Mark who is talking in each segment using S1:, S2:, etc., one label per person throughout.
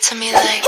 S1: it to me like.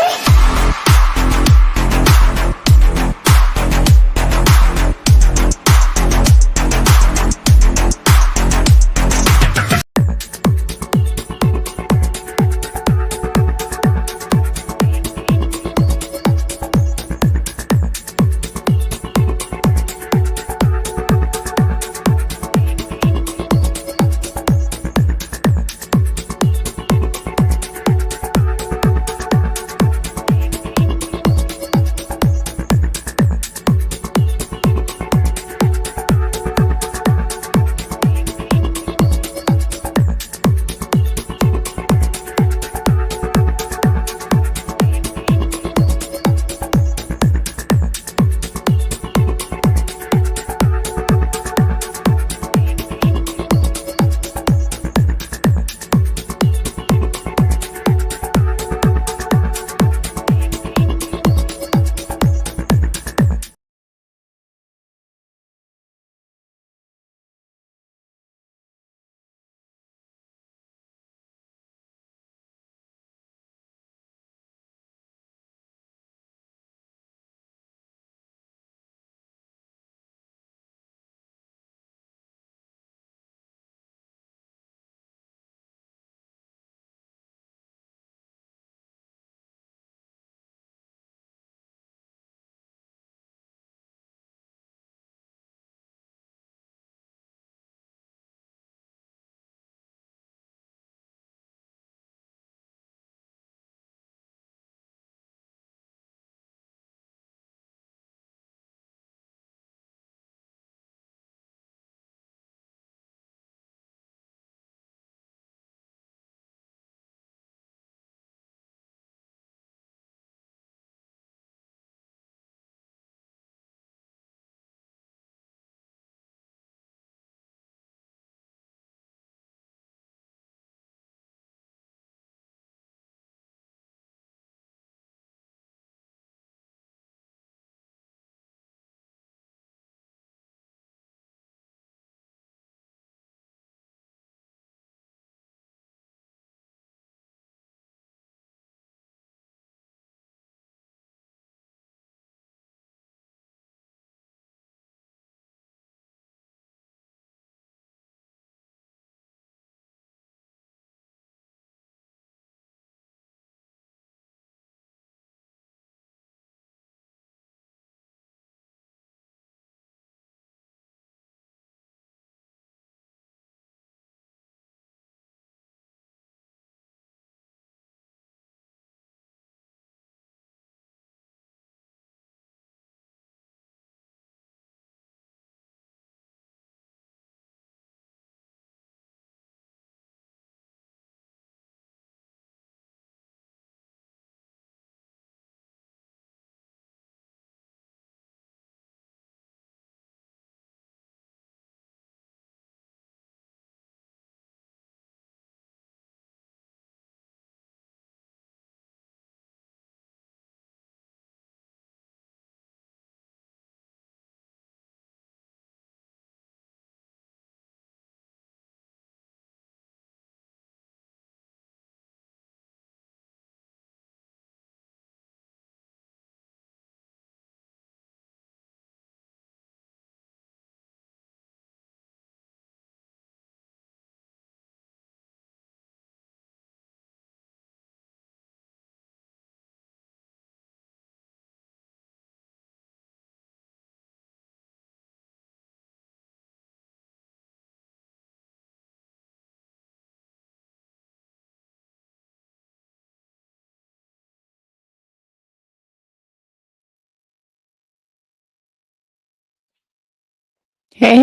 S2: Hey,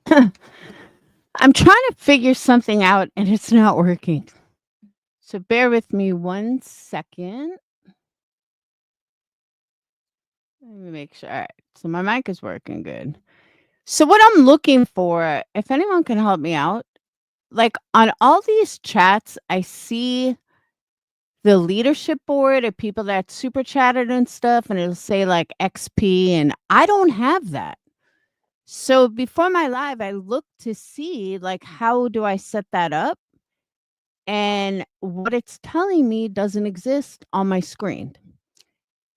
S2: hey. I'm trying to figure something out and it's not working. So bear with me 1 second. Let me make sure. All right. So my mic is working good. So what I'm looking for, if anyone can help me out, like on all these chats, I see the leadership board of people that super chatted and stuff, and it'll say like XP, and I don't have that. So before my live, I looked to see like how do I set that up? and what it's telling me doesn't exist on my screen.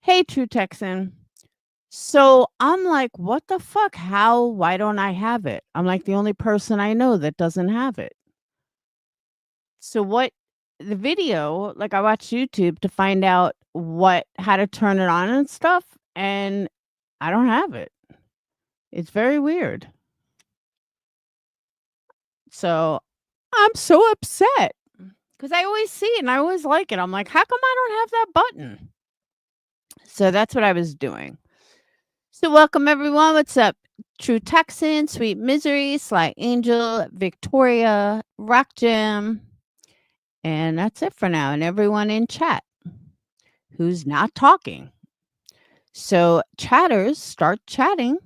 S2: Hey, True Texan. So I'm like, what the fuck? How? Why don't I have it? I'm like the only person I know that doesn't have it. So what the video, like I watched YouTube to find out how to turn it on and stuff, and I don't have it. It's very weird. So I'm so upset because I always see it and I always like it. I'm like, how come I don't have that button? So that's what I was doing. So welcome everyone. What's up? True Texan, Sweet Misery, Sly Angel, Victoria, Rock Jam. And that's it for now. And everyone in chat who's not talking. So chatters, start chatting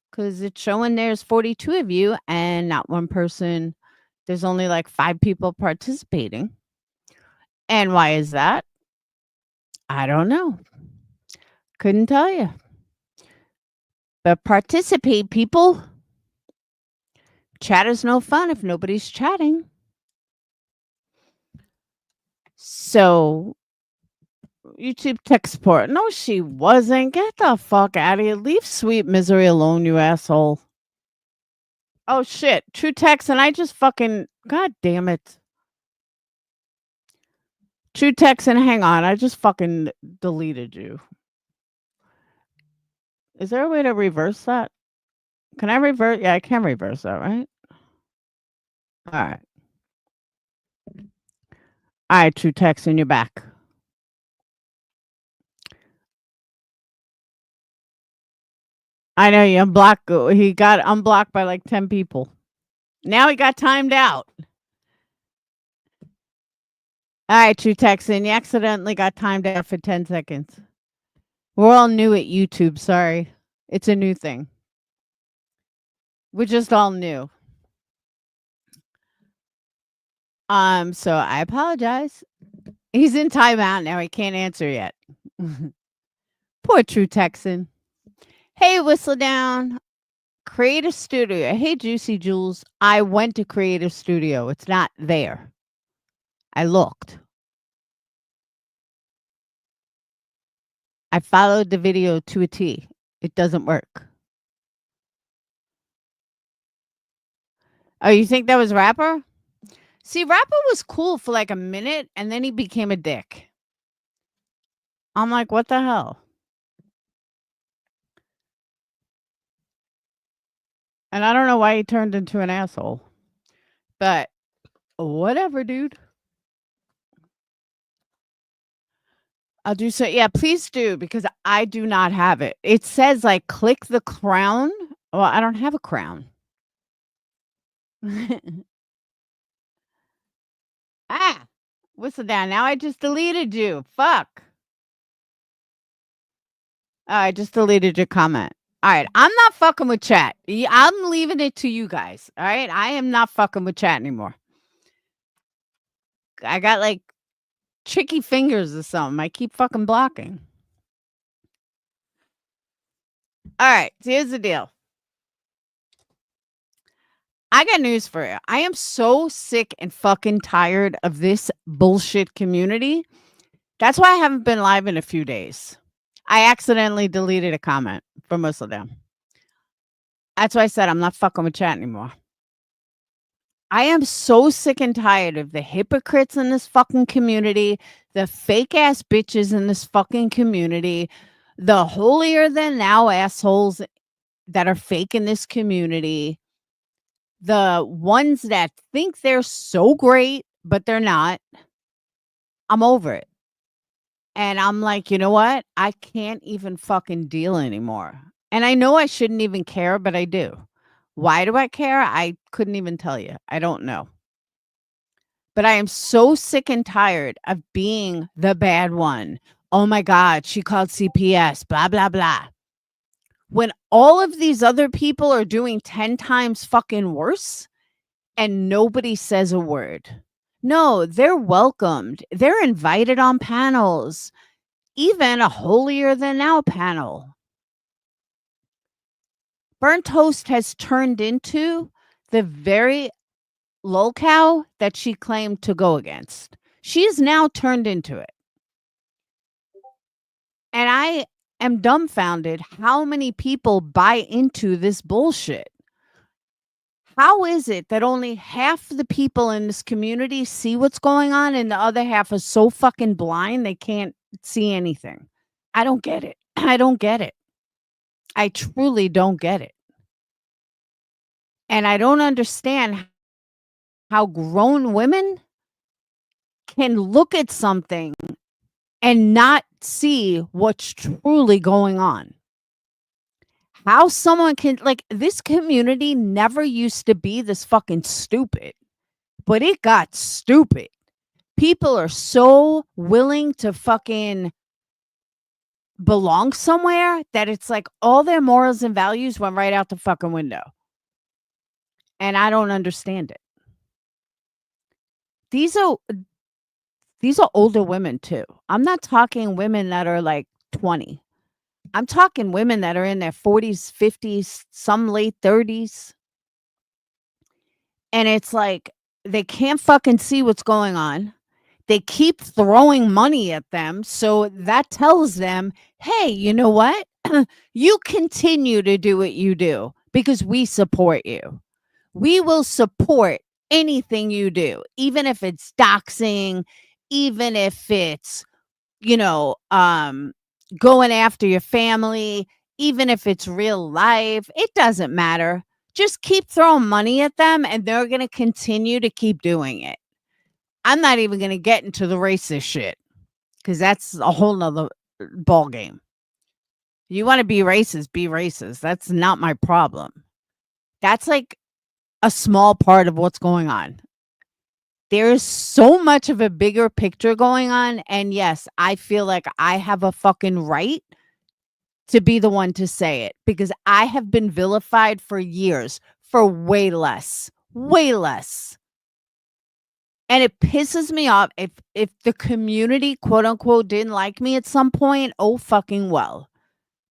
S2: because it's showing there's 42 of you and not one person. There's only like 5 people participating. And why is that? I don't know. Couldn't tell you. But participate, people. Chat is no fun if nobody's chatting. So, YouTube tech support. No, she wasn't. Get the fuck out of here. Leave Sweet Misery alone, you asshole. Oh, shit. True text, and I just fucking. God damn it. True text, and hang on. I just fucking deleted you. Is there a way to reverse that? Can I reverse? Yeah, I can reverse that, right? All right. All right, True text, and you're back. I know you unblocked. He got unblocked by like 10 people. Now he got timed out. All right, True Texan, you accidentally got timed out for 10 seconds. We're all new at YouTube. Sorry. It's a new thing. We're just all new. So I apologize. He's in timeout now. He can't answer yet. Poor True Texan. Hey, Whistle Down. Creative Studio. Hey, Juicy Jules. I went to Creative Studio. It's not there. I looked. I followed the video to a T. It doesn't work. Oh, you think that was Rapper? See, Rapper was cool for like a minute and then he became a dick. I'm like, what the hell? And I don't know why he turned into an asshole. But whatever, dude. I'll do so. Yeah, please do because I do not have it. It says like click the crown. Well, I don't have a crown. Ah, whistle down. Now I just deleted you. Fuck. Oh, I just deleted your comment. All right. I'm not fucking with chat. I'm leaving it to you guys. All right. I am not fucking with chat anymore. I got like tricky fingers or something. I keep fucking blocking. All right. So here's the deal. I got news for you. I am so sick and fucking tired of this bullshit community. That's why I haven't been live in a few days. I accidentally deleted a comment from Muslim. That's why I said I'm not fucking with chat anymore. I am so sick and tired of the hypocrites in this fucking community, the fake ass bitches in this fucking community, the holier than thou assholes that are fake in this community, the ones that think they're so great, but they're not. I'm over it. And I'm like, you know what? I can't even fucking deal anymore. And I know I shouldn't even care, but I do. Why do I care? I couldn't even tell you. I don't know. But I am so sick and tired of being the bad one. Oh my God, she called CPS, blah, blah, blah. When all of these other people are doing 10 times fucking worse and nobody says a word. No, they're welcomed. They're invited on panels, even a holier than thou panel. Burnt Toast has turned into the very locale that she claimed to go against. She is now turned into it. And I am dumbfounded how many people buy into this bullshit. How is it that only half the people in this community see what's going on and the other half is so fucking blind they can't see anything? I don't get it. I don't get it. I truly don't get it. And I don't understand how grown women can look at something and not see what's truly going on. How someone can, like, this community never used to be this fucking stupid, but it got stupid. People are so willing to fucking belong somewhere that it's like all their morals and values went right out the fucking window. And I don't understand it. These are older women too. I'm not talking women that are like 20. I'm talking women that are in their 40s, 50s, some late 30s. And it's like they can't fucking see what's going on. They keep throwing money at them. So that tells them, hey, you know what? You continue to do what you do because we support you. We will support anything you do, even if it's doxing, even if it's, going after your family, even if it's real life, it doesn't matter. Just keep throwing money at them and they're going to continue to keep doing it. I'm not even going to get into the racist shit because that's a whole nother ball game. You want to be racist, be racist. That's not my problem. That's like a small part of what's going on. There's so much of a bigger picture going on. And yes, I feel like I have a fucking right to be the one to say it because I have been vilified for years for way less. Way less. And it pisses me off if the community, quote unquote, didn't like me at some point, oh fucking well.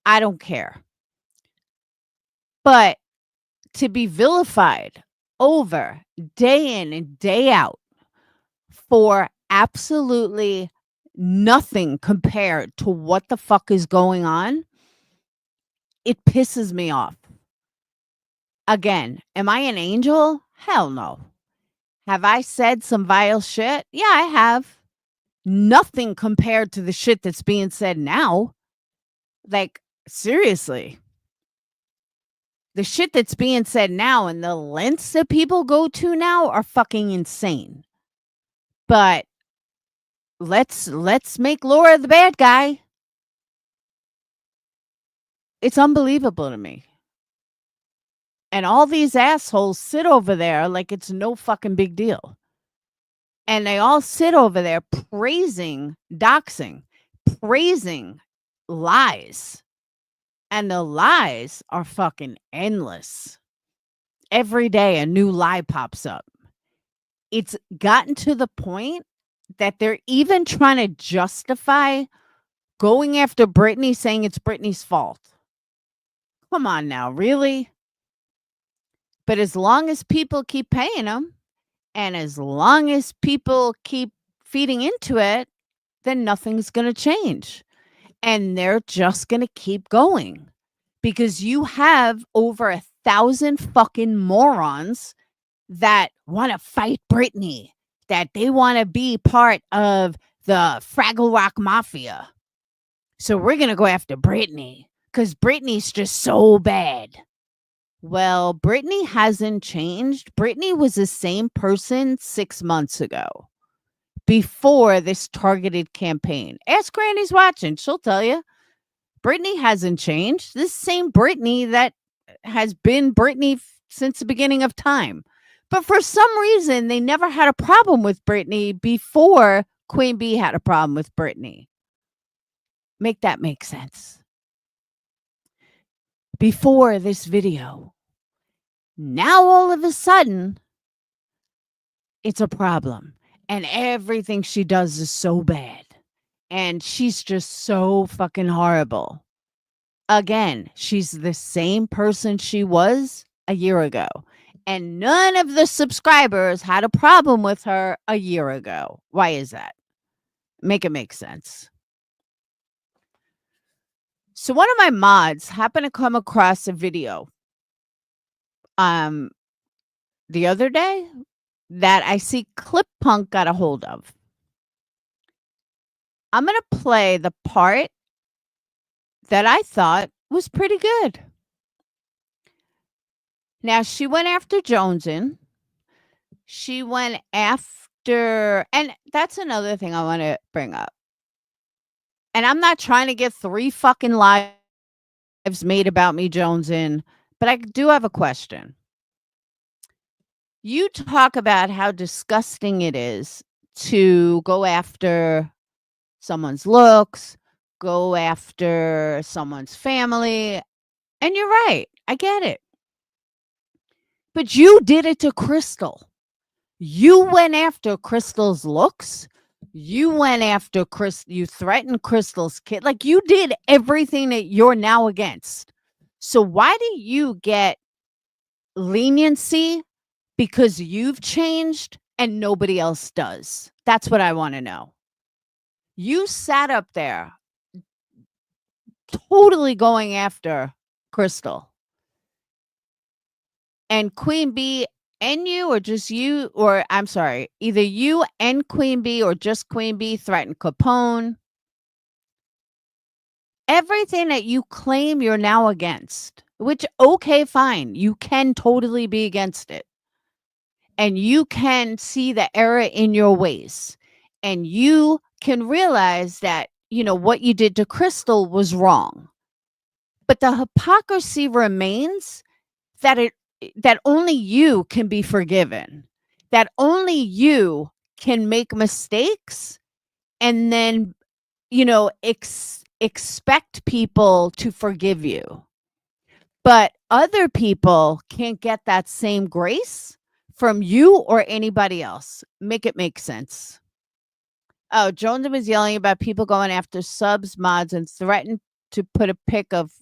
S2: I don't care. But to be vilified over day in and day out for absolutely nothing compared to what the fuck is going on, it pisses me off. Again, am I an angel? Hell no. Have I said some vile shit? Yeah, I have. Nothing compared to the shit that's being said now. Like, seriously. The shit that's being said now and the lengths that people go to now are fucking insane. But let's make Laura the bad guy. It's unbelievable to me. And all these assholes sit over there like it's no fucking big deal. And they all sit over there praising doxing, praising lies. And the lies are fucking endless. Every day a new lie pops up. It's gotten to the point that they're even trying to justify going after Britney, saying it's Britney's fault. Come on now, really? But as long as people keep paying them, and as long as people keep feeding into it, then nothing's going to change. And they're just going to keep going because you have over 1,000 fucking morons that want to fight Britney, that they want to be part of the Fraggle Rock Mafia. So we're going to go after Britney because Britney's just so bad. Well, Britney hasn't changed. Britney was the same person 6 months ago before this targeted campaign. Ask Granny's watching. She'll tell you. Britney hasn't changed. This same Britney that has been Britney since the beginning of time. But for some reason, they never had a problem with Britney before Queen Bee had a problem with Britney. Make that make sense. Before this video. Now, all of a sudden, it's a problem. And everything she does is so bad. And she's just so fucking horrible. Again, she's the same person she was a year ago. and none of the subscribers had a problem with her a year ago. Why is that? Make it make sense. So one of my mods happened to come across a video um the other day that I see ClipPunk got a hold of. I'm going to play the part that I thought was pretty good. Now, she went after Jonesin. She went after, and that's another thing I want to bring up. And I'm not trying to get 3 fucking lives made about me, Jonesin, but I do have a question. You talk about how disgusting it is to go after someone's looks, go after someone's family, and you're right. I get it. But you did it to Crystal. You went after Crystal's looks. You went after you threatened Crystal's kid. Like, you did everything that you're now against. So why do you get leniency because you've changed and nobody else does? That's what I want to know. You sat up there totally going after Crystal. And Queen Bee and you, or just you, or I'm sorry, either you and Queen Bee or just Queen Bee threatened Capone. Everything that you claim you're now against, which, okay, fine. You can totally be against it. And you can see the error in your ways. And you can realize that, what you did to Crystal was wrong. But the hypocrisy remains that only you can be forgiven, that only you can make mistakes and then, expect people to forgive you. But other people can't get that same grace from you or anybody else. Make it make sense. Oh, Jones was yelling about people going after subs, mods, and threatened to put a pic of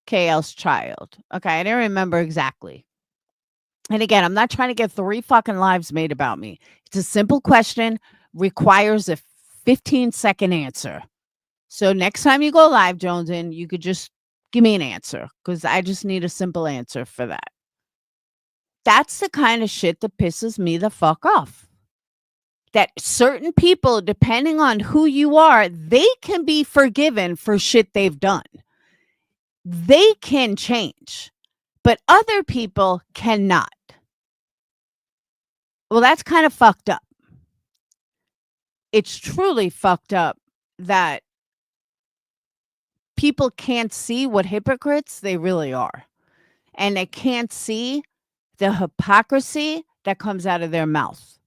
S2: KL's child. Okay, I didn't remember exactly. And again, I'm not trying to get 3 fucking lives made about me. It's a simple question, requires a 15-second answer. So next time you go live, Jonesin, you could just give me an answer because I just need a simple answer for that. That's the kind of shit that pisses me the fuck off. That certain people, depending on who you are, they can be forgiven for shit they've done. They can change, but other people cannot. Well, that's kind of fucked up. It's truly fucked up that people can't see what hypocrites they really are. And they can't see the hypocrisy that comes out of their mouth.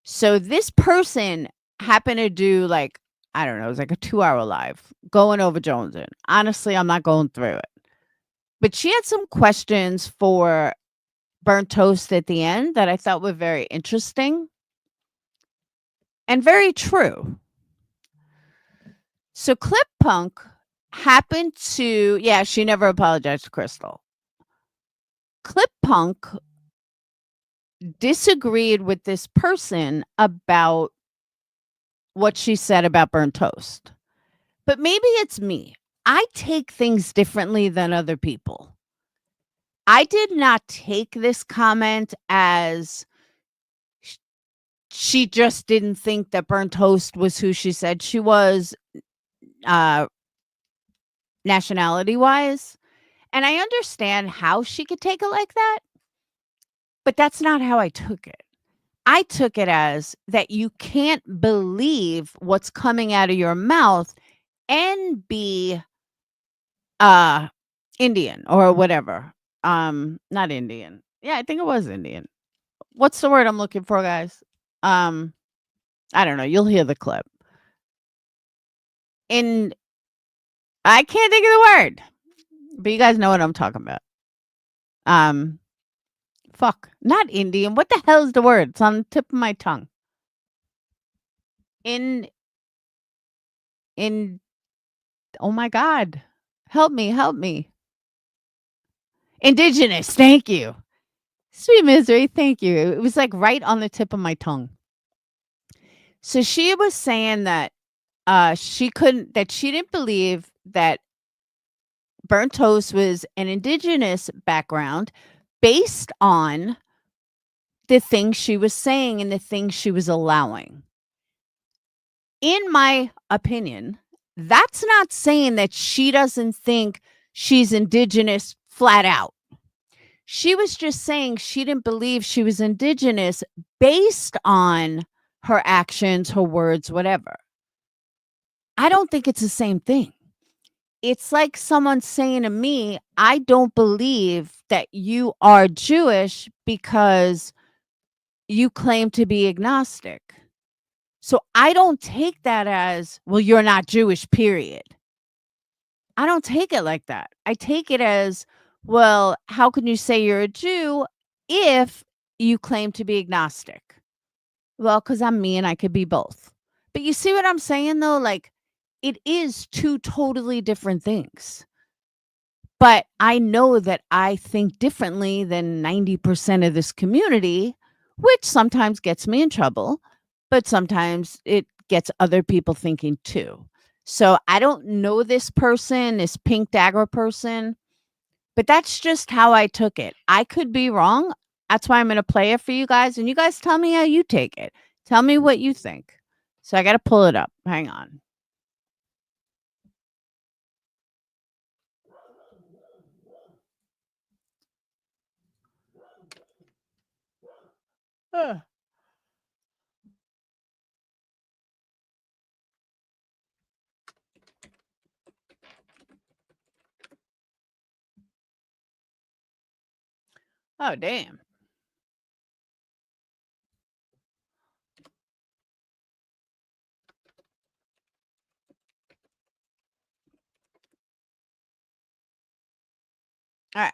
S2: So this person happened to do I don't know, it was like a 2-hour live going over Jonesin. Honestly, I'm not going through it. But she had some questions for Burnt Toast at the end that I thought were very interesting and very true. So ClipPunk happened to, she never apologized to Crystal. ClipPunk disagreed with this person about what she said about Burnt Toast. But maybe it's me. I take things differently than other people. I did not take this comment as she just didn't think that Burnt Toast was who she said she was, nationality-wise. And I understand how she could take it like that, but that's not how I took it. I took it as that you can't believe what's coming out of your mouth and be Indian or whatever. Not Indian. Yeah, I think it was Indian. What's the word I'm looking for, guys? I don't know. You'll hear the clip. I can't think of the word, but you guys know what I'm talking about. Fuck, not Indian. What the hell is the word? It's on the tip of my tongue. In oh my God, help me. Indigenous. Thank you. Sweet Misery, thank you. It was like right on the tip of my tongue. So she was saying that she didn't believe that burnt toast was an indigenous background based on the things she was saying and the things she was allowing. In my opinion, that's not saying that she doesn't think she's indigenous flat out. She was just saying she didn't believe she was indigenous based on her actions, her words, whatever. I don't think it's the same thing. It's like someone saying to me, I don't believe that you are Jewish because you claim to be agnostic. So I don't take that as, well, you're not Jewish, period. I don't take it like that. I take it as, well, how can you say you're a Jew if you claim to be agnostic? Well, because I'm me and I could be both. But you see what I'm saying, though? Like, it is two totally different things. But I know that I think differently than 90% of this community, which sometimes gets me in trouble, but sometimes it gets other people thinking too. So I don't know this person, this pink dagger person, but that's just how I took it. I could be wrong. That's why I'm going to play it for you guys. And you guys tell me how you take it. Tell me what you think. So I got to pull it up. Hang on. Uh. Oh, damn. All right.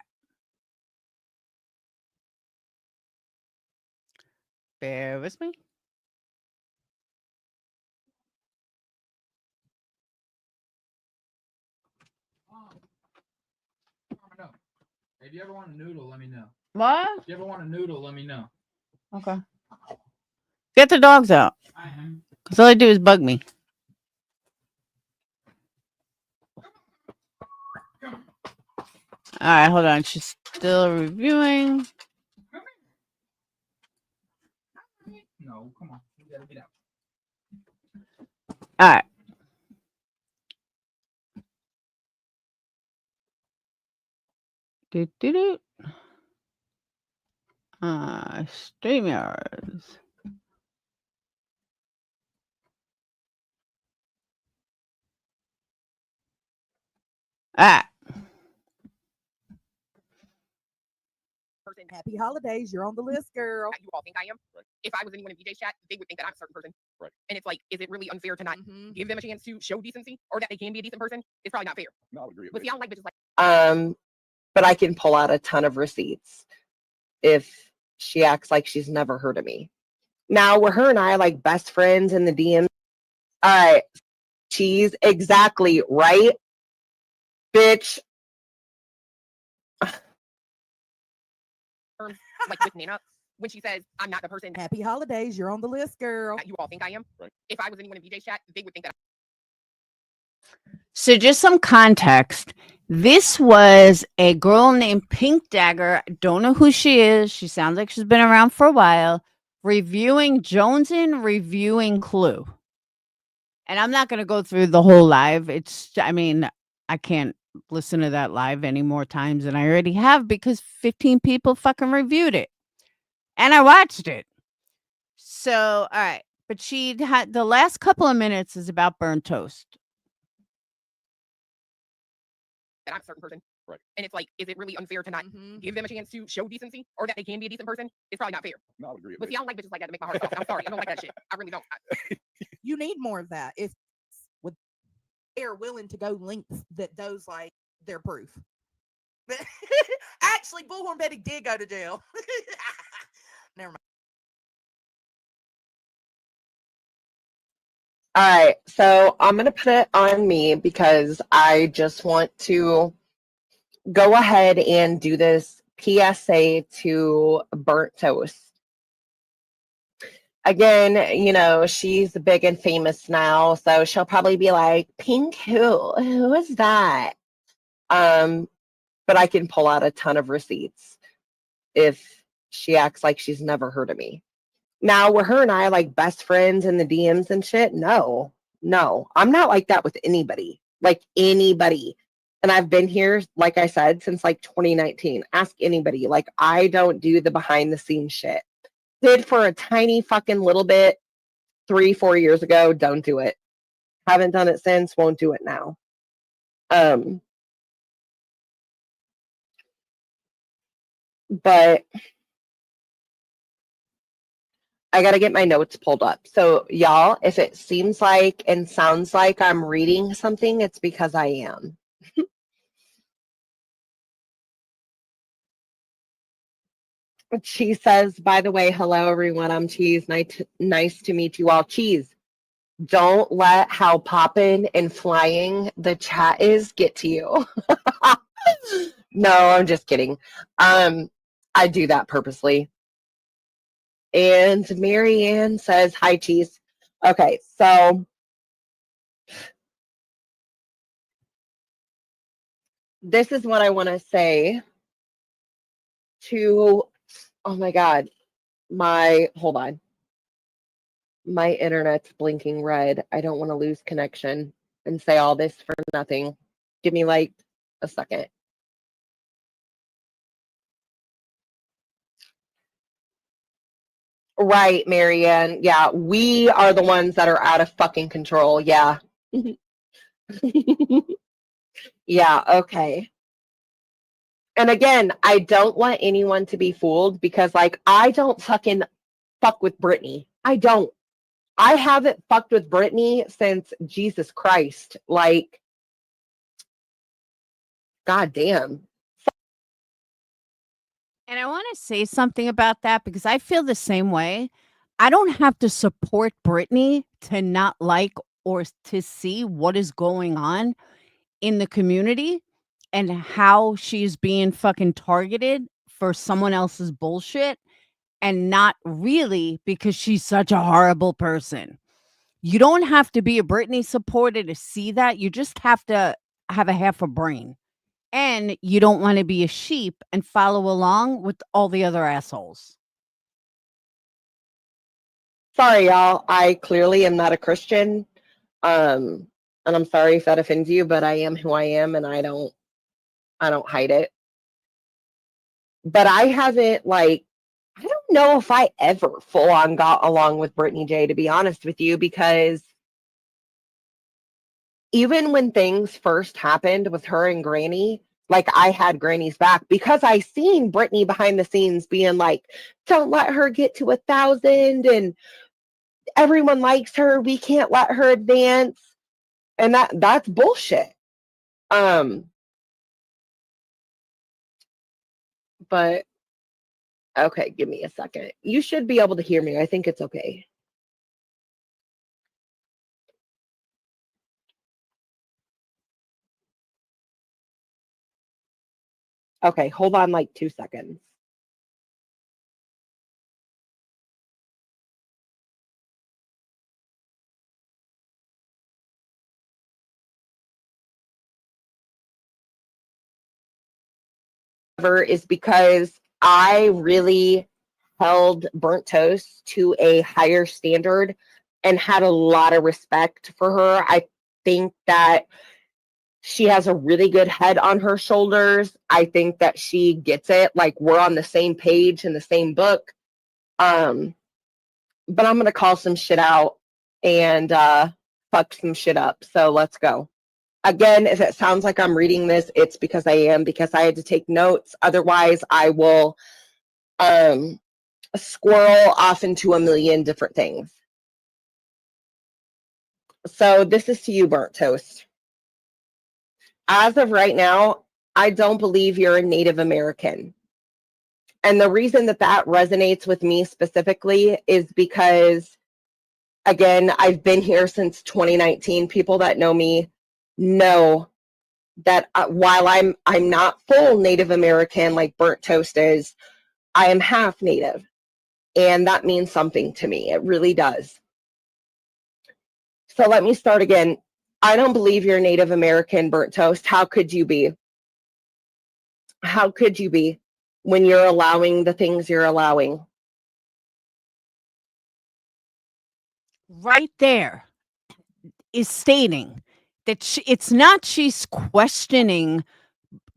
S2: Bear with me.
S1: If you ever want a noodle, let me know.
S2: What?
S1: If you ever want a noodle, let me know.
S2: Okay. Get the dogs out. Because all they do is bug me. All right, hold on. She's still reviewing.
S1: No, come on. You gotta get out.
S2: All right. Do. StreamYards. Ah.
S3: Person. Happy holidays. You're on the list, girl.
S4: You all think I am. Right. If I was anyone in BJ's chat, they would think that I'm a certain person.
S1: Right.
S4: And it's like, is it really unfair to not give them a chance to show decency or that they can be a decent person? It's probably not fair.
S1: No, I would agree.
S4: But see, I don't like bitches like.
S3: But I can pull out a ton of receipts if she acts like she's never heard of me. Now, were her and I like best friends in the DM? All right. She's exactly right, bitch.
S4: Like with Nina, when she says, I'm not the person.
S3: Happy holidays. You're on the list, girl.
S4: That you all think I am.
S1: Right.
S4: If I was anyone in BJ's chat, they would think that.
S2: So, just some context. This was a girl named Pink Dagger. Don't know who she is. She sounds like she's been around for a while. Reviewing Jonesin, reviewing Clue. And I'm not going to go through the whole live. I can't listen to that live any more times than I already have because 15 people fucking reviewed it. And I watched it. So, all right. But she had the last couple of minutes is about burnt toast.
S4: That I'm a certain person.
S1: Right.
S4: And it's like, is it really unfair to not give them a chance to show decency or that they can be a decent person? It's probably not fair.
S1: No, I would agree.
S4: But see, I don't like bitches like that to make my heart soft. I'm sorry. I don't like that shit. I really don't.
S3: You need more of that. If they're willing to go lengths that those like their proof. Actually, Bullhorn Betty did go to jail. Never mind. All right, so I'm going to put it on me because I just want to go ahead and do this PSA to Burnt Toast. Again, you know, she's big and famous now, so she'll probably be like, Pink who? Who is that? But I can pull out a ton of receipts if she acts like she's never heard of me. Now, were her and I like best friends in the DMs and shit? No, I'm not like that with anybody, like anybody. And I've been here, like I said, since like 2019. Ask anybody. Like, I don't do the behind the scenes shit. Did for a tiny fucking little bit 3-4 years ago. Don't do it. Haven't done it since. Won't do it now. But I got to get my notes pulled up. So y'all, if it seems like and sounds like I'm reading something, it's because I am. Cheese says, by the way, hello everyone, I'm Cheese. Nice to meet you all. Cheese, don't let how poppin' and flying the chat is get to you. No, I'm just kidding. I do that purposely. And Marianne says, hi, Cheese. Okay, so this is what I want to say to, oh my God, hold on. My internet's blinking red. I don't want to lose connection and say all this for nothing. Give me like a second. Right, Marianne. Yeah, we are the ones that are out of fucking control. Yeah. Yeah, okay. And again, I don't want anyone to be fooled because, like, I don't fucking fuck with Britney. I don't. I haven't fucked with Britney since Jesus Christ. Like, God damn.
S2: And I want to say something about that because I feel the same way. I don't have to support Britney to not like or to see what is going on in the community and how she's being fucking targeted for someone else's bullshit and not really because she's such a horrible person. You don't have to be a Britney supporter to see that. You just have to have a half a brain. And you don't want to be a sheep and follow along with all the other assholes.
S3: Sorry, y'all. I clearly am not a Christian. And I'm sorry if that offends you, but I am who I am and I don't hide it. But I haven't, like, I don't know if I ever full on got along with Brittany J, to be honest with you, because even when things first happened with her and Granny, like, I had Granny's back because I seen Brittany behind the scenes being like, don't let her get to 1,000 and everyone likes her. We can't let her advance. And that's bullshit. But okay, give me a second. You should be able to hear me. I think it's okay. Okay, hold on like 2 seconds. Is because I really held Burnt Toast to a higher standard and had a lot of respect for her. I think that she has a really good head on her shoulders. I think that she gets it. Like, we're on the same page in the same book. But I'm going to call some shit out and fuck some shit up. So let's go. Again, if it sounds like I'm reading this, it's because I am, because I had to take notes. Otherwise, I will squirrel off into a million different things. So this is to you, Burnt Toast. As of right now, I don't believe you're a Native American. And the reason that that resonates with me specifically is because, again, I've been here since 2019. People that know me know that while I'm not full Native American like Burnt Toast is, I am half Native. And that means something to me. It really does. So let me start again. I don't believe you're Native American, Burnt Toast. How could you be? How could you be when you're allowing the things you're allowing?
S2: Right there is stating that it's not she's questioning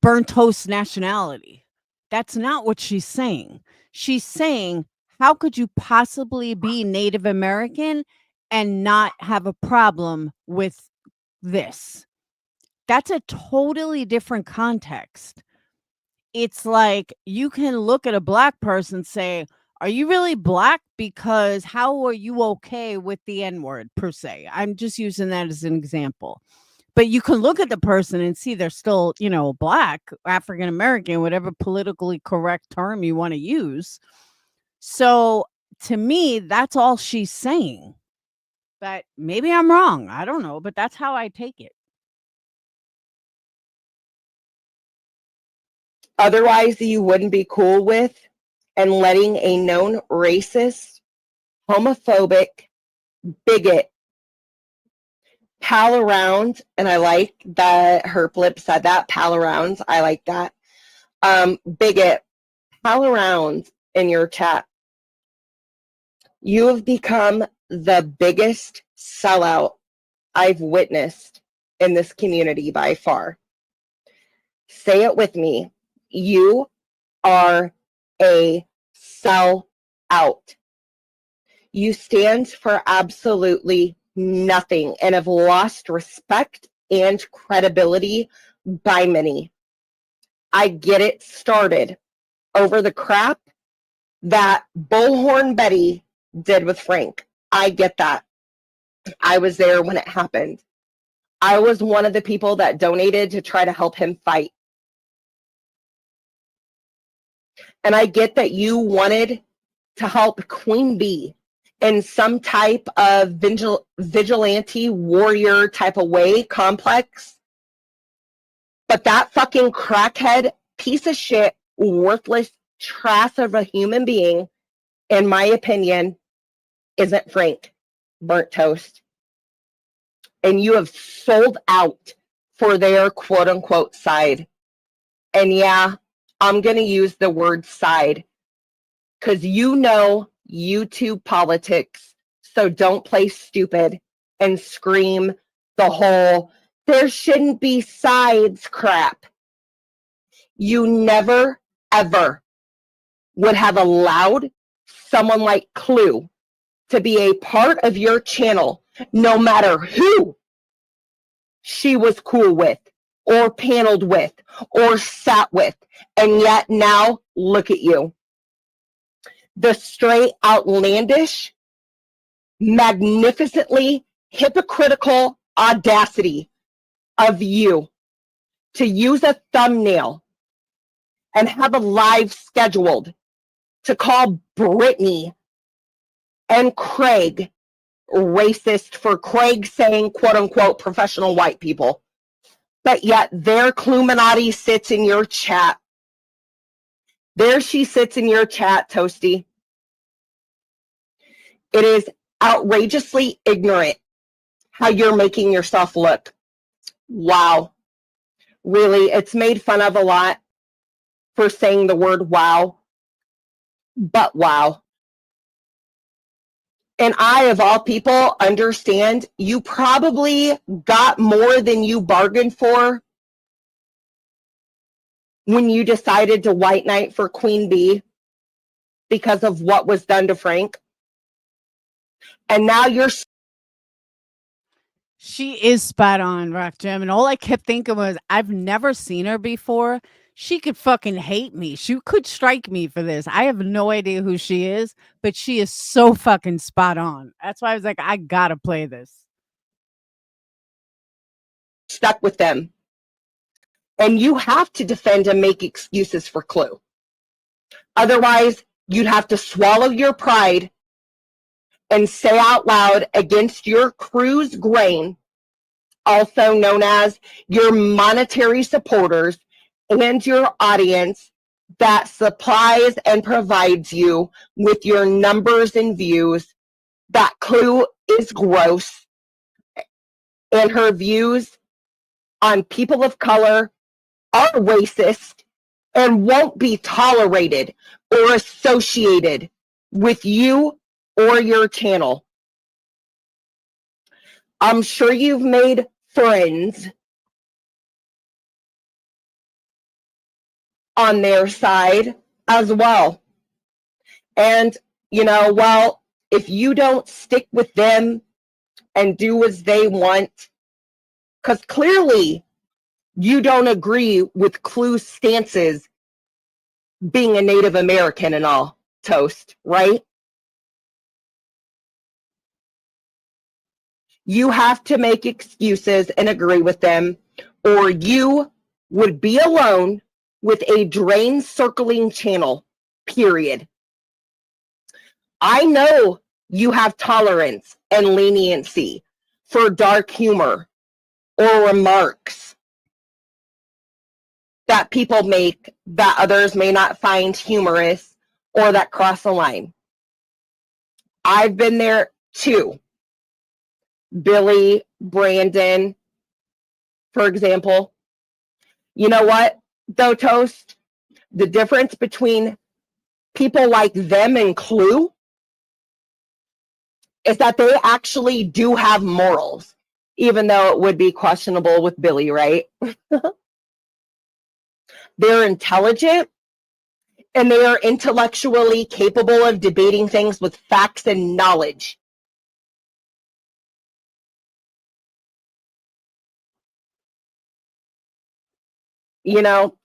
S2: Burnt Toast nationality. That's not what she's saying. She's saying, how could you possibly be Native American and not have a problem with this? That's a totally different context. It's like you can look at a black person and say, are you really black? Because how are you okay with the N-word per se? I'm just using that as an example. But you can look at the person and see they're still, black, African American, whatever politically correct term you want to use. So to me, that's all she's saying. But maybe I'm wrong. I don't know, but that's how I take it.
S3: Otherwise, you wouldn't be cool with and letting a known racist, homophobic, bigot pal around. And I like that her flip said that, pal around. I like that. Bigot, pal around in your chat. You have become the biggest sellout I've witnessed in this community by far. Say it with me. You are a sellout. You stand for absolutely nothing and have lost respect and credibility by many. I get it started over the crap that Bullhorn Betty did with Frank. I get that. I was there when it happened. I was one of the people that donated to try to help him fight. And I get that you wanted to help Queen Bee in some type of vigilante warrior type of way, complex. But that fucking crackhead piece of shit, worthless trash of a human being, in my opinion, isn't Frank Burnt Toast. And you have sold out for their quote unquote side. And yeah, I'm going to use the word side because you know YouTube politics. So don't play stupid and scream the whole there shouldn't be sides crap. You never, ever would have allowed someone like Clue to be a part of your channel, no matter who she was cool with or paneled with or sat with. And yet now look at you. The straight outlandish, magnificently hypocritical audacity of you to use a thumbnail and have a live scheduled to call Brittany and Craig racist for Craig saying quote unquote professional white people. But yet their Cluminati sits in your chat. There she sits in your chat, Toasty. It is outrageously ignorant how you're making yourself look. Wow. Really, it's made fun of a lot for saying the word wow. But wow. And I, of all people, understand you probably got more than you bargained for when you decided to white knight for Queen Bee because of what was done to Frank. And now you're...
S2: She is spot on, Rock Jim. And all I kept thinking was, I've never seen her before. She could fucking hate me. She could strike me for this. I have no idea who she is, but she is so fucking spot on. That's why I was like, I gotta play this.
S3: stuck with them. And you have to defend and make excuses for Clue. Otherwise, you'd have to swallow your pride and say out loud against your crew's grain also known as your monetary supporters and your audience that supplies and provides you with your numbers and views, that Clue is gross and her views on people of color are racist and won't be tolerated or associated with you or your channel. I'm sure you've made friends on their side as well. And, well, if you don't stick with them and do as they want, because clearly you don't agree with Clue's stances being a Native American and all, Toast, right? You have to make excuses and agree with them, or you would be alone with a drain circling channel, period. I know you have tolerance and leniency for dark humor or remarks that people make that others may not find humorous or that cross a line. I've been there too. Billy, Brandon, for example. You know what, though, Toast? The difference between people like them and Clue is that they actually do have morals, even though it would be questionable with Billy, right? They're intelligent and they are intellectually capable of debating things with facts and knowledge.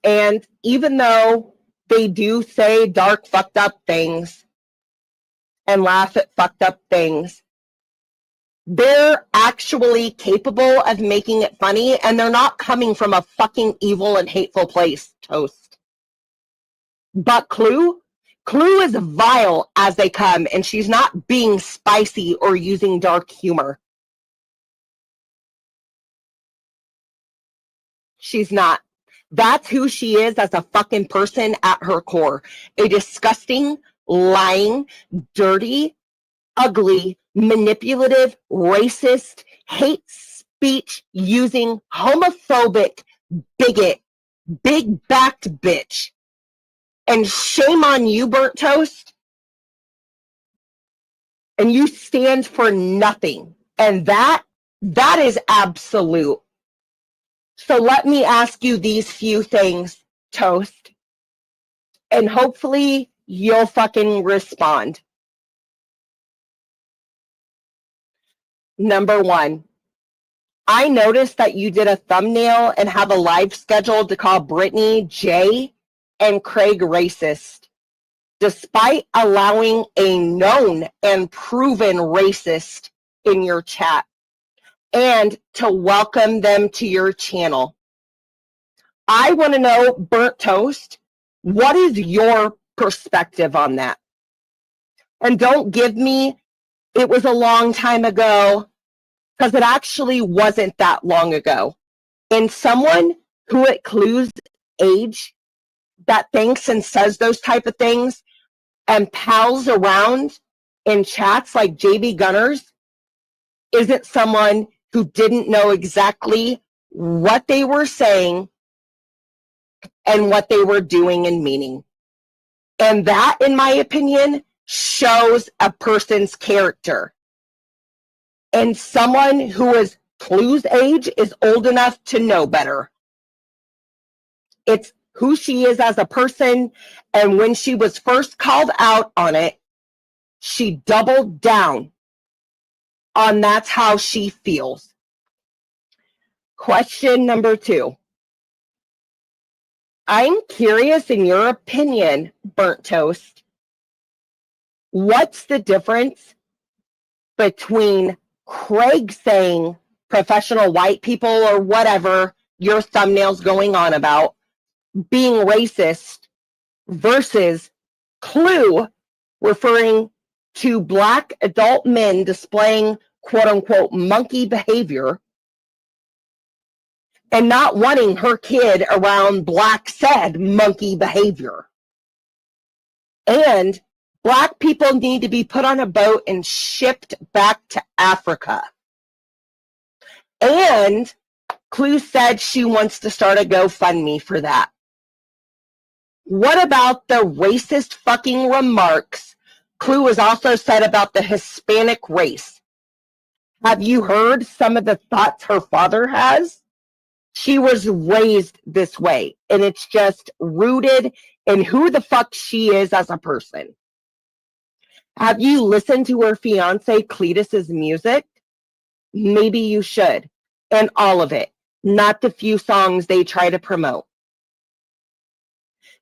S3: And even though they do say dark, fucked up things and laugh at fucked up things, they're actually capable of making it funny, and they're not coming from a fucking evil and hateful place, Toast. But Clue is vile as they come, and she's not being spicy or using dark humor. She's not. That's who she is as a fucking person at her core. A disgusting, lying, dirty, ugly, manipulative, racist, hate speech using, homophobic, bigot, big-backed bitch. And shame on you, Burnt Toast. And you stand for nothing. And that is absolute. So let me ask you these few things, Toast. And hopefully you'll fucking respond. Number one, I noticed that you did a thumbnail and have a live scheduled to call Brittany, Jay, and Craig racist, despite allowing a known and proven racist in your chat, and to welcome them to your channel. I want to know, Burnt Toast, what is your perspective on that? And don't give me, it was a long time ago, because it actually wasn't that long ago. And someone who at Clue's age that thinks and says those type of things and pals around in chats like JB Gunners isn't someone who didn't know exactly what they were saying and what they were doing and meaning. And that, in my opinion, shows a person's character. And someone who is Clue's age is old enough to know better. It's who she is as a person, and when she was first called out on it, she doubled down on that's how she feels. Question number 2. I'm curious, in your opinion, Burnt Toast, what's the difference between Craig saying professional white people or whatever your thumbnail's going on about being racist versus Clue referring to Black adult men displaying quote unquote monkey behavior and not wanting her kid around Black said monkey behavior. And Black people need to be put on a boat and shipped back to Africa. And Clue said she wants to start a GoFundMe for that. What about the racist fucking remarks Clue has also said about the Hispanic race? Have you heard some of the thoughts her father has? She was raised this way, and it's just rooted in who the fuck she is as a person. Have you listened to her fiance Cletus's music? Maybe you should. And all of it, not the few songs they try to promote.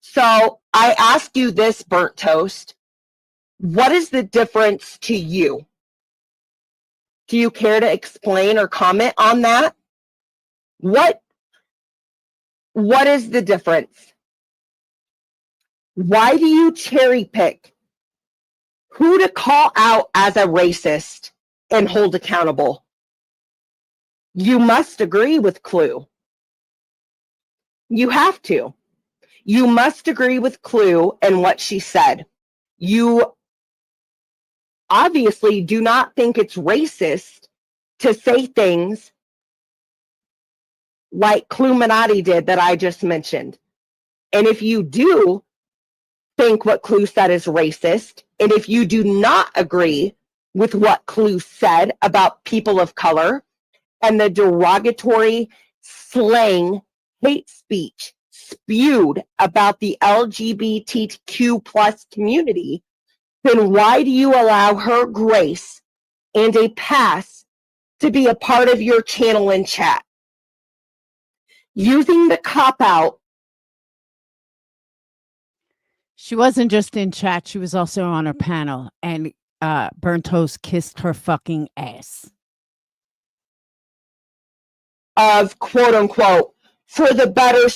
S3: So I ask you this, Burnt Toast. What is the difference to you? Do you care to explain or comment on that? What is the difference? Why do you cherry pick who to call out as a racist and hold accountable? You must agree with Clue. You have to. You must agree with Clue and what she said. You obviously do not think it's racist to say things like Cluminati did that I just mentioned. And if you do think what Clue said is racist, and if you do not agree with what Clue said about people of color and the derogatory slang, hate speech spewed about the LGBTQ plus community, then why do you allow her grace and a pass to be a part of your channel and chat? Using the cop-out.
S2: She wasn't just in chat. She was also on her panel. And Burnt Toast kissed her fucking ass.
S3: Of quote unquote, for the better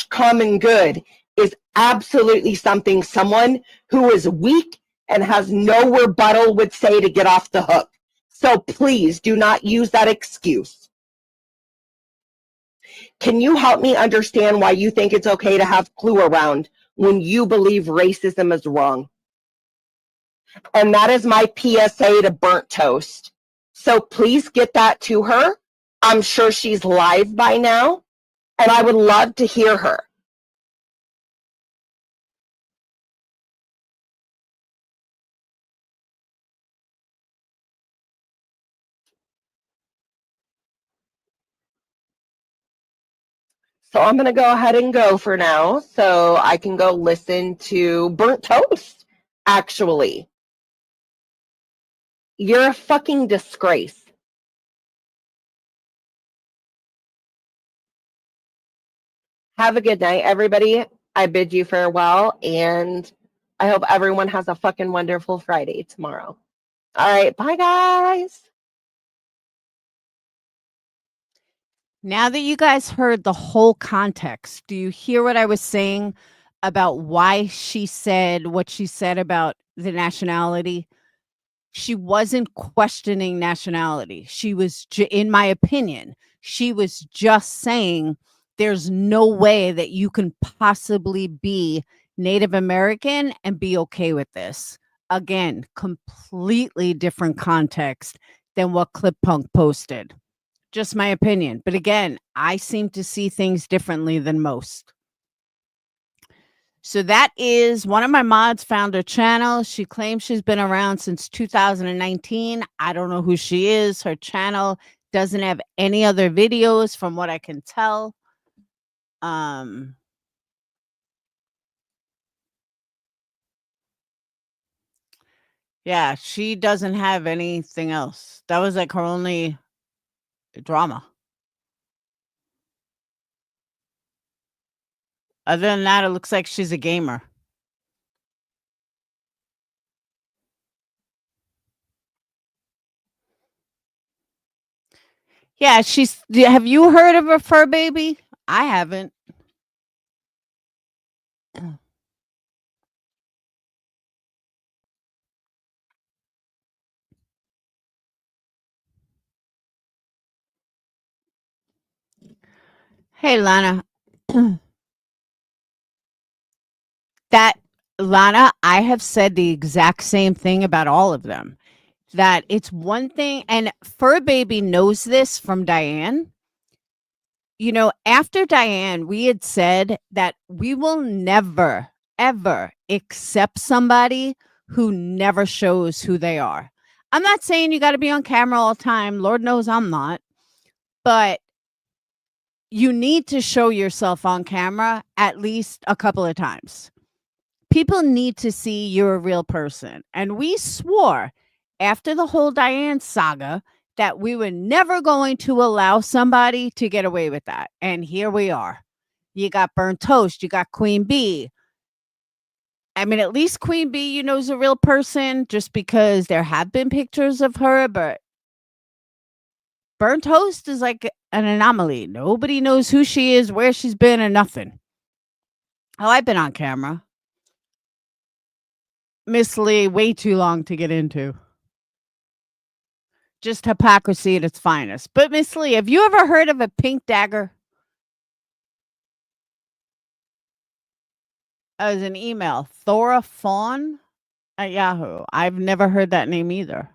S3: / common good is absolutely something someone who is weak and has no rebuttal would say to get off the hook. So please do not use that excuse. Can you help me understand why you think it's okay to have Clue around when you believe racism is wrong? And that is my PSA to Burnt Toast. So please get that to her. I'm sure she's live by now, and I would love to hear her. So I'm going to go ahead and go for now so I can go listen to Burnt Toast, actually. You're a fucking disgrace. Have a good night, everybody. I bid you farewell, and I hope everyone has a fucking wonderful Friday tomorrow. All right, bye, guys.
S2: Now that you guys heard the whole context, do you hear what I was saying about why she said what she said about the nationality? She wasn't questioning nationality. She was, in my opinion, she was just saying there's no way that you can possibly be Native American and be okay with this. Again, completely different context than what ClipPunk posted. Just my opinion. But again, I seem to see things differently than most. So that is one of my mods found her channel. She claims she's been around since 2019. I don't know who she is. Her channel doesn't have any other videos from what I can tell. Yeah, she doesn't have anything else. That was like her only drama. Other than that, it looks like she's a gamer. Yeah, have you heard of a fur baby? I haven't. Hey, Lana. Lana, I have said the exact same thing about all of them. That it's one thing, and Fur Baby knows this from Diane. You know, after Diane, we had said that we will never, ever accept somebody who never shows who they are. I'm not saying you got to be on camera all the time. Lord knows I'm not. But you need to show yourself on camera at least a couple of times. People need to see you're a real person. And we swore after the whole Diane saga that we were never going to allow somebody to get away with that. And here we are. You got Burnt Toast, you got Queen Bee. I mean, at least Queen Bee, you know, is a real person just because there have been pictures of her, but Burnt Toast is like an anomaly. Nobody knows who she is, where she's been, or nothing. Oh, I've been on camera. Miss Lee, way too long to get into. Just hypocrisy at its finest. But Miss Lee, have you ever heard of a pink dagger? As an email, Thora Fawn at Yahoo. I've never heard that name either.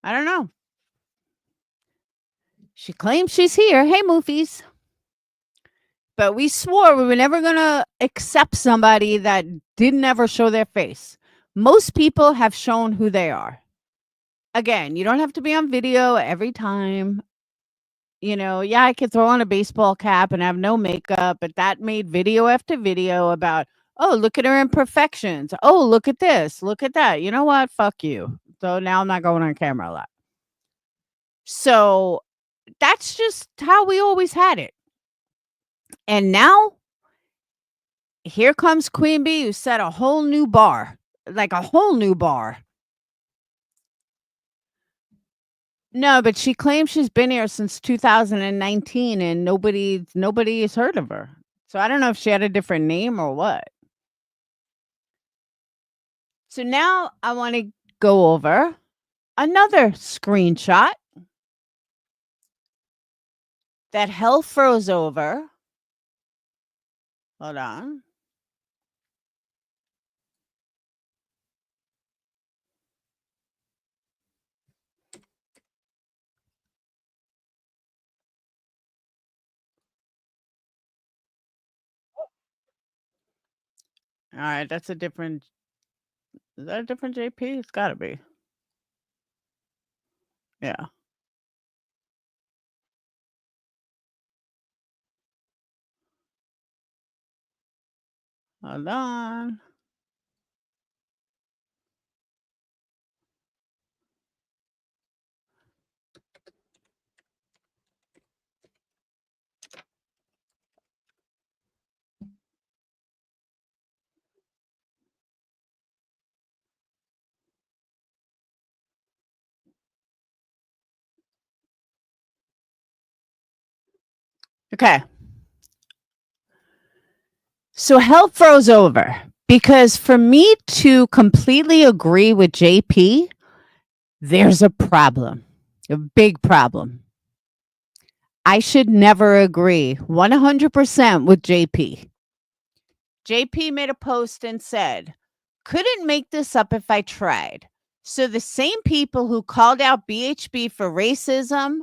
S2: I don't know. She claims she's here. Hey, Moofies. But we swore we were never going to accept somebody that didn't ever show their face. Most people have shown who they are. Again, you don't have to be on video every time. You know, yeah, I could throw on a baseball cap and have no makeup, but that made video after video about, oh, look at her imperfections. Oh, look at this. Look at that. You know what? Fuck you. So now I'm not going on camera a lot. So that's just how we always had it. And now here comes Queen Bee, who set a whole new bar, like a whole new bar. No, but she claims she's been here since 2019 and nobody has heard of her. So I don't know if she had a different name or what. So now I want to go over another screenshot that hell froze over. Hold on. All right, that's a different. Is that a different JP? It's got to be. Yeah. Hold on. Okay. So hell froze over because for me to completely agree with JP, there's a problem, a big problem. I should never agree 100% with JP. JP made a post and said, couldn't make this up if I tried. So the same people who called out BHB for racism,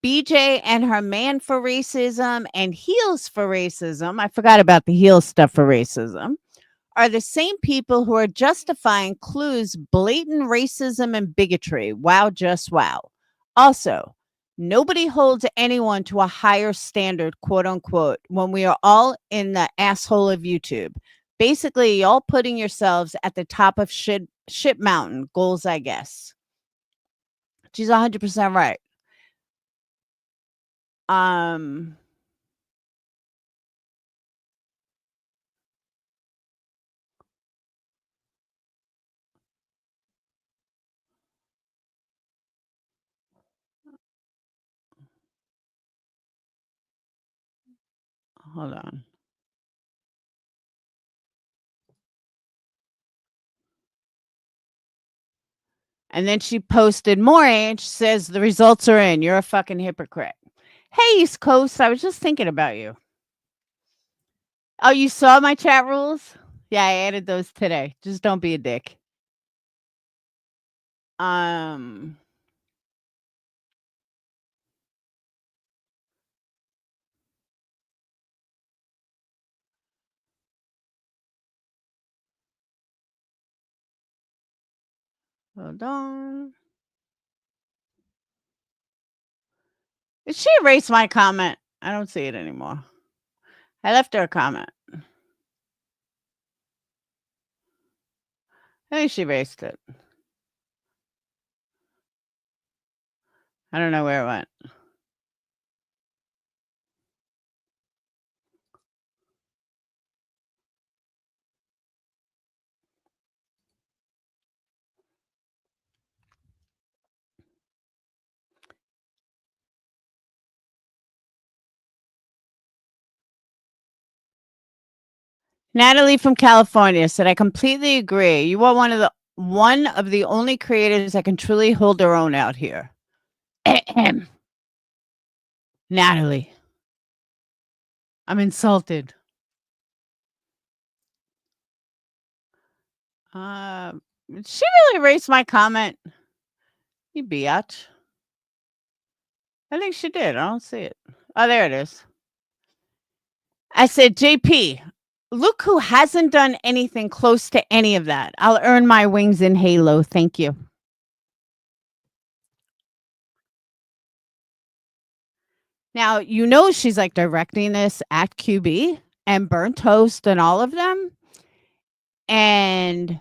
S2: BJ and her man for racism, and Heels for racism, I forgot about the Heels stuff for racism, are the same people who are justifying Clue's blatant racism and bigotry. Wow, just wow. Also, nobody holds anyone to a higher standard, quote unquote, when we are all in the asshole of YouTube. Basically, y'all putting yourselves at the top of shit mountain goals, I guess. She's 100% right. Hold on. And then she posted more and she says, the results are in. You're a fucking hypocrite. Hey, East Coast. I was just thinking about you. Oh, you saw my chat rules? Yeah, I added those today. Just don't be a dick. Hold on. Did she erase my comment? I don't see it anymore. I left her a comment. I think she erased it. I don't know where it went. Natalie from California said, I completely agree. You are one of the only creators that can truly hold their own out here. Natalie. I'm insulted. Did she really erase my comment? You biatch. I think she did. I don't see it. Oh, there it is. I said, JP, look who hasn't done anything close to any of that. I'll earn my wings in Halo. Thank you. Now, you know she's like directing this at QB and Burnt Toast and all of them. And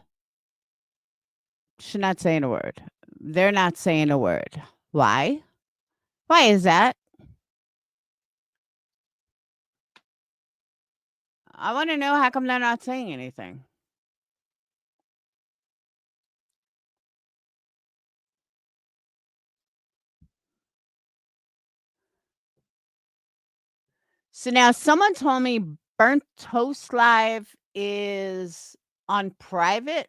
S2: she's not saying a word. They're not saying a word. Why? Why is that? I want to know how come they're not saying anything. So now someone told me Burnt Toast Live is on private.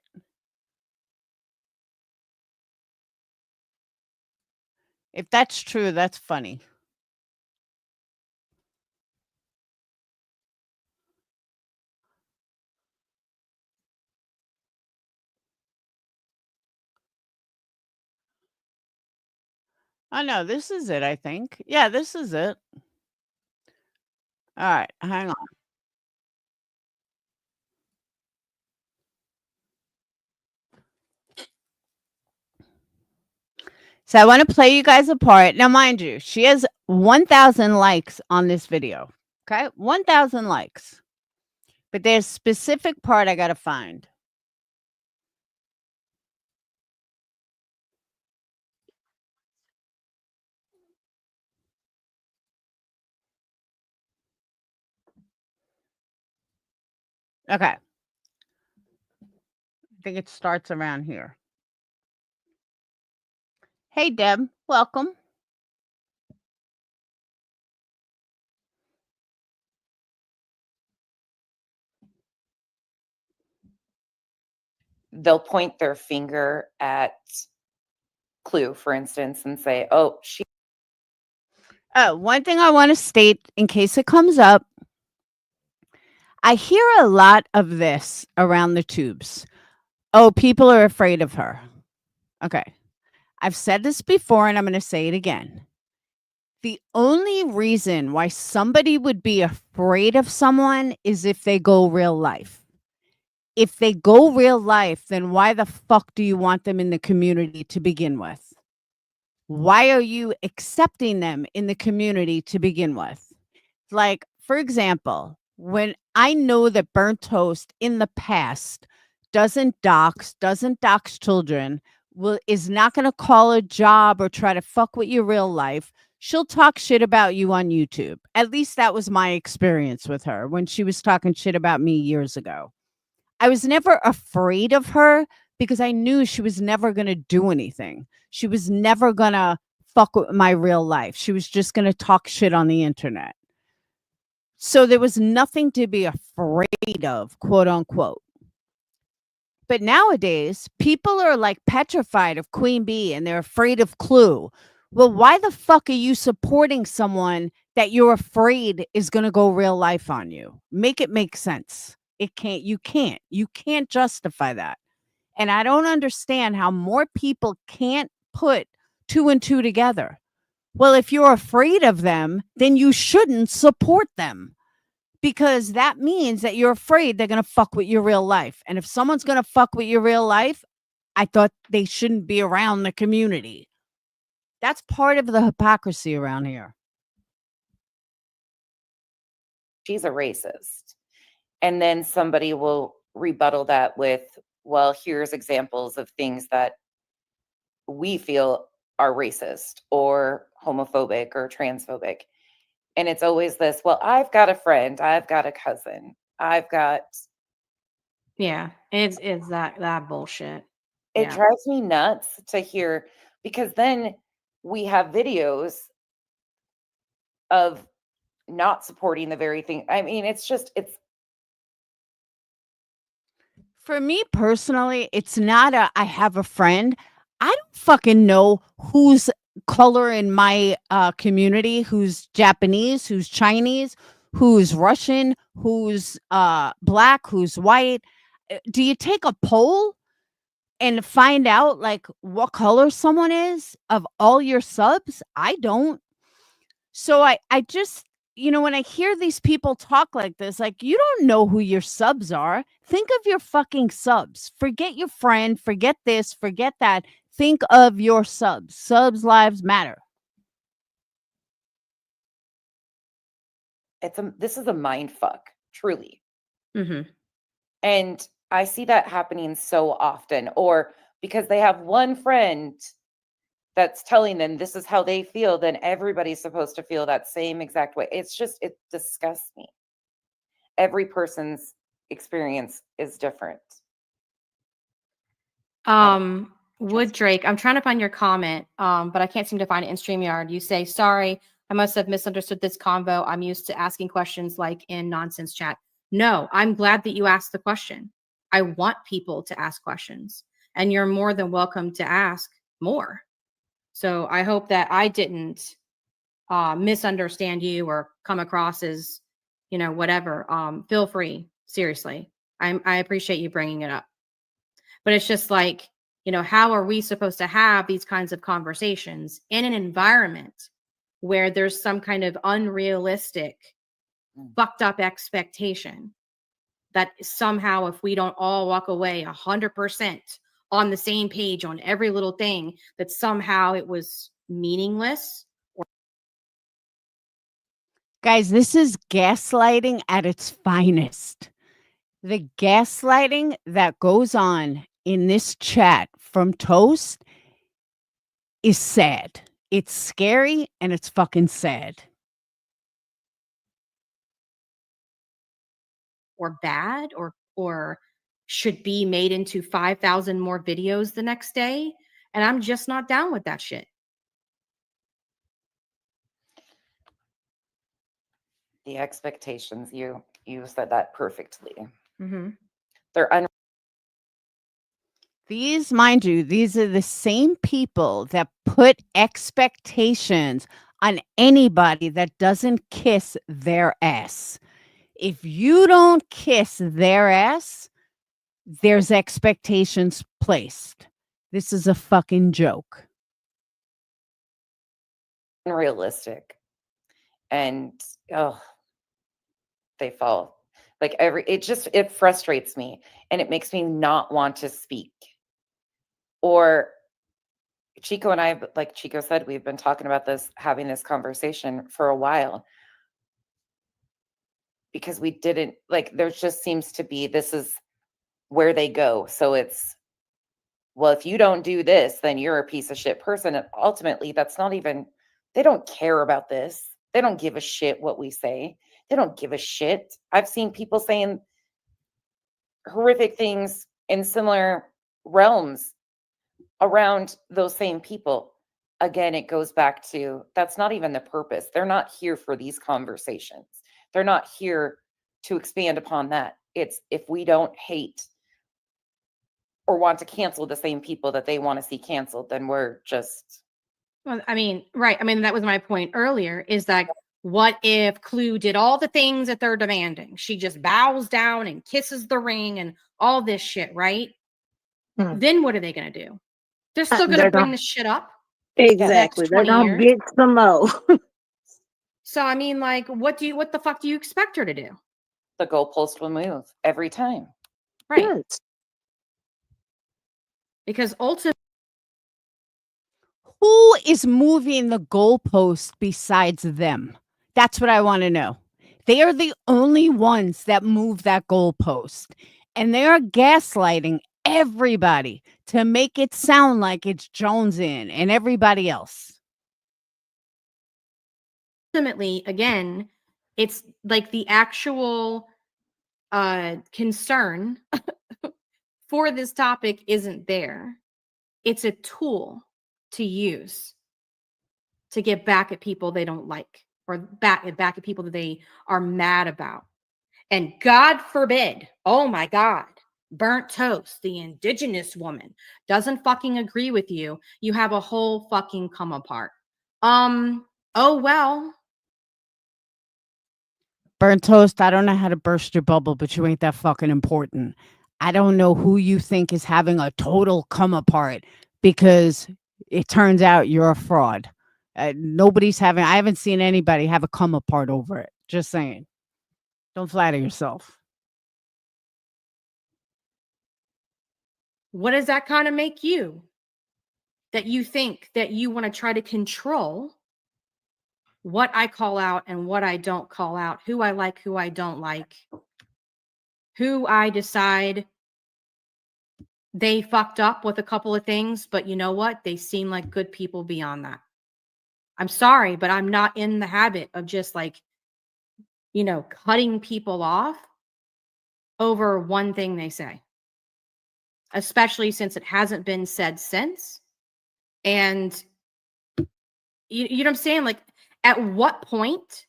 S2: If that's true, that's funny. Oh, no, this is it, I think. Yeah, this is it. All right, hang on. So I want to play you guys a part. Now, mind you, she has 1,000 likes on this video. Okay, 1,000 likes. But there's a specific part I got to find. Okay. I think it starts around here. Hey, Deb, welcome.
S5: They'll point their finger at Clue, for instance, and say, oh, she.
S2: Oh, one thing I want to state in case it comes up. I hear a lot of this around the tubes. Oh, people are afraid of her. Okay. I've said this before and I'm going to say it again. The only reason why somebody would be afraid of someone is if they go real life. If they go real life, then why the fuck do you want them in the community to begin with? Why are you accepting them in the community to begin with? Like, for example, when I know that Burnt Toast in the past doesn't dox children, is not going to call a job or try to fuck with your real life, she'll talk shit about you on YouTube. At least that was my experience with her when she was talking shit about me years ago. I was never afraid of her because I knew she was never going to do anything. She was never going to fuck with my real life. She was just going to talk shit on the internet. So there was nothing to be afraid of, quote unquote. But nowadays, people are like petrified of Queen Bee and they're afraid of Clue. Well, why the fuck are you supporting someone that you're afraid is going to go real life on you? Make it make sense. You can't justify that. And I don't understand how more people can't put two and two together. Well, if you're afraid of them, then you shouldn't support them, because that means that you're afraid they're going to fuck with your real life. And if someone's going to fuck with your real life, I thought they shouldn't be around the community. That's part of the hypocrisy around here.
S5: She's a racist. And then somebody will rebuttal that with, well, here's examples of things that we feel are racist or homophobic or transphobic. And it's always this, well, I've got a friend, I've got a cousin, I've got.
S6: Yeah, it's that bullshit.
S5: It
S6: Yeah.
S5: drives me nuts to hear, because then we have videos of not supporting the very thing. I mean, it's
S2: For me personally, it's not I have a friend. I don't fucking know who's color in my community, who's Japanese, who's Chinese, who's Russian, who's black, who's white. Do you take a poll and find out like what color someone is of all your subs? I don't. So I just, when I hear these people talk like this, like, you don't know who your subs are. Think of your fucking subs. Forget your friend, forget this, forget that. Think of your subs. Subs lives matter.
S5: this is a mind fuck, truly.
S6: Mm-hmm.
S5: And I see that happening so often, or because they have one friend that's telling them this is how they feel, then everybody's supposed to feel that same exact way. It disgusts me. Every person's experience is different.
S6: Wood Drake, I'm trying to find your comment, but I can't seem to find it in StreamYard. You say, sorry, I must have misunderstood this convo. I'm used to asking questions like in nonsense chat. No, I'm glad that you asked the question. I want people to ask questions, and you're more than welcome to ask more. So I hope that I didn't misunderstand you or come across as, whatever. Feel free. Seriously. I appreciate you bringing it up. But it's just like, how are we supposed to have these kinds of conversations in an environment where there's some kind of unrealistic, fucked up expectation that somehow if we don't all walk away 100% on the same page on every little thing, that somehow it was meaningless?
S2: Guys, this is gaslighting at its finest. The gaslighting that goes on in this chat from Toast is sad. It's scary and it's fucking sad.
S6: Or bad or should be made into 5,000 more videos the next day. And I'm just not down with that shit.
S5: The expectations, you said that perfectly.
S6: Mm-hmm.
S5: They're
S2: These, mind you, these are the same people that put expectations on anybody that doesn't kiss their ass. If you don't kiss their ass, there's expectations placed. This is a fucking joke.
S5: unrealistic. And they fall. Like it frustrates me, and it makes me not want to speak. Or Chico and I, like Chico said, we've been talking about having this conversation for a while, because we didn't, like, there just seems to be, this is where they go. So it's, well, if you don't do this, then you're a piece of shit person. And ultimately, that's not even, they don't care about this. They don't give a shit what we say. They don't give a shit. I've seen people saying horrific things in similar realms around those same people. Again, it goes back to, that's not even the purpose. They're not here for these conversations. They're not here to expand upon that. It's, if we don't hate or want to cancel the same people that they want to see canceled, then we're just
S6: Well, I mean, right. I mean, that was my point earlier, is that what if Clue did all the things that they're demanding? She just bows down and kisses the ring and all this shit, right? Then what are they going to do? They're still going to
S7: They're
S6: bring
S7: gonna
S6: this shit up
S7: exactly.
S6: next
S7: They're
S6: 20
S7: gonna
S6: years.
S7: get some more.
S6: So, I mean, like, what the fuck do you expect her to do?
S5: The goalpost will move every time.
S6: Right.
S7: Yes.
S6: Because ultimately,
S2: Who is moving the goalpost besides them? That's what I want to know. They are the only ones that move that goalpost. And they are gaslighting everybody to make it sound like it's Jones in and everybody else.
S6: again, it's like the actual concern for this topic isn't there. It's a tool to use to get back at people they don't like, or back at people that they are mad about. And God forbid, oh my God, burnt toast, the indigenous woman doesn't fucking agree with you. You have a whole fucking come apart. Oh well.
S2: Burnt toast, I don't know how to burst your bubble, but you ain't that fucking important. I don't know who you think is having a total come apart, because it turns out you're a fraud. I haven't seen anybody have a come apart over it. Just saying. Don't flatter yourself.
S6: What does that kind of make you? That you think that you want to try to control what I call out and what I don't call out, who I like, who I don't like, who I decide they fucked up with a couple of things, but you know what? They seem like good people beyond that. I'm sorry, but I'm not in the habit of just like, cutting people off over one thing they say, especially since it hasn't been said since. And you know what I'm saying? Like, at what point?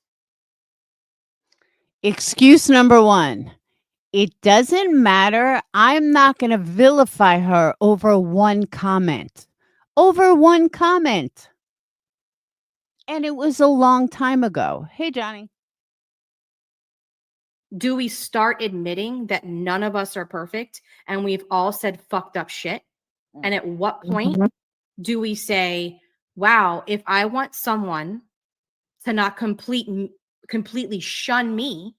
S2: Excuse number one. It doesn't matter. I'm not going to vilify her over one comment. Over one comment. And it was a long time ago. Hey, Johnny.
S6: Do we start admitting that none of us are perfect and we've all said fucked up shit? And at what point do we say, wow, if I want someone to not completely shun me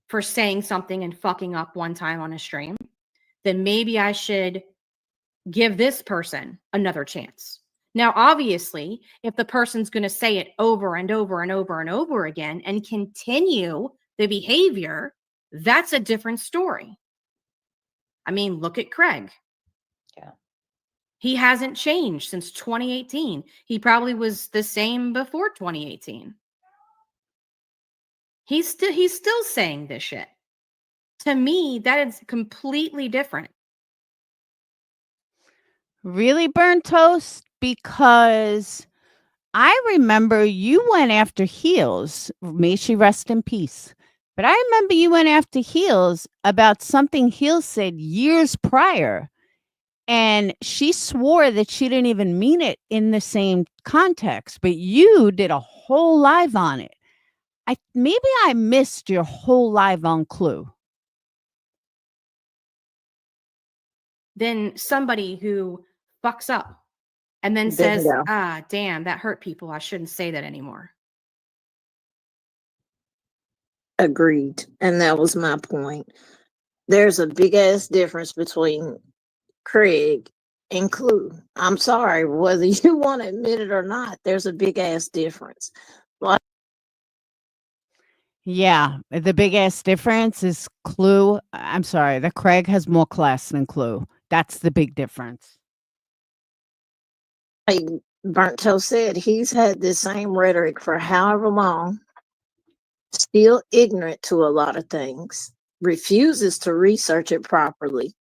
S6: for saying something and fucking up one time on a stream, then maybe I should give this person another chance. Now, obviously, if the person's going to say it over and over and over and over again and continue the behavior, that's a different story. I mean, look at Craig.
S5: Yeah.
S6: He hasn't changed since 2018. He probably was the same before 2018. He's still saying this shit. To me, that is completely different.
S2: Really, Burnt Toast? Because I remember you went after Heels. May she rest in peace. But I remember you went after Heels about something Heels said years prior. And she swore that she didn't even mean it in the same context. But you did a whole live on it. Maybe I missed your whole live on Clue.
S6: Then somebody who fucks up and then says, damn, that hurt people. I shouldn't say that anymore.
S7: Agreed. And that was my point. There's a big ass difference between Craig and Clue. I'm sorry, whether you want to admit it or not, there's a big ass difference.
S2: Yeah, the big ass difference is Clue. I'm sorry, that Craig has more class than Clue. That's the big difference.
S7: Like Burnt Toast said, he's had this same rhetoric for however long, still ignorant to a lot of things, refuses to research it properly,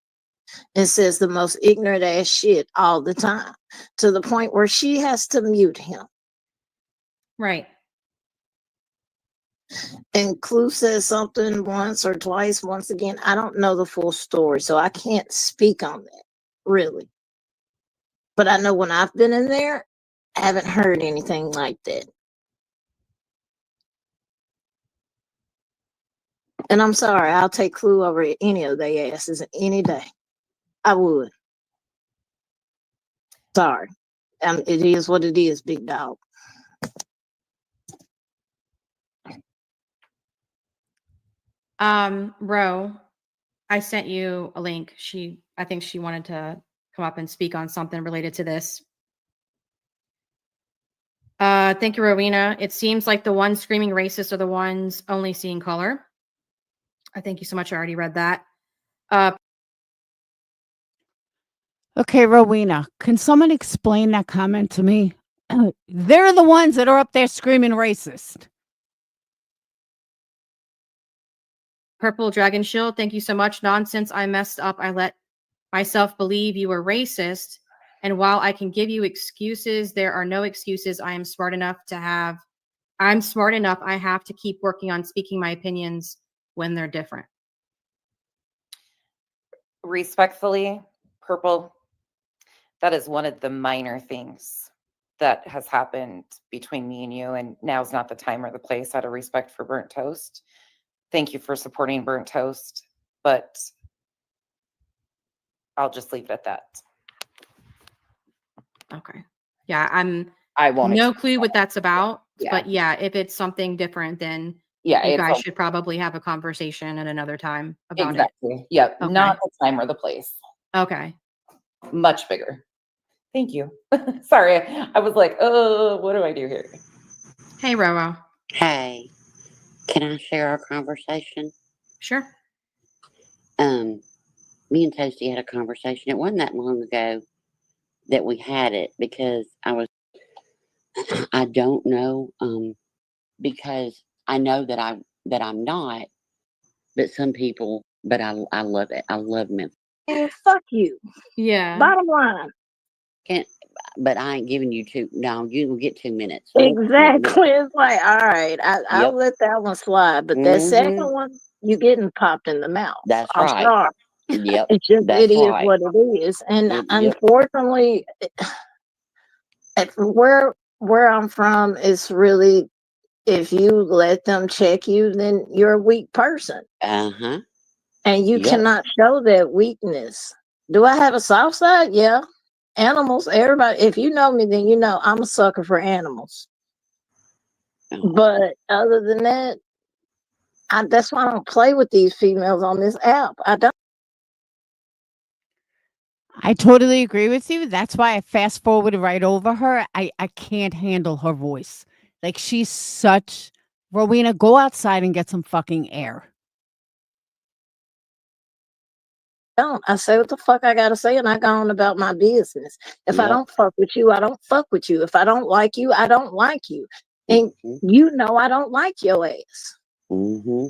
S7: and says the most ignorant ass shit all the time, to the point where she has to mute him.
S6: Right.
S7: And Clue says something once or twice. Once again, I don't know the full story, so I can't speak on that, really. But I know when I've been in there, Haven't heard anything like that. And I'm sorry, I'll take Clue over any of their asses any day. I would. Sorry. It is what it is, big dog.
S6: Ro, I sent you a link. I think she wanted to come up and speak on something related to this. Thank you, Rowena. It seems like the ones screaming racist are the ones only seeing color. I thank you so much. I already read that.
S2: Okay, Rowena, can someone explain that comment to me? They're the ones that are up there screaming racist.
S6: Purple Dragon Shield, thank you so much. Nonsense, I messed up. I let myself believe you were racist. And while I can give you excuses, there are no excuses. I'm smart enough. I have to keep working on speaking my opinions when they're different.
S5: Respectfully, Purple, that is one of the minor things that has happened between me and you, and now's not the time or the place out of respect for Burnt Toast. Thank you for supporting Burnt Toast, but I'll just leave it at that.
S6: Okay. Yeah,
S5: I won't.
S6: No clue what that's about,
S5: Yeah.
S6: but yeah, if it's something different, then
S5: Yeah,
S6: you guys should probably have a conversation at another time about
S5: exactly. Yep,
S6: Okay.
S5: not the time or the place.
S6: Okay.
S5: Much bigger. Thank you. Sorry, I was like, oh, what do I do here?
S6: Hey, Roro.
S8: Hey, can I share our conversation?
S6: Sure.
S8: Me and Toasty had a conversation. It wasn't that long ago that we had it because I don't know, because I know that I'm not, but some people, but I love it. I love Memphis.
S7: And fuck you.
S6: Yeah.
S7: Bottom line.
S8: But I ain't giving you no, you will get 2 minutes.
S7: Exactly. It's like, all right, I'll let that one slide. But that second one, you getting popped in the mouth.
S8: That's
S7: I'm
S8: right.
S7: sorry.
S8: Yep.
S7: It's just,
S8: That's
S7: it is
S8: right.
S7: what it is. And
S8: Yep.
S7: unfortunately, where I'm from is really, if you let them check you, then you're a weak person.
S8: Uh-huh.
S7: And you cannot show that weakness. Do I have a soft side? Yeah. Animals, everybody, if you know me, then you know I'm a sucker for animals. But other than that, that's why I don't play with these females on this app. I don't.
S2: I totally agree with you. That's why I fast forwarded right over her. I can't handle her voice. Like, she's such... Rowena, go outside and get some fucking air.
S7: I say what the fuck I gotta say, and I go on about my business. If I don't fuck with you, I don't fuck with you. If I don't like you, I don't like you. And you know I don't like your ass.
S8: Mm-hmm.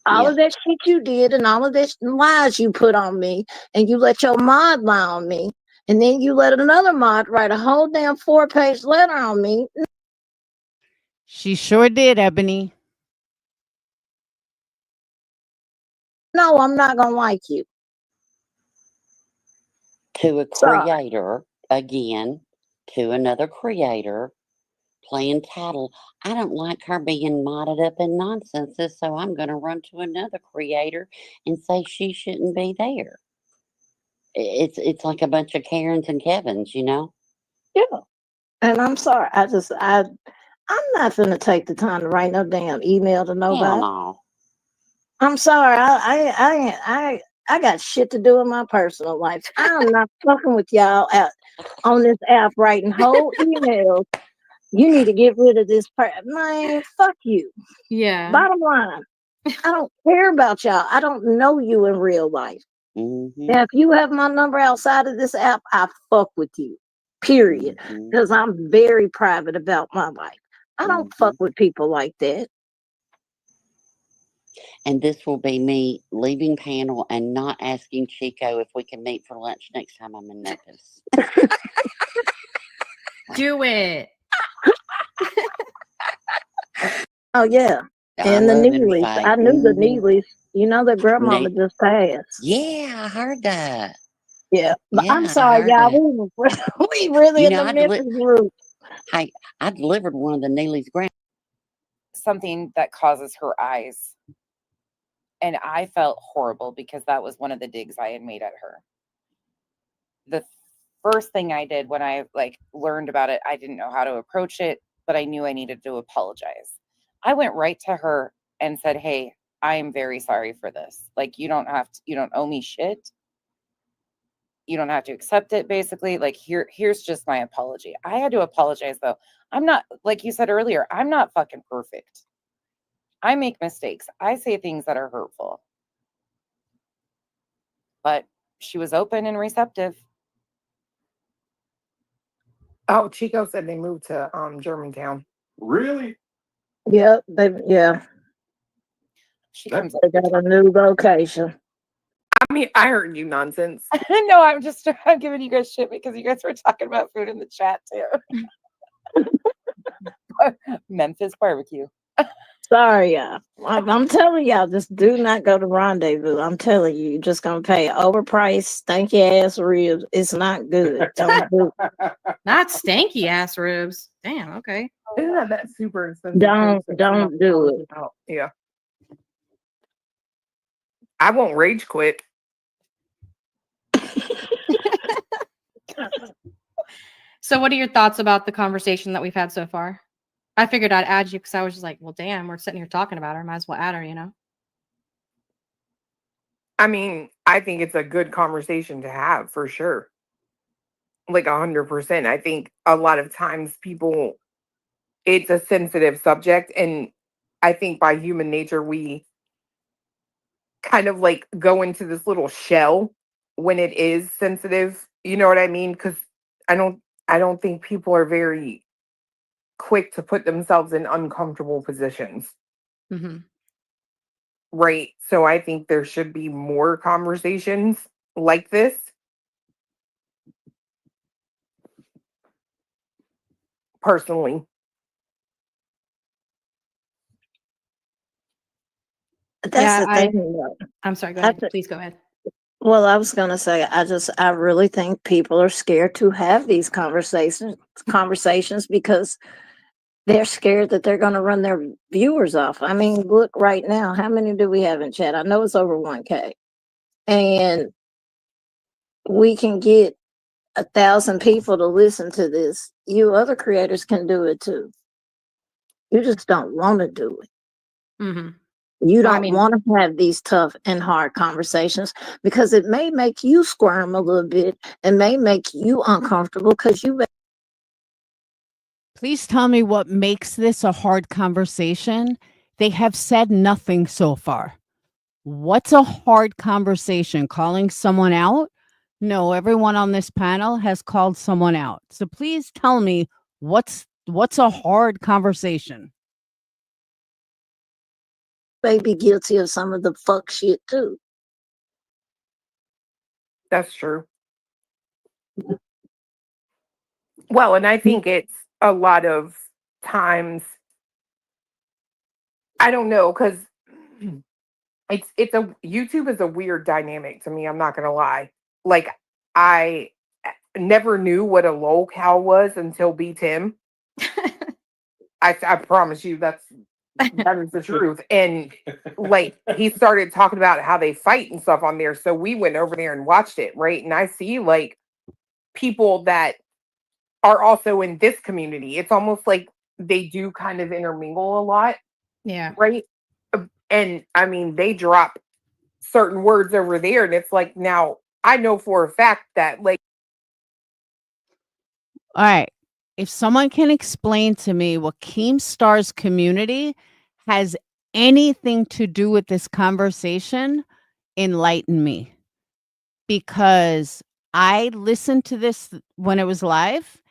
S7: All of that shit you did and all of that lies you put on me, and you let your mod lie on me, and then you let another mod write a whole damn 4-page letter on me.
S2: She sure did, Ebony.
S7: No, I'm not gonna like you.
S8: To a creator, again, to another creator, playing tattle. I don't like her being modded up in nonsenses, so I'm going to run to another creator and say she shouldn't be there. It's like a bunch of Karens and Kevins, you know?
S7: Yeah. And I'm sorry. I'm not gonna take the time to write no damn email to nobody.
S8: Hell no.
S7: I'm sorry. I got shit to do in my personal life. I'm not fucking with y'all on this app writing whole emails. You need to get rid of this person. Man, fuck you.
S6: Yeah.
S7: Bottom line, I don't care about y'all. I don't know you in real life. Now, if you have my number outside of this app, I fuck with you. Period. Because I'm very private about my life. I don't fuck with people like that.
S8: And this will be me leaving panel and not asking Chico if we can meet for lunch next time I'm in Memphis.
S6: Do it.
S7: Oh, yeah. And the Neelys. I knew the Neelys. You know, the grandmama just passed.
S8: Yeah, I heard that.
S7: Yeah, but I'm
S8: Yeah, I
S7: sorry,
S8: heard
S7: y'all.
S8: that.
S7: We really
S8: You
S7: in
S8: know,
S7: the
S8: I
S7: Memphis group.
S8: hey, I delivered one of the Neely's grants.
S5: Something that causes her eyes. And I felt horrible because that was one of the digs I had made at her. The first thing I did when I learned about it, I didn't know how to approach it, but I knew I needed to apologize. I went right to her and said, "Hey, I am very sorry for this. Like, you don't owe me shit. You don't have to accept it, basically. Like, here's just my apology." I had to apologize though. I'm not, like you said earlier, I'm not fucking perfect. I make mistakes. I say things that are hurtful. But she was open and receptive.
S4: Oh, Chico said they moved to Germantown.
S1: Really?
S7: Yep, yeah,
S5: She comes up
S7: they
S5: here
S7: got a new location.
S4: I mean, I heard you nonsense.
S5: No, I'm giving you guys shit because you guys were talking about food in the chat too. Memphis barbecue.
S7: Sorry, y'all. I'm telling y'all, just do not go to Rendezvous. I'm telling you, you're just gonna pay overpriced, stanky ass ribs. It's not good. Don't do
S6: Not stanky ass ribs. Damn. Okay.
S4: Isn't that super expensive?
S7: Don't
S4: place that
S7: don't
S4: someone
S7: do
S4: calls
S7: it.
S4: about? Yeah. I won't rage quit.
S6: So, what are your thoughts about the conversation that we've had so far? I figured I'd add you because I was just like, well, damn, we're sitting here talking about her. Might as well add her, you know?
S4: I mean, I think it's a good conversation to have for sure. Like 100%. I think a lot of times it's a sensitive subject. And I think by human nature, we kind of go into this little shell when it is sensitive. You know what I mean? Because I don't think people are very quick to put themselves in uncomfortable positions.
S6: Mm-hmm.
S4: Right. So I think there should be more conversations like this. Personally.
S7: That's the thing. Though.
S6: I'm sorry. Go
S7: I
S6: ahead.
S7: th-
S6: Please go ahead.
S7: Well, I was gonna say, I really think people are scared to have these conversations because they're scared that they're gonna run their viewers off. I mean, look right now, how many do we have in chat? I know it's over 1K, and we can get 1,000 people to listen to this. You other creators can do it too. You just don't want to do it.
S6: Mm-hmm.
S7: You
S6: Well, I
S7: don't
S6: mean,
S7: want to have these tough and hard conversations because it may make you squirm a little bit and may make you uncomfortable because you.
S2: Please tell me what makes this a hard conversation. They have said nothing so far. What's a hard conversation? Calling someone out? No, everyone on this panel has called someone out. So please tell me what's a hard conversation?
S7: May be guilty of some of the fuck shit too.
S4: That's true. Well, and I think it's a lot of times, I don't know, because YouTube is a weird dynamic to me. I'm not gonna lie. Like, I never knew what a lol cow was until B Tim. I promise you that is the truth. And he started talking about how they fight and stuff on there. So we went over there and watched it, right? And I see people that are also in this community. It's almost like they do kind of intermingle a lot.
S6: yeah.
S4: Right. And I mean, they drop certain words over there. And it's like, now I know for a fact that
S2: All right. If someone can explain to me what Keemstar's community has anything to do with this conversation, enlighten me. Because I listened to this when it was live,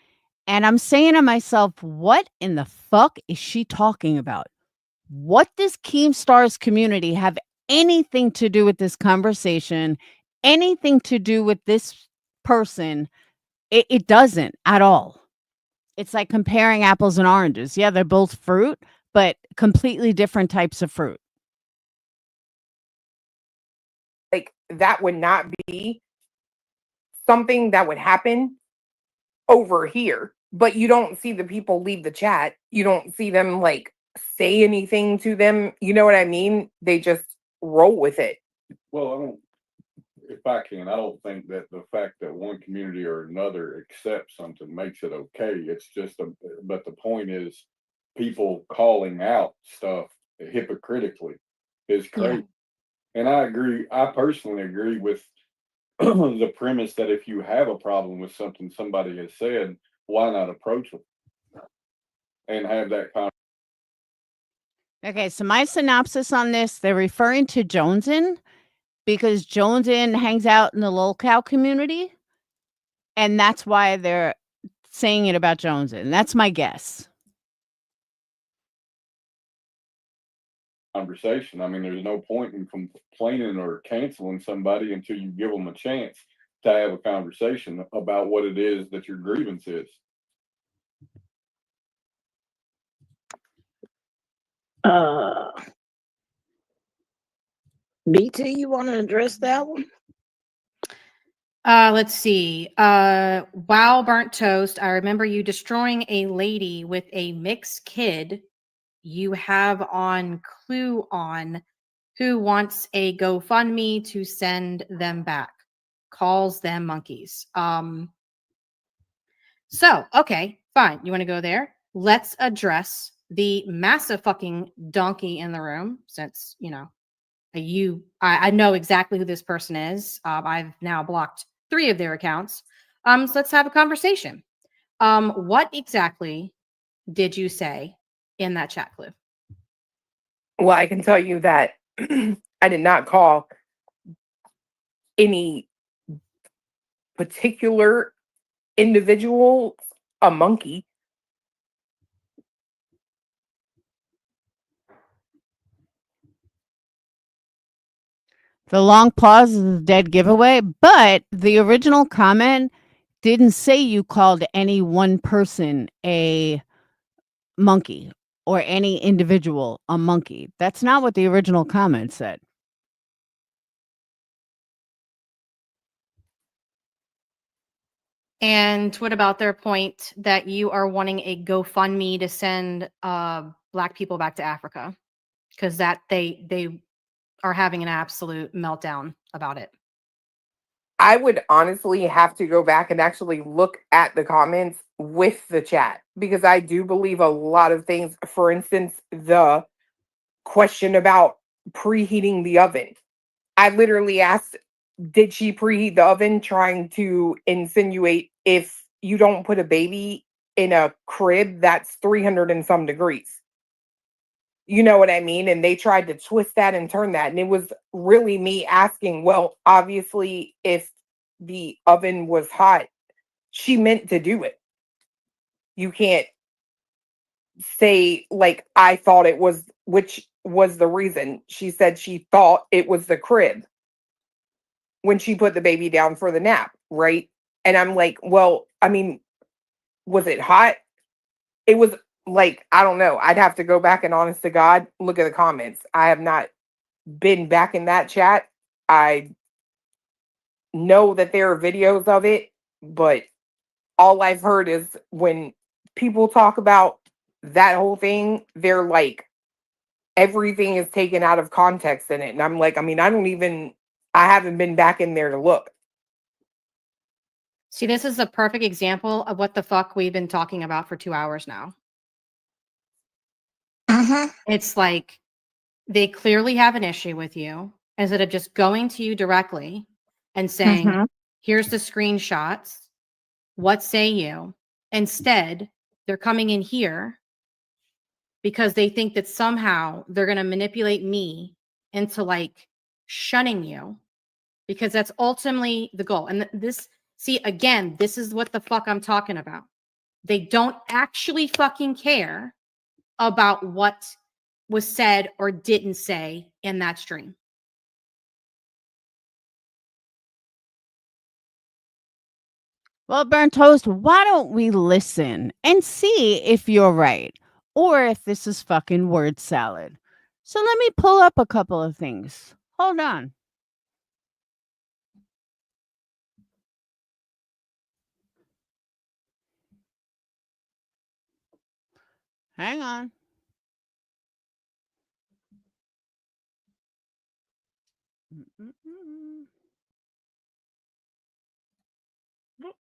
S2: and I'm saying to myself, what in the fuck is she talking about? What does Keemstar's community have anything to do with this conversation? Anything to do with this person? It doesn't at all. It's like comparing apples and oranges. Yeah, they're both fruit, but completely different types of fruit.
S4: that would not be something that would happen over here, but you don't see the people leave the chat. You don't see them like say anything to them. You know what I mean? They just roll with it.
S9: Well, I don't think that the fact that one community or another accepts something makes it okay. It's just but the point is people calling out stuff hypocritically is crazy. And I personally agree with the premise that if you have a problem with something somebody has said, why not approach them and have that conversation?
S2: Okay, so my synopsis on this, they're referring to Jonesin because Jonesin hangs out in the lolcow community, and that's why they're saying it about Jonesin. That's my guess.
S9: Conversation. I mean, there's no point in complaining or canceling somebody until you give them a chance to have a conversation about what it is that your grievance is.
S7: BT, you want to address that one?
S6: Let's see. Wow, burnt toast. I remember you destroying a lady with a mixed kid you have on Clue on who wants a GoFundMe to send them back. Calls them monkeys. So, okay, fine. You want to go there? Let's address the massive fucking donkey in the room since, you know, I know exactly who this person is. I've now blocked 3 of their accounts. So let's have a conversation. What exactly did you say in that chat, Cliff?
S4: Well, I can tell you that I did not call any particular individual a monkey.
S2: The long pause is a dead giveaway, but the original comment didn't say you called any one person a monkey or any individual a monkey. That's not what the original comment said.
S6: And what about their point that you are wanting a GoFundMe to send Black people back to Africa? Because that they are having an absolute meltdown about it.
S4: I would honestly have to go back and actually look at the comments with the chat because I do believe a lot of things. For instance, the question about preheating the oven. I literally asked, did she preheat the oven, trying to insinuate if you don't put a baby in a crib that's 300 and some degrees. You know what I mean? And they tried to twist that and turn that. And it was really me asking, well, obviously, if the oven was hot, she meant to do it. You can't say, like, I thought it was, which was the reason. She said she thought it was the crib when she put the baby down for the nap, right? And I'm like, well, I mean, was it hot? It was like, I don't know. I'd have to go back and honest to God, look at the comments. I have not been back in that chat. I know that there are videos of it, but all I've heard is when people talk about that whole thing, they're like, everything is taken out of context in it. And I'm like, I mean, I haven't been back in there to look.
S6: See, this is a perfect example of what the fuck we've been talking about for 2 hours now. It's like they clearly have an issue with you. Instead of just going to you directly and saying, here's the screenshots. What say you? Instead, they're coming in here because they think that somehow they're going to manipulate me into like shunning you because that's ultimately the goal. And see, again, this is what the fuck I'm talking about. They don't actually fucking care about what was said or didn't say in that stream.
S2: Well, Burnt Toast, why don't we listen and see if you're right or if this is fucking word salad? So let me pull up a couple of things. Hold on. Hang on. Mm-mm-mm. Whoop.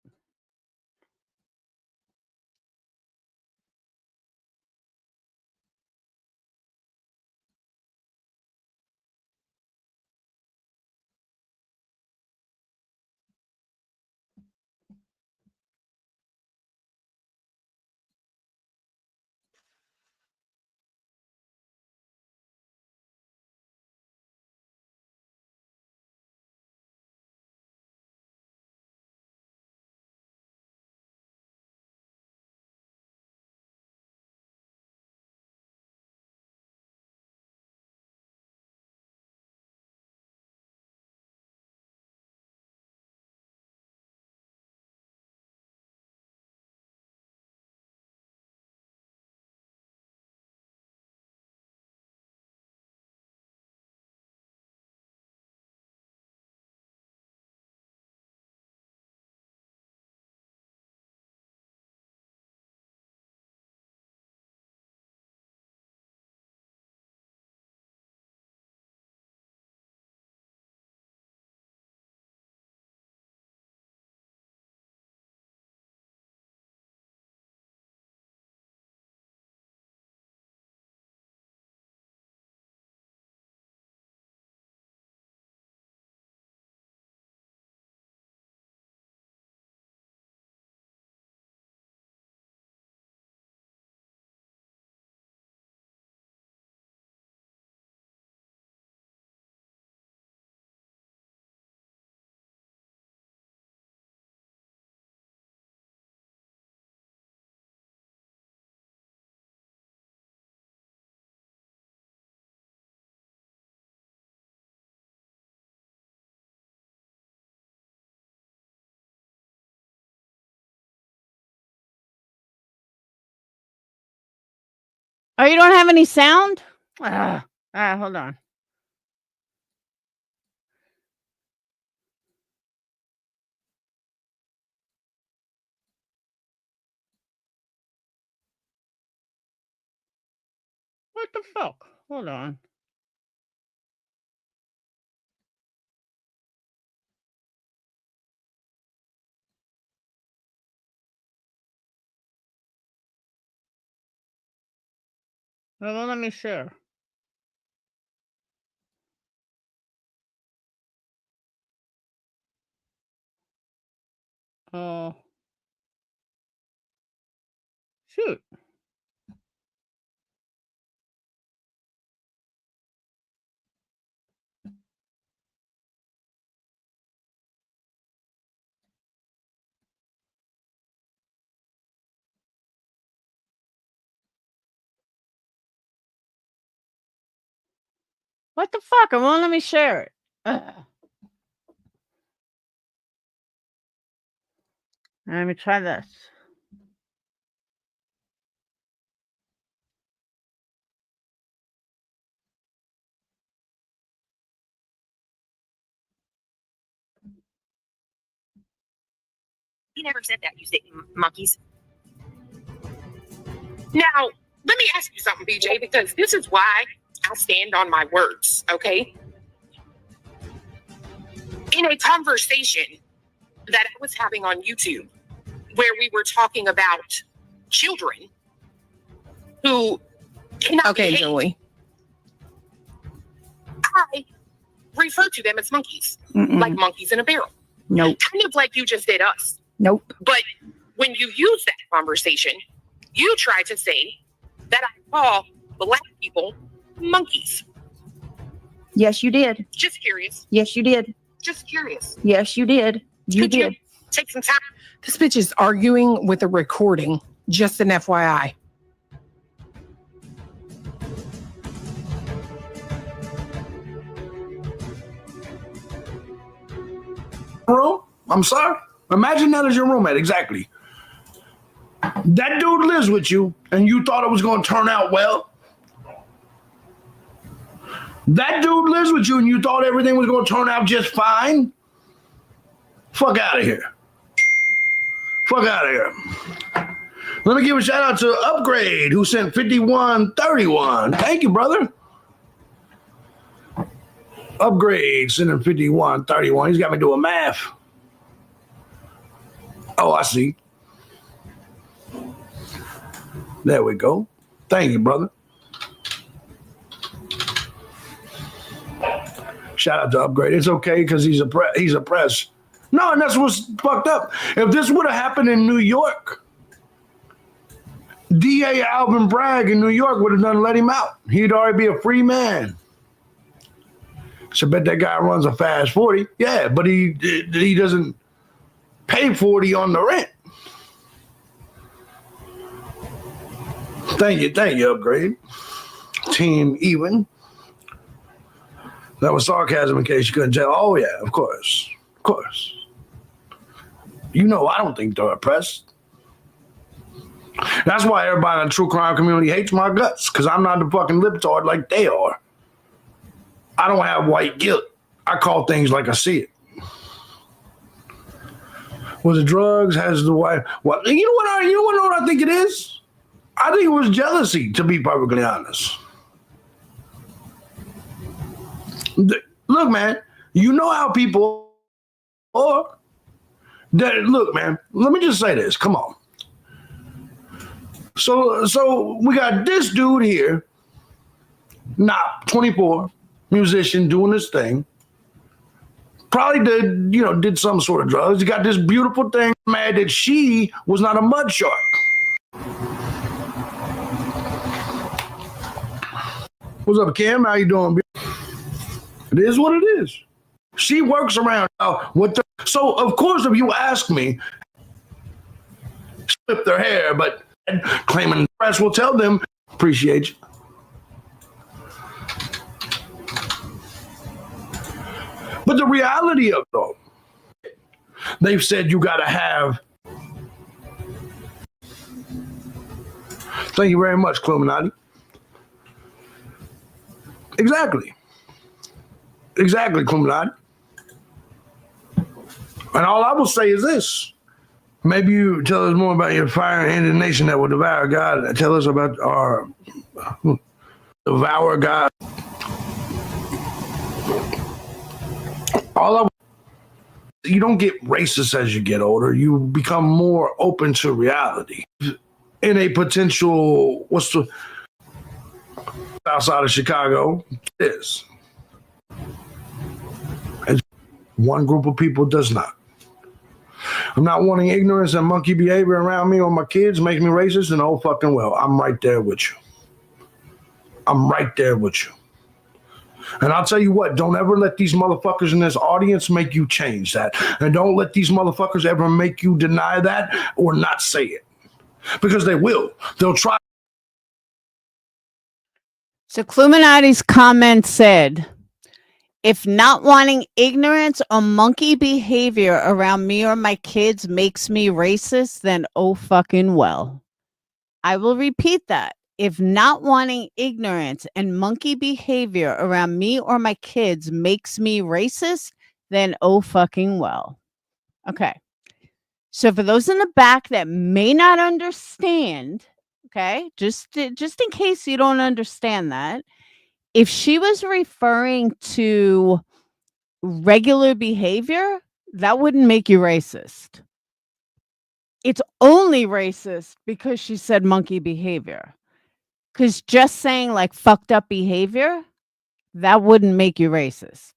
S2: Oh, you don't have any sound? Hold on. What the fuck? Hold on. Well, let me share. Oh. Shoot. What the fuck? It won't let me share it. Ugh. Let me try this.
S4: He never said that, you sick monkeys. Now, let me ask you something, BJ, because this is why I stand on my words, okay? In a conversation that I was having on YouTube, where we were talking about children who cannot behave,
S10: Joey.
S4: I refer to them as monkeys, like monkeys in a barrel.
S10: Nope.
S4: Kind of like you just did us.
S10: Nope.
S4: But when you use that conversation, you try to say that I call black people monkeys.
S10: Yes, you did.
S4: Just curious.
S10: Yes, you did.
S4: Just curious.
S10: Yes, you did. You
S4: Could
S10: did.
S4: you take some time?
S11: This bitch is arguing with a recording. Just an FYI.
S12: Room? I'm sorry? Imagine that as your roommate, exactly. That dude lives with you, and you thought it was going to turn out well? That dude lives with you, and you thought everything was going to turn out just fine? Fuck out of here. Fuck out of here. Let me give a shout out to Upgrade, who sent 5131. Thank you, brother. Upgrade sending 5131. He's got me doing math. Oh, I see. There we go. Thank you, brother. Shout out to Upgrade. It's okay because he's a press. No, and that's what's fucked up. If this would have happened in New York, DA Alvin Bragg in New York would have done let him out. He'd already be a free man. So I bet that guy runs a fast 40. Yeah, but he doesn't pay 40 on the rent. Thank you, Upgrade. Team even. That was sarcasm in case you couldn't tell. Oh yeah, of course. Of course. You know I don't think they're oppressed. That's why everybody in the true crime community hates my guts, because I'm not the fucking libtard like they are. I don't have white guilt. I call things like I see it. Was it drugs? Has the wife? What? You know what I think it is? I think it was jealousy, to be perfectly honest. Look, man, you know how people are. Look, man, let me just say this. Come on. So we got this dude here, 24, musician, doing his thing. Probably did some sort of drugs. He got this beautiful thing, mad that she was not a mud shark. What's up, Kim? How you doing? It is what it is. She works around so of course if you ask me, flip their hair, but claiming the press will tell them, appreciate you. But the reality of it, though, they've said you got to have. Thank you very much, Cluminati. Exactly, Cluminati. And all I will say is this. Maybe you tell us more about your fire and indignation that will devour God. Tell us about our devour God. You don't get racist as you get older. You become more open to reality. In a potential, outside of Chicago, is. And one group of people does not. I'm not wanting ignorance and monkey behavior around me or my kids make me racist, and oh fucking well, I'm right there with you. And I'll tell you what, don't ever let these motherfuckers in this audience make you change that. And don't let these motherfuckers ever make you deny that or not say it. Because they will. They'll try.
S2: So Cluminati's comment said, if not wanting ignorance or monkey behavior around me or my kids makes me racist, then oh fucking well. I will repeat that. If not wanting ignorance and monkey behavior around me or my kids makes me racist, then oh fucking well. Okay. So for those in the back that may not understand, okay, just in case you don't understand that, if she was referring to regular behavior, that wouldn't make you racist. It's only racist because she said monkey behavior. Because just saying like fucked up behavior, that wouldn't make you racist.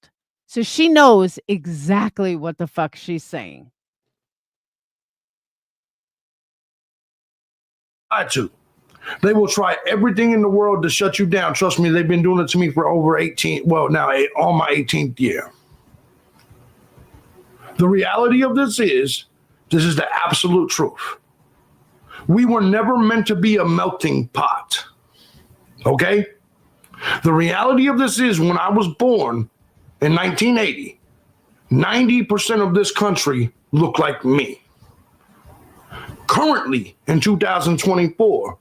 S2: So she knows exactly what the fuck she's saying.
S12: They will try everything in the world to shut you down. Trust me, they've been doing it to me for over 18, well, now on my 18th year. The reality of this is the absolute truth. We were never meant to be a melting pot. Okay? The reality of this is when I was born in 1980, 90% of this country looked like me. Currently, in 2024,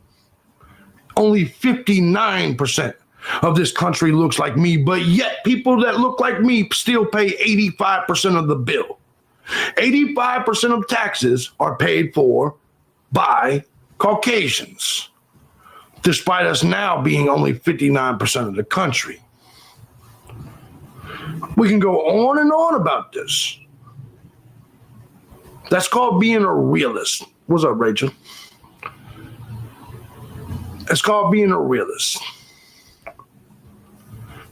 S12: only 59% of this country looks like me, but yet people that look like me still pay 85% of the bill. 85% of taxes are paid for by Caucasians, despite us now being only 59% of the country. We can go on and on about this. That's called being a realist. What's up, Rachel? It's called being a realist.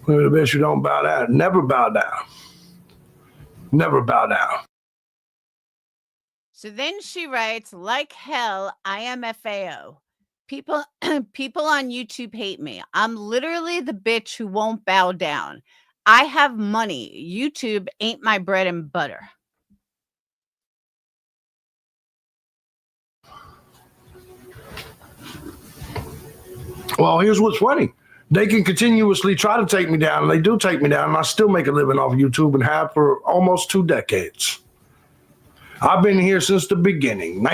S12: We're the best you don't bow down. Never bow down. Never bow down.
S2: So then she writes, like hell, I am FAO. People on YouTube hate me. I'm literally the bitch who won't bow down. I have money. YouTube ain't my bread and butter.
S12: Well, here's what's funny. They can continuously try to take me down, and they do take me down, and I still make a living off YouTube and have for almost 2 decades. I've been here since the beginning.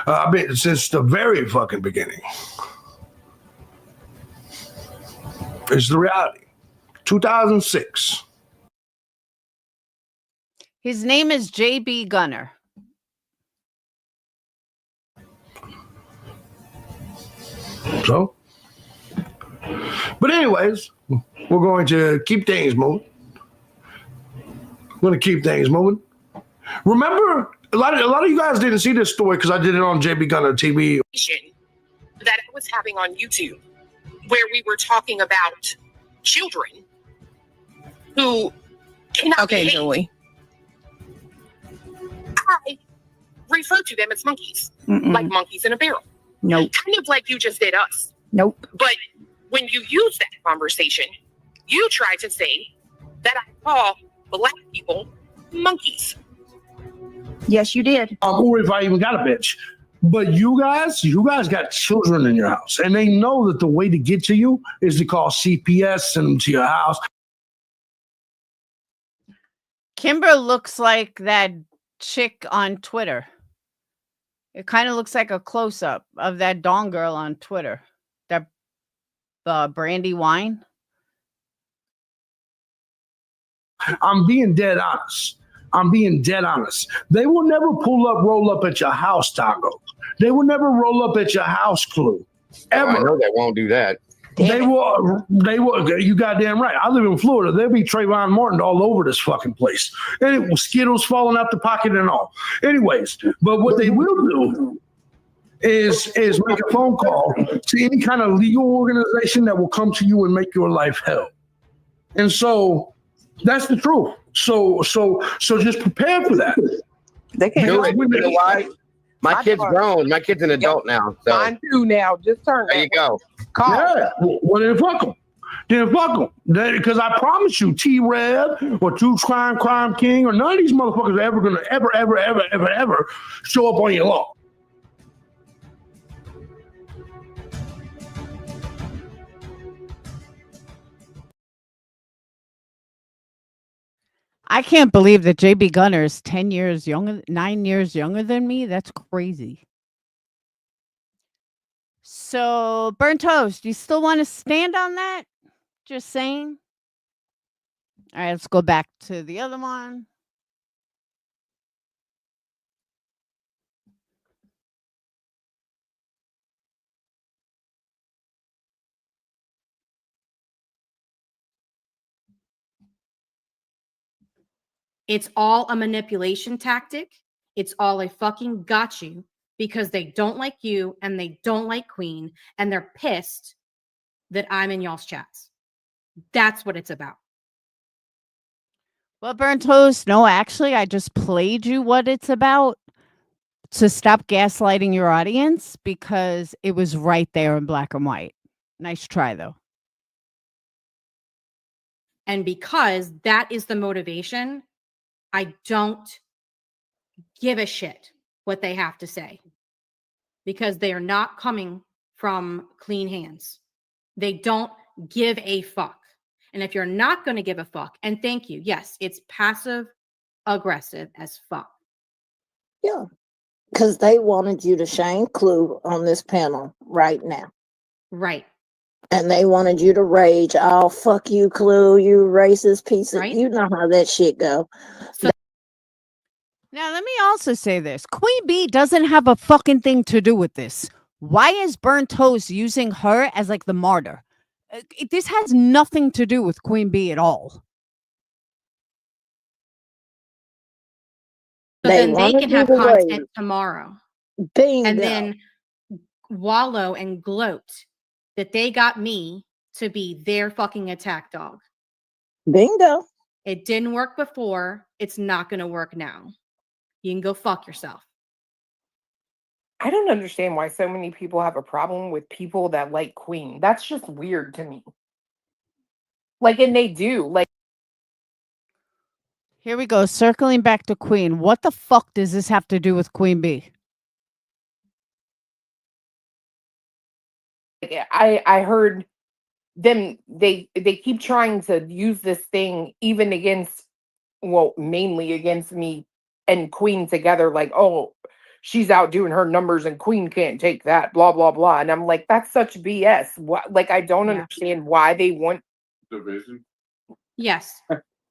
S12: I've been since the very fucking beginning. It's the reality. 2006.
S2: His name is JB Gunner.
S12: So, but anyways, we're going to keep things moving. Remember, a lot of you guys didn't see this story because I did it on JB Gunner TV.
S4: That I was having on YouTube, where we were talking about children who cannot behave.
S10: Julie.
S4: I refer to them as monkeys, like monkeys in a barrel.
S10: Nope.
S4: Kind of like you just did us.
S10: Nope.
S4: But when you use that conversation, you try to say that I call black people monkeys.
S10: Yes, you did.
S12: Or if I even got a bitch. But you guys got children in your house, and they know that the way to get to you is to call CPS, send them to your house.
S2: Kimber looks like that chick on Twitter. It kind of looks like a close-up of that Dawn girl on Twitter. That Brandy Wine.
S12: I'm being dead honest. They will never roll up at your house, Tago. They will never roll up at your house, Clue. Ever.
S13: I know they won't do that.
S12: They will. You goddamn right. I live in Florida. There'll be Trayvon Martin all over this fucking place. And it was Skittles falling out the pocket and all. Anyways, but what they will do is make a phone call to any kind of legal organization that will come to you and make your life hell. And so that's the truth. So just prepare for that.
S10: They can't
S13: do it. You know why? My kid's grown. My kid's an adult now. So
S4: Mine too now. Just turn.
S13: there you go.
S4: Call.
S12: Yeah. Well, then fuck them. Because I promise you, T-Rev or True Crime King or none of these motherfuckers are ever going to ever show up on your lawn.
S2: I can't believe that JB Gunner is 9 years younger than me. That's crazy. So, Burnt Toast, you still want to stand on that? Just saying. All right, let's go back to the other one.
S6: It's all a manipulation tactic. It's all a fucking got you because they don't like you and they don't like Queen and they're pissed that I'm in y'all's chats. That's what it's about.
S2: Well, Burnt Toast, no, actually, I just played you what it's about to stop gaslighting your audience because it was right there in black and white. Nice try, though.
S6: And because that is the motivation, I don't give a shit what they have to say because they are not coming from clean hands. They don't give a fuck. And if you're not going to give a fuck, and thank you, yes, it's passive aggressive as fuck.
S7: Yeah, because they wanted you to shame Clue on this panel right now.
S6: Right.
S7: And they wanted you to rage. Oh, fuck you, Clue, you racist piece of...
S6: Right.
S7: You know how that shit go.
S6: So
S2: now, let me also say this. Queen Bee doesn't have a fucking thing to do with this. Why is Burnt Toast using her as like the martyr? This has nothing to do with Queen Bee at all.
S6: So
S7: They
S6: then they
S7: wanna
S6: can
S7: do
S6: have
S7: the
S6: content
S7: wave.
S6: tomorrow
S7: Bingo.
S6: and then wallow and gloat that they got me to be their fucking attack dog.
S7: Bingo.
S6: It didn't work before. It's not going to work now. You can go fuck yourself.
S4: I don't understand why so many people have a problem with people that like Queen. That's just weird to me. Like, and they do. Like,
S2: Here we go. Circling back to Queen. What the fuck does this have to do with Queen Bee?
S4: I heard them, they keep trying to use this thing even against, well, mainly against me and Queen together, like, oh, she's out doing her numbers and Queen can't take that, blah blah blah. And I'm like, that's such BS. What, like, I don't understand why they want
S9: Division.
S6: Yes.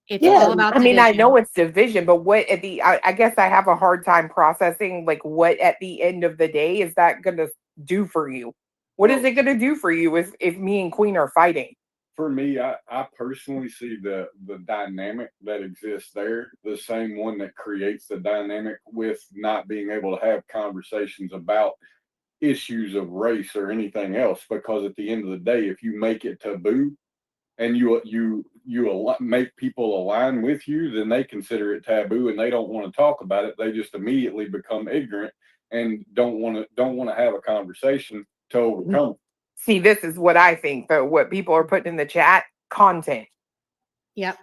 S6: It's
S7: Yeah.
S6: all about
S4: I mean, I
S6: division.
S4: know it's division, but what at the I guess I have a hard time processing like what at the end of the day is that gonna do for you? What is it gonna do for you if me and Queen are fighting?
S9: For me, I personally see the dynamic that exists there, the same one that creates the dynamic with not being able to have conversations about issues of race or anything else. Because at the end of the day, if you make it taboo and you make people align with you, then they consider it taboo and they don't want to talk about it. They just immediately become ignorant and don't want to have a conversation to overcome it.
S4: See, this is what I think, though, what people are putting in the chat, content.
S6: Yep.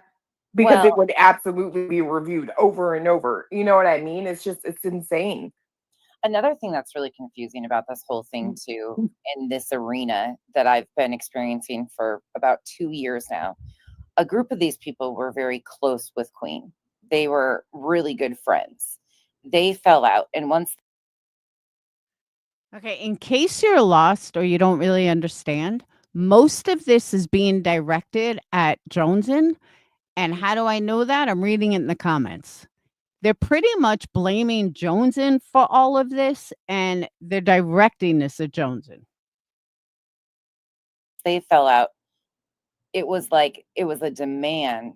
S4: Because it
S5: Well,
S4: would absolutely be reviewed over and over. You know what I mean? It's just, it's insane.
S5: another thing that's really confusing about this whole thing too, in this arena that I've been experiencing for about 2 years now, a group of these people were very close with Queen. They were really good friends. They fell out, and once
S2: Okay, in case you're lost or you don't really understand, most of this is being directed at Joneson. And how do I know that? I'm reading it in the comments. They're pretty much blaming Joneson for all of this, and they're directing this at Joneson.
S5: they fell out, it was a demand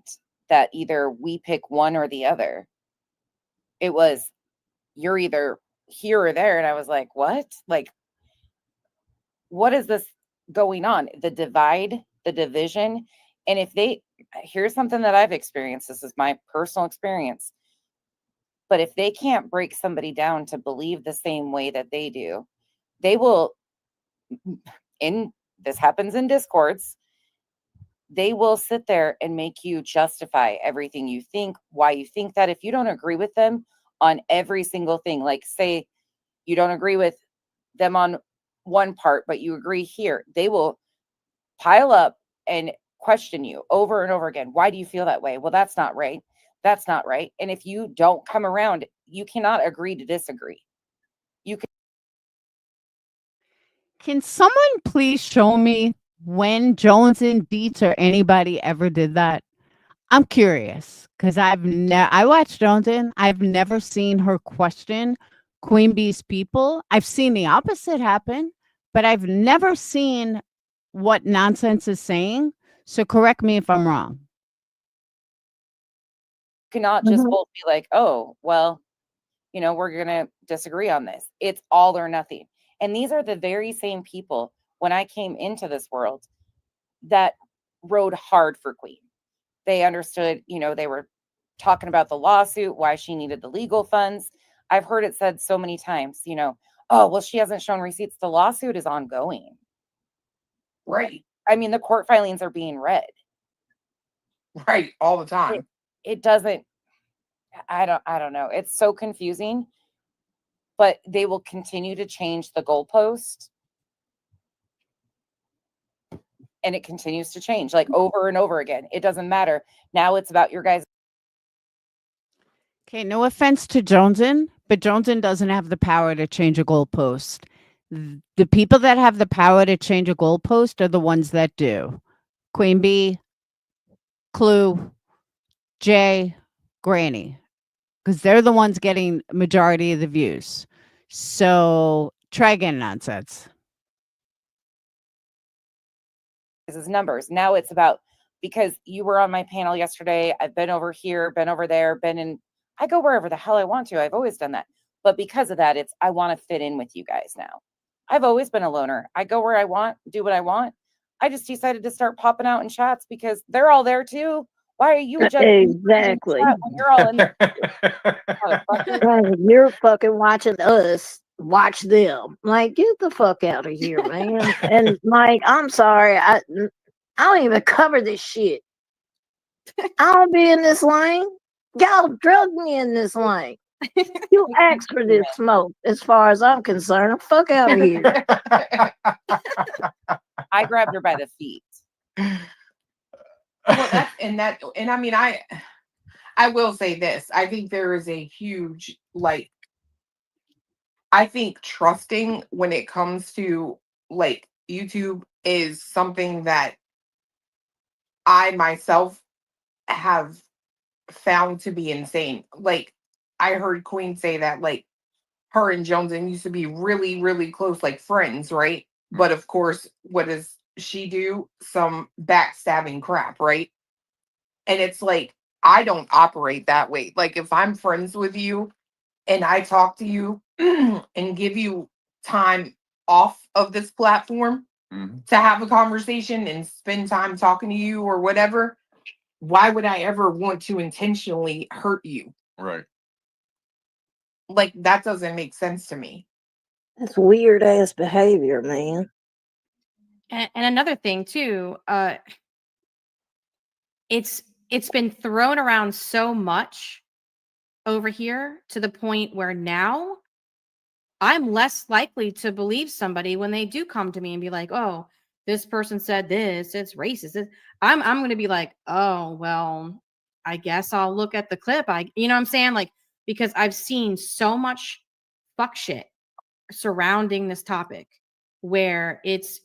S5: that either we pick one or the other. It was, you're either here or there. And I was like, what? Like, what is this going on? The divide, the division. And here's something that I've experienced. This is my personal experience. But if they can't break somebody down to believe the same way that they do, they will, this happens in discords, they will sit there and make you justify everything you think, why you think that. If you don't agree with them on every single thing, like say you don't agree with them on one part, but you agree here, they will pile up and question you over and over again. Why do you feel that way? Well, that's not right. That's not right. And if you don't come around, you cannot agree to disagree. You can.
S2: Can someone please show me when Joneson, Dietz, or anybody ever did that? I'm curious because I watched Joneson. I've never seen her question Queen Bee's people. I've seen the opposite happen, but I've never seen what nonsense is saying. So correct me if I'm wrong.
S5: Cannot just both be like, oh, well, we're going to disagree on this. It's all or nothing. And these are the very same people when I came into this world that rode hard for Queen. They understood, they were talking about the lawsuit, why she needed the legal funds. I've heard it said so many times, oh, well, she hasn't shown receipts. The lawsuit is ongoing.
S4: Right.
S5: I mean, the court filings are being read.
S4: Right. All the time.
S5: It doesn't, I don't know. It's so confusing, but they will continue to change the goalpost. And it continues to change like over and over again. It doesn't matter. Now it's about your guys.
S2: Okay, no offense to Joneson, but Joneson doesn't have the power to change a goalpost. The people that have the power to change a goalpost are the ones that do. Queen Bee, Clue, Jay, Granny, because they're the ones getting majority of the views. So Try again, nonsense.
S5: His numbers. Now it's about, because you were on my panel yesterday. I've been over here, been over there, I go wherever the hell I want to. I've always done that. But because of that, I want to fit in with you guys now. I've always been a loner. I go where I want, do what I want. I just decided to start popping out in chats because they're all there too. Why are you judging
S7: Exactly.
S5: when you're all in there?
S7: Right, you're fucking watching us watch them. Like, get the fuck out of here, man. And like, I'm sorry, I don't even cover this shit. I don't be in this lane. Y'all drug me in this lane. You asked for this smoke, as far as I'm concerned. Fuck out of here.
S5: I grabbed her by the feet.
S4: Well, and I mean, I will say this. I think there is a huge, like, I think trusting when it comes to like YouTube is something that I myself have found to be insane. Like, I heard Queen say that, like, her and Joneson used to be really, really close, like friends, right? But of course, what does she do? Some backstabbing crap, right? And it's like, I don't operate that way. Like, if I'm friends with you and I talk to you and give you time off of this platform to have a conversation and spend time talking to you or whatever, why would I ever want to intentionally hurt you?
S9: Right.
S4: Like, that doesn't make sense to me.
S7: That's weird ass behavior, man.
S6: And another thing too, it's been thrown around so much over here to the point where now I'm less likely to believe somebody when they do come to me and be like, "Oh, this person said this, it's racist." I'm going to be like, "Oh, well, I guess I'll look at the clip." You know what I'm saying? Like, because I've seen so much fuck shit surrounding this topic where it's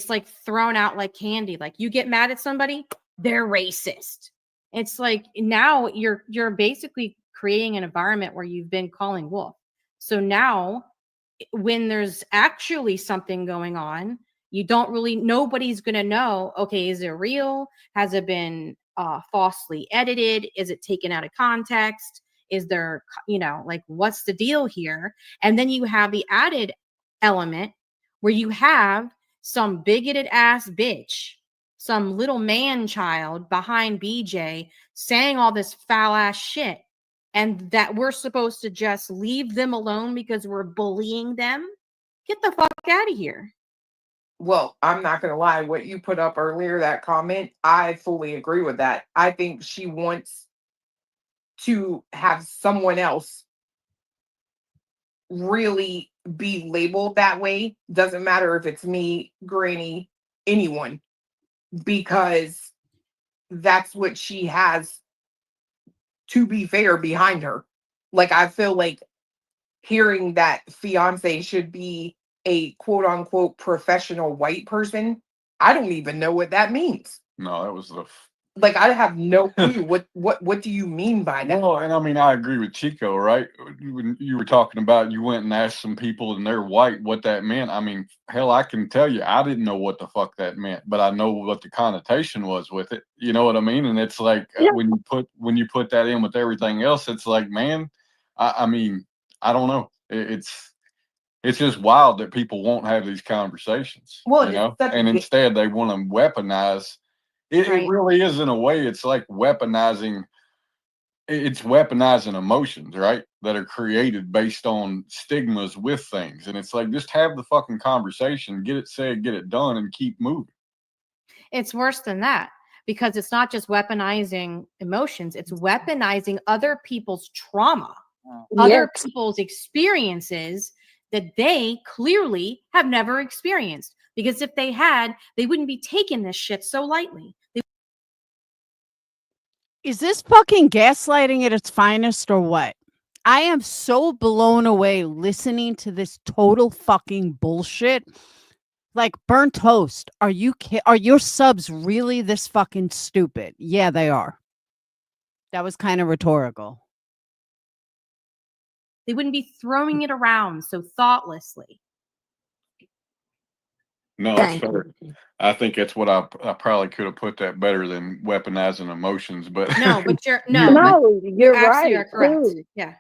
S6: like thrown out like candy. Like, you get mad at somebody, they're racist. It's like now you're basically creating an environment where you've been calling wolf. So now when there's actually something going on, nobody's going to know, okay, is it real? Has it been falsely edited? Is it taken out of context? Is there, like, what's the deal here? And then you have the added element where you have some bigoted ass bitch, some little man child behind BJ saying all this foul ass shit, and that we're supposed to just leave them alone because we're bullying them. Get the fuck out of here.
S4: Well, I'm not going to lie. What you put up earlier, that comment, I fully agree with that. I think she wants to have someone else really be labeled that way. Doesn't matter if it's me, Granny, anyone, because that's what she has, to be fair, behind her. Like, I feel like hearing that fiance should be a quote unquote professional white person, I don't even know what that means.
S9: No, that was the
S4: Like, I have no clue. What do you mean by that?
S9: well, and I mean, I agree with Chico, right? When you were talking about, you went and asked some people and they're white what that meant. I mean, hell, I can tell you, I didn't know what the fuck that meant, but I know what the connotation was with it. You know what I mean? And it's like, when you put that in with everything else, it's like, man, I mean, I don't know. It's just wild that people won't have these conversations.
S4: Well,
S9: you know, and instead they want to weaponize. It really is, in a way. It's like weaponizing. It's weaponizing emotions, right? That are created based on stigmas with things, and it's like, just have the fucking conversation, get it said, get it done, and keep moving.
S6: It's worse than that, because it's not just weaponizing emotions; it's weaponizing other people's trauma, other people's experiences that they clearly have never experienced. Because if they had, they wouldn't be taking this shit so lightly.
S2: Is this fucking gaslighting at its finest or what? I am so blown away listening to this total fucking bullshit. Like, burnt toast. Are your subs really this fucking stupid? Yeah, they are. That was kind of rhetorical.
S6: They wouldn't be throwing it around so thoughtlessly.
S9: No, that's fair. I think that's what I probably could have put that better than weaponizing emotions, but
S6: No, but you're
S7: No, you're
S6: absolutely
S7: right.
S6: are correct.
S7: Too.
S6: Yeah.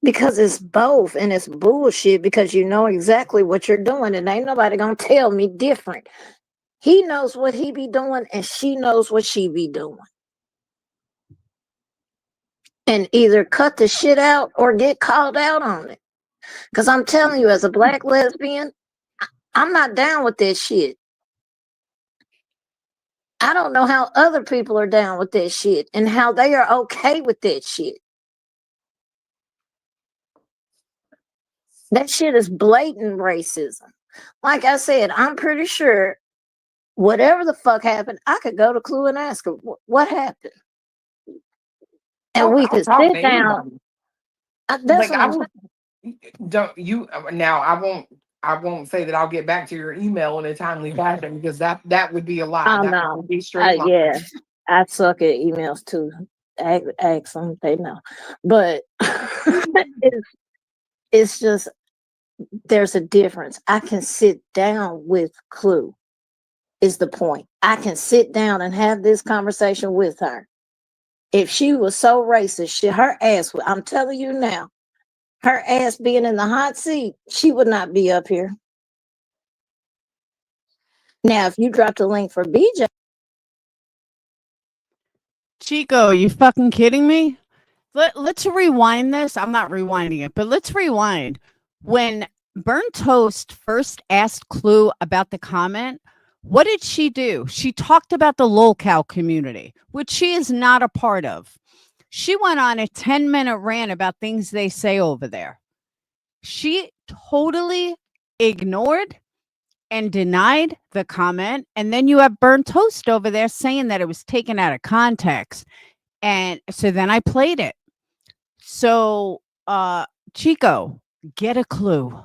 S7: Because it's both, and it's bullshit because you know exactly what you're doing, and ain't nobody gonna tell me different. He knows what he be doing, and she knows what she be doing. And either cut the shit out or get called out on it. Because I'm telling you, as a black lesbian, I'm not down with that shit. I don't know how other people are down with that shit and how they are okay with that shit. That shit is blatant racism. Like I said, I'm pretty sure whatever the fuck happened, I could go to Clue and ask her what happened. And we could
S4: talk
S7: sit
S4: to
S7: down.
S4: anybody.
S7: That's
S4: Like
S7: what
S4: I
S7: I'm
S4: would, don't you now? I won't say that I'll get back to your email in a timely fashion because that would be a lie.
S7: Oh
S4: That
S7: no.
S4: would be straight lie.
S7: Yeah, I suck at emails too. Ask them, they know. But it's just there's a difference. I can sit down with Clue, is the point. I can sit down and have this conversation with her. If she was so racist, her ass would, I'm telling you now, her ass being in the hot seat, she would not be up here. Now, if you dropped a link for BJ.
S2: Chico, you fucking kidding me? Let's rewind this. I'm not rewinding it, but let's rewind. When Burnt Toast first asked Clue about the comment, what did she do? She talked about the lolcow community, which she is not a part of. She went on a 10-minute rant about things they say over there. She totally ignored and denied the comment. And then you have Burnt Toast over there saying that it was taken out of context. And so then I played it. So, Chico, get a clue.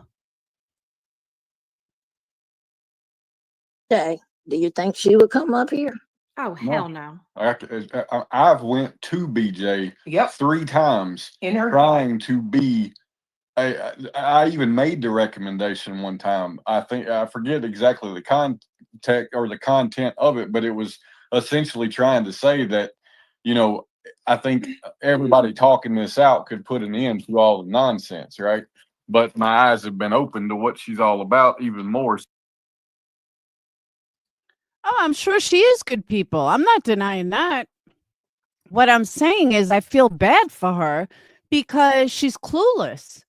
S7: Okay. Do you think she would come up here?
S6: Oh, hell no.
S9: I've went to BJ 3 times
S4: In her
S9: trying to be. I even made the recommendation one time. I think I forget exactly the context or the content of it, but it was essentially trying to say that, I think everybody talking this out could put an end to all the nonsense, right? But my eyes have been open to what she's all about even more.
S2: Oh, I'm sure she is good people. I'm not denying that. What I'm saying is I feel bad for her because she's clueless.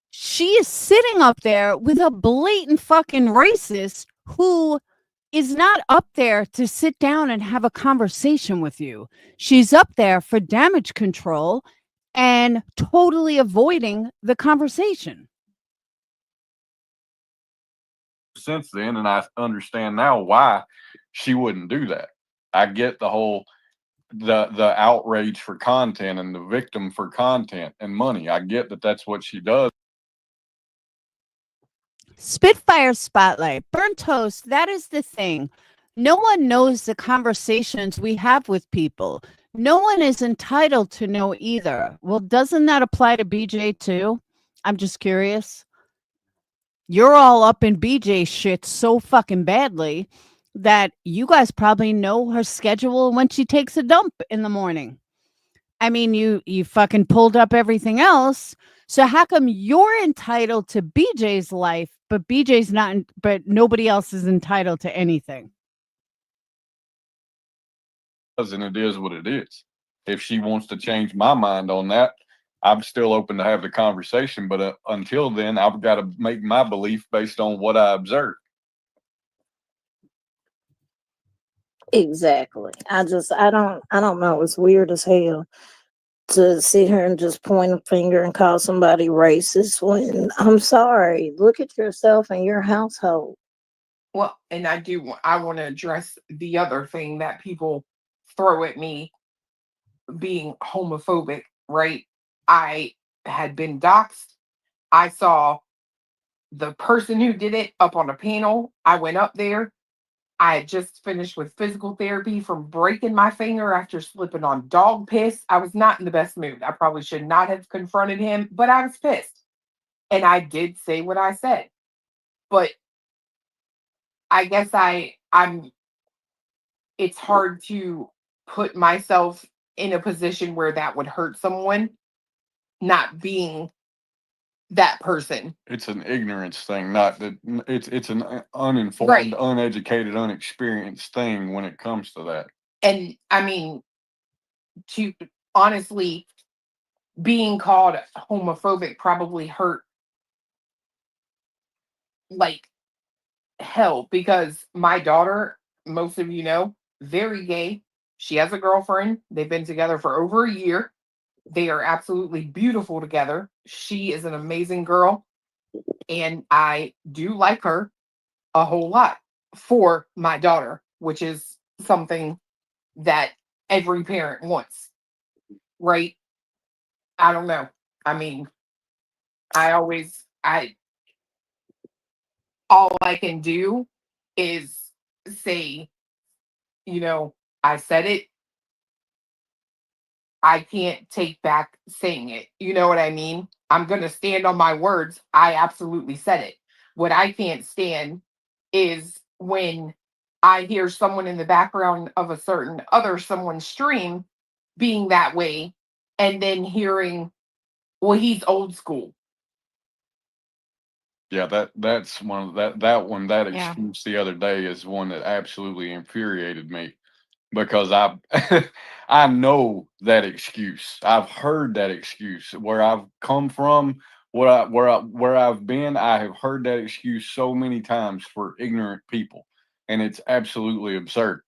S2: She is sitting up there with a blatant fucking racist who is not up there to sit down and have a conversation with you. She's up there for damage control and totally avoiding the conversation.
S9: Since then, and I understand now why she wouldn't do that. I get the whole the outrage for content and the victim for content and money. I get that that's what she does.
S2: Spitfire Spotlight, Burnt Toast, that is the thing. No one knows the conversations we have with people. No one is entitled to know either. Well, doesn't that apply to BJ too? I'm just curious. You're all up in BJ shit so fucking badly that you guys probably know her schedule when she takes a dump in the morning. I mean, you fucking pulled up everything else. So how come you're entitled to BJ's life, but BJ's not, but nobody else is entitled to anything?
S9: And it is what it is. If she wants to change my mind on that, I'm still open to have the conversation. But until then, I've got to make my belief based on what I observe.
S7: Exactly. I don't know. It's weird as hell to sit here and just point a finger and call somebody racist when I'm sorry. Look at yourself and your household.
S4: Well, and I want to address the other thing that people throw at me being homophobic, right? I had been doxxed. I saw the person who did it up on a panel. I went up there. I had just finished with physical therapy from breaking my finger after slipping on dog piss. I was not in the best mood. I probably should not have confronted him, but I was pissed. And I did say what I said. But I guess I'm it's hard to put myself in a position where that would hurt someone, not being that person.
S9: It's an ignorance thing, not that it's an uninformed,
S4: Right.
S9: uneducated, unexperienced thing when it comes to that.
S4: And I mean, to honestly, being called homophobic probably hurt like hell, because my daughter, most of you know, very gay. She has a girlfriend. They've been together for over a year. They are absolutely beautiful together. She is an amazing girl, and I do like her a whole lot for my daughter, which is something that every parent wants, right? I don't know. I mean, I all I can do is say, I said it. I can't take back saying it. You know what I mean? I'm going to stand on my words. I absolutely said it. What I can't stand is when I hear someone in the background of a certain other someone's stream being that way, and then hearing, well, he's old school.
S9: Yeah, that's one of that
S2: Yeah.
S9: excuse the other day is one that absolutely infuriated me because I I know that excuse. I've heard that excuse where I've come from, where I've been. I have heard that excuse so many times for ignorant people, and it's absolutely absurd.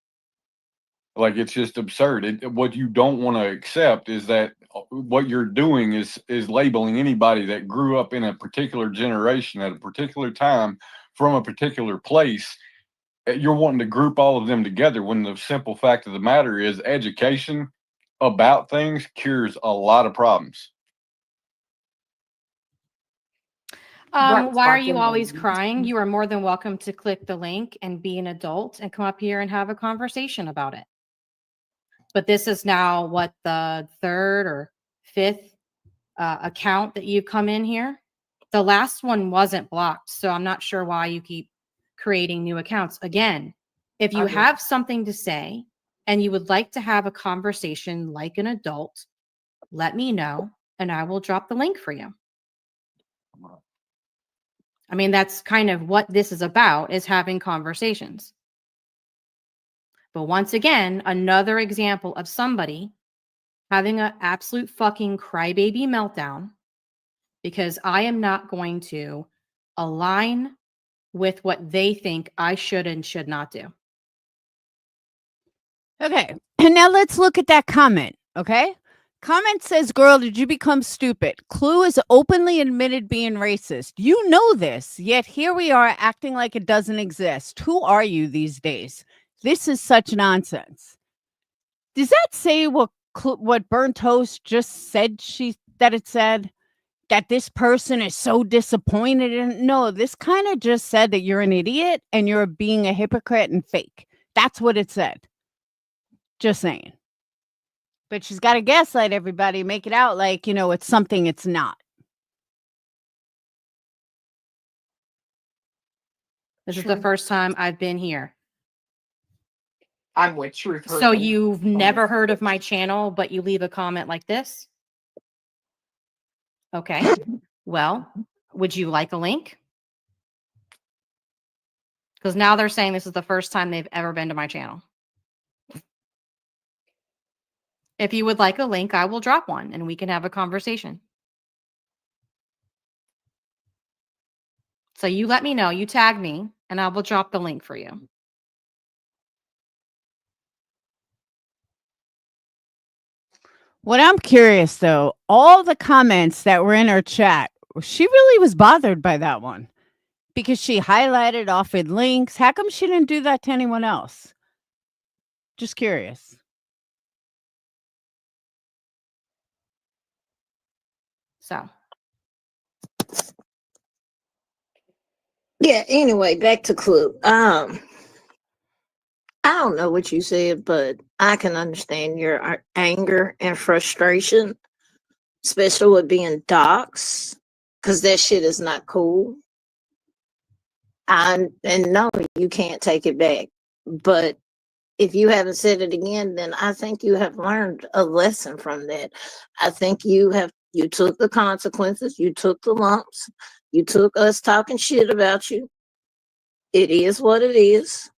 S9: Like it's just absurd. What you don't want to accept is that what you're doing is labeling anybody that grew up in a particular generation at a particular time from a particular place. You're wanting to group all of them together when the simple fact of the matter is education about things cures a lot of problems.
S4: Right.
S6: Why are you always crying? You are more than welcome to click the link and be an adult and come up here and have a conversation about it. But this is now what, the third or fifth account that you come in here. The last one wasn't blocked, so I'm not sure why you keep creating new accounts. Again, if you have something to say and you would like to have a conversation like an adult, let me know and I will drop the link for you. I mean, that's kind of what this is about, is having conversations. But once again, another example of somebody having an absolute fucking crybaby meltdown because I am not going to align with what they think I should and should not do.
S2: Okay. And now let's look at that comment. Okay. Comment says, girl, did you become stupid? Clue is openly admitted being racist. You know this, yet here we are acting like it doesn't exist. Who are you these days? This is such nonsense. Does that say what Burnt Toast just said that it said? That this person is so disappointed in? No, this kind of just said that you're an idiot and you're being a hypocrite and fake. That's what it said. Just saying. But she's got to gaslight everybody, make it out like, it's something it's not.
S6: This is the first time I've been here.
S4: I'm with Truth.
S6: So you've never heard of my channel, but you leave a comment like this? Okay. Well, would you like a link? Because now they're saying this is the first time they've ever been to my channel. If you would like a link, I will drop one and we can have a conversation. So you let me know, you tag me, and I will drop the link for you.
S2: What I'm curious, though, all the comments that were in her chat, she really was bothered by that one because she highlighted, offered links. How come she didn't do that to anyone else? Just curious.
S6: So.
S7: Yeah, anyway, back to Clue. I don't know what you said, but I can understand your anger and frustration, especially with being doxxed, because that shit is not cool. And no, you can't take it back. But if you haven't said it again, then I think you have learned a lesson from that. I think you took the consequences, you took the lumps, you took us talking shit about you. It is what it is.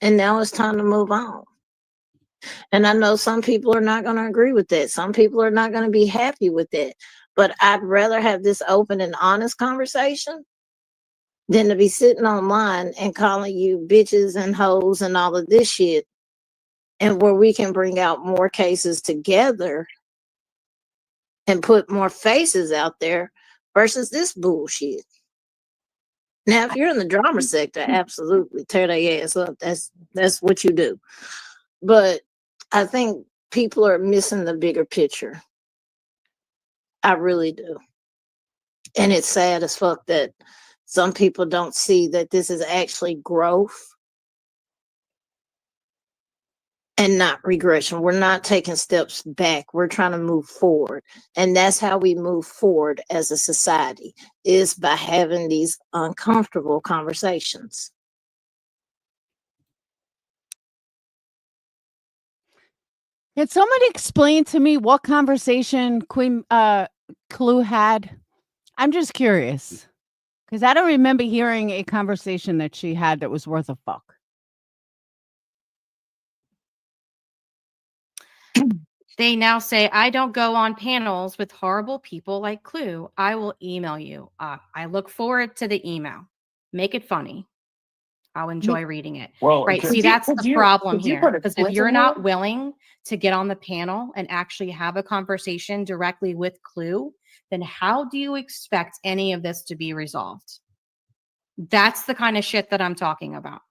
S7: And now it's time to move on. And I know some people are not going to agree with that. Some people are not going to be happy with that. But I'd rather have this open and honest conversation than to be sitting online and calling you bitches and hoes and all of this shit. And where we can bring out more cases together and put more faces out there versus this bullshit. Now, if you're in the drama sector, absolutely tear their ass up. That's what you do. But I think people are missing the bigger picture. I really do. And it's sad as fuck that some people don't see that this is actually growth and not regression. We're not taking steps back. We're trying to move forward. And that's how we move forward as a society, is by having these uncomfortable conversations.
S2: Can somebody explain to me what conversation Queen Clue had? I'm just curious. Because I don't remember hearing a conversation that she had that was worth a fuck.
S6: They now say, I don't go on panels with horrible people like Clue. I will email you. I look forward to the email. Make it funny. I'll enjoy reading it.
S4: Well,
S6: right.
S4: could
S6: See,
S4: you-
S6: that's
S4: could
S6: the
S4: you-
S6: problem
S4: could you
S6: here.
S4: put a
S6: Because if
S4: clip
S6: you're
S4: in
S6: not
S4: there?
S6: willing to get on the panel and actually have a conversation directly with Clue, then how do you expect any of this to be resolved? That's the kind of shit that I'm talking about.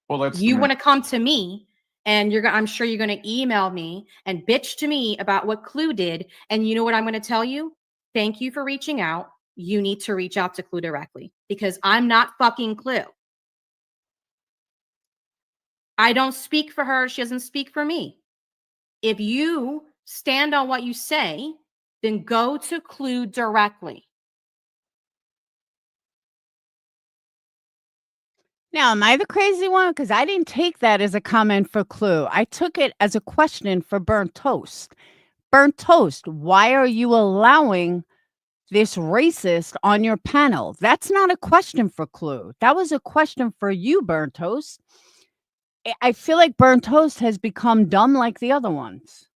S4: Well, that's
S6: You want to come to me and I'm sure you're going to email me and bitch to me about what Clue did. And you know what I'm going to tell you? Thank you for reaching out. You need to reach out to Clue directly because I'm not fucking Clue. I don't speak for her. She doesn't speak for me. If you stand on what you say, then go to Clue directly.
S2: Now, am I the crazy one? Because I didn't take that as a comment for Clue. I took it as a question for Burnt Toast. Burnt Toast, why are you allowing this racist on your panel? That's not a question for Clue. That was a question for you, Burnt Toast. I feel like Burnt Toast has become dumb like the other ones.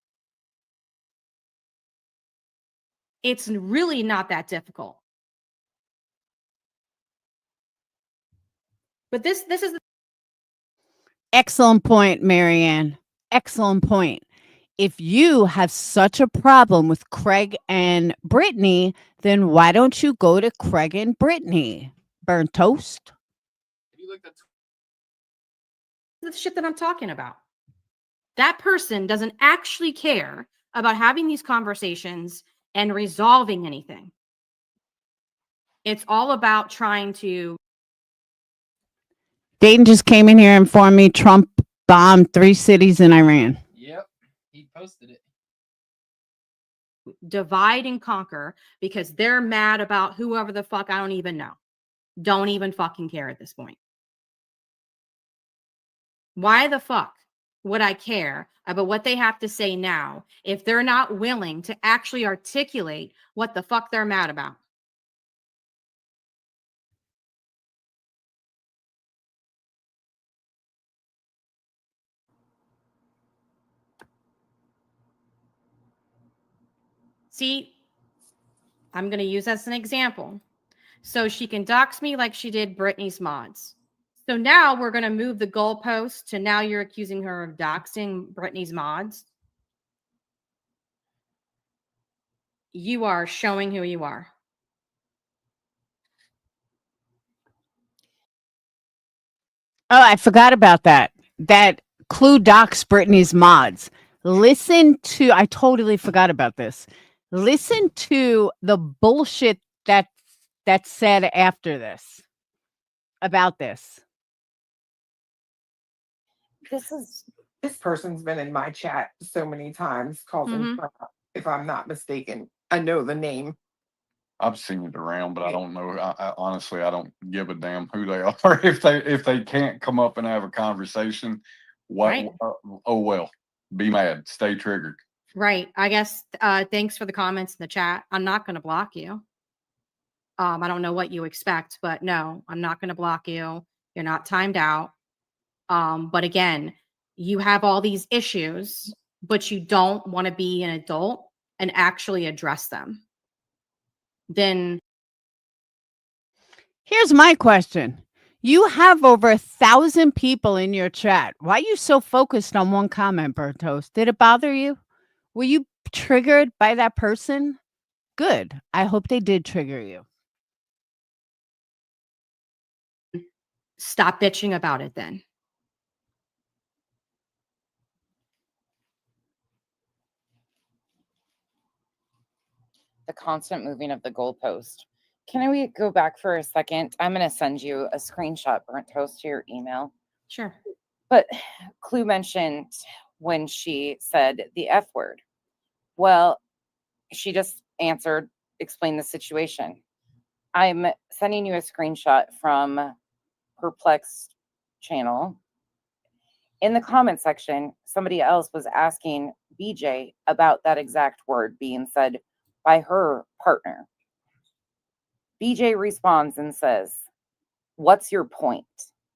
S6: It's really not that difficult. But this is
S2: Excellent point, Marianne. Excellent point. If you have such a problem with Craig and Brittany, then why don't you go to Craig and Brittany? Burnt Toast.
S6: the shit that I'm talking about. That person doesn't actually care about having these conversations and resolving anything. It's all about trying to.
S2: Dayton just came in here and informed me Trump bombed 3 cities in Iran.
S1: Yep. He posted it.
S6: Divide and conquer because they're mad about whoever the fuck I don't even know. Don't even fucking care at this point. Why the fuck would I care about what they have to say now if they're not willing to actually articulate what the fuck they're mad about? See, I'm going to use as an example. So she can dox me like she did Britney's mods. So now we're going to move the goalpost to now you're accusing her of doxing Britney's mods. You are showing who you are.
S2: Oh, I forgot about that. That Clue docs Britney's mods. I totally forgot about this. Listen to the bullshit that's said after this about this.
S4: This person's been in my chat so many times, causing
S6: Mhm.
S4: trouble, if I'm not mistaken. I know the name.
S9: I've seen it around, but I don't know. I honestly, I don't give a damn who they are. If they can't come up and have a conversation, what?
S6: Right.
S9: Oh well, be mad, stay triggered.
S6: Right. I guess thanks for the comments in the chat. I'm not going to block you. I don't know what you expect, but no, I'm not going to block you. You're not timed out. But again, you have all these issues, but you don't want to be an adult and actually address them. Then
S2: Here's my question. You have over 1,000 people in your chat. Why are you so focused on one comment, Bertos? Did it bother you? Were you triggered by that person? Good. I hope they did trigger you.
S6: stop bitching about it then.
S5: The constant moving of the goalpost. Can we go back for a second? I'm going to send you a screenshot, Burnt Toast, to your email.
S6: Sure.
S5: But Clue mentioned when she said the F word. Well, she just answered, explained the situation. I'm sending you a screenshot from Perplexed channel. In the comment section, somebody else was asking BJ about that exact word being said by her partner. BJ responds and says, "What's your point?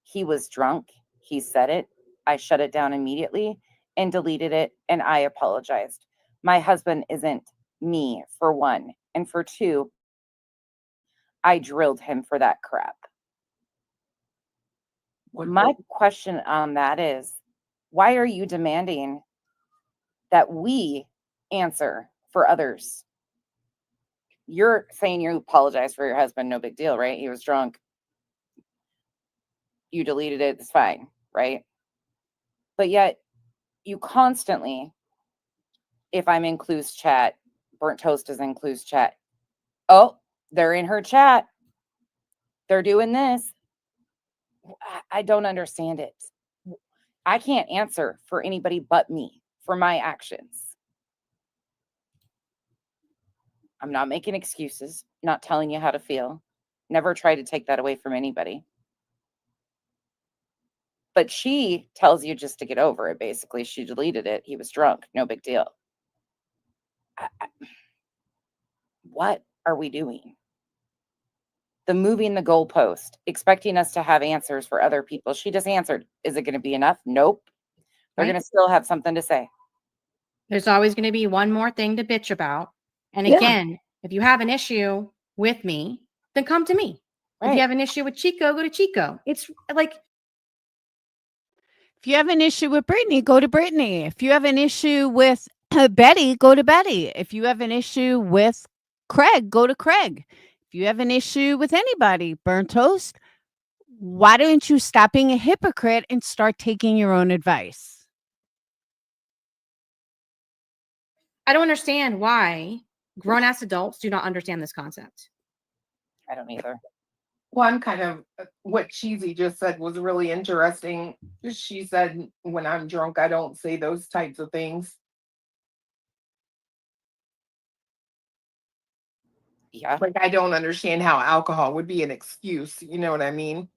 S5: He was drunk. He said it. I shut it down immediately and deleted it, and I apologized. My husband isn't me, for one. And for two, I drilled him for that crap." My question on that is, why are you demanding that we answer for others? You're saying you apologize for your husband, no big deal, right? He was drunk. You deleted it, it's fine, right? But yet you constantly, if I'm in Clue's chat, Burnt Toast is in Clue's chat. Oh, they're in her chat. They're doing this. I don't understand it. I can't answer for anybody but me for my actions. I'm not making excuses, not telling you how to feel. Never try to take that away from anybody. But she tells you just to get over it. Basically, she deleted it. He was drunk. No big deal. What are we doing? The moving the goalpost, expecting us to have answers for other people. She just answered. Is it going to be enough? Nope. They're going to still have something to say.
S6: There's always going to be one more thing to bitch about. And
S7: Yeah.
S6: again, if you have an issue with me, then come to me. If
S5: Right.
S6: you have an issue with Chico, go to Chico. It's like,
S2: If you have an issue with Brittany, go to Brittany. If you have an issue with Betty, go to Betty. If you have an issue with Craig, go to Craig. If you have an issue with anybody, Burnt Toast, why don't you stop being a hypocrite and start taking your own advice?
S6: I don't understand why grown-ass adults do not understand this concept.
S5: I don't either.
S4: One kind of what Cheesy just said was really interesting. She said, when I'm drunk, I don't say those types of things.
S5: Yeah.
S4: Like, I don't understand how alcohol would be an excuse. You know what I mean?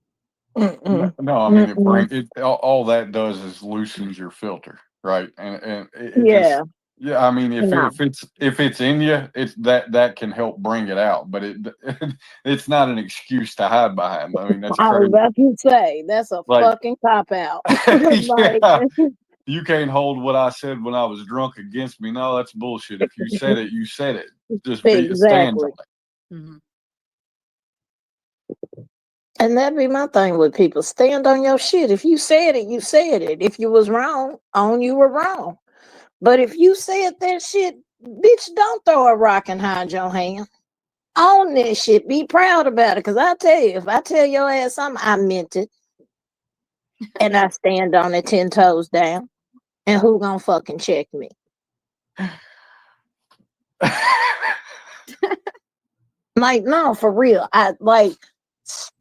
S9: No, I mean, all that does is loosens your filter, right? And it
S7: Yeah.
S9: just, yeah, I mean,
S7: No.
S9: if it's in you, it's that can help bring it out, but it's not an excuse to hide behind. I mean, that's
S7: I was
S9: crazy.
S7: about to say that's a
S9: Like-
S7: fucking cop out.
S9: Yeah. You can't hold what I said when I was drunk against me. No, that's bullshit. If you said it, you said it. Just stand
S7: Exactly.
S9: on it.
S6: Mhm.
S7: And that'd be my thing with people. Stand on your shit. If you said it, you said it. If you was wrong, own you were wrong. But if you said that shit, bitch, don't throw a rock and hide your hand. Own that shit. Be proud about it. Cause I tell you, if I tell your ass something, I meant it. And I stand on it 10 toes down. And who gonna fucking check me? Like, no, for real. I like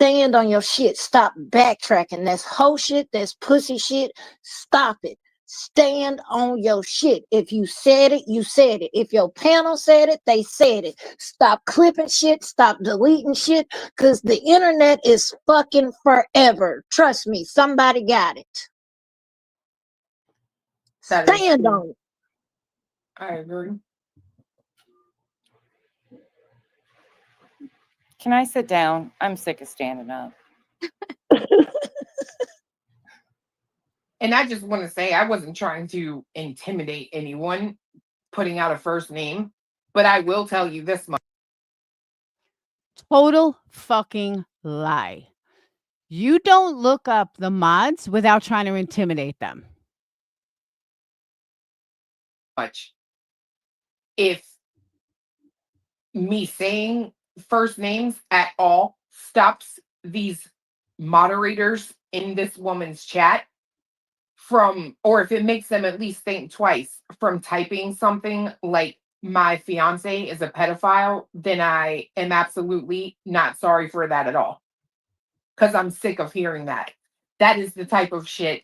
S7: stand on your shit. Stop backtracking. That's hoe shit. That's pussy shit. Stop it. Stand on your shit. If you said it, you said it. If your panel said it, they said it. Stop clipping shit. Stop deleting shit. Because the internet is fucking forever. Trust me, somebody got it.
S4: That is
S7: Stand
S4: true.
S7: on it.
S4: I agree.
S5: Can I sit down? I'm sick of standing up.
S4: And I just want to say, I wasn't trying to intimidate anyone putting out a first name, but I will tell you this much.
S2: Total fucking lie. You don't look up the mods without trying to intimidate them.
S4: If me saying first names at all stops these moderators in this woman's chat from, or if it makes them at least think twice from typing something like my fiance is a pedophile, then I am absolutely not sorry for that at all. Because I'm sick of hearing that. That is the type of shit,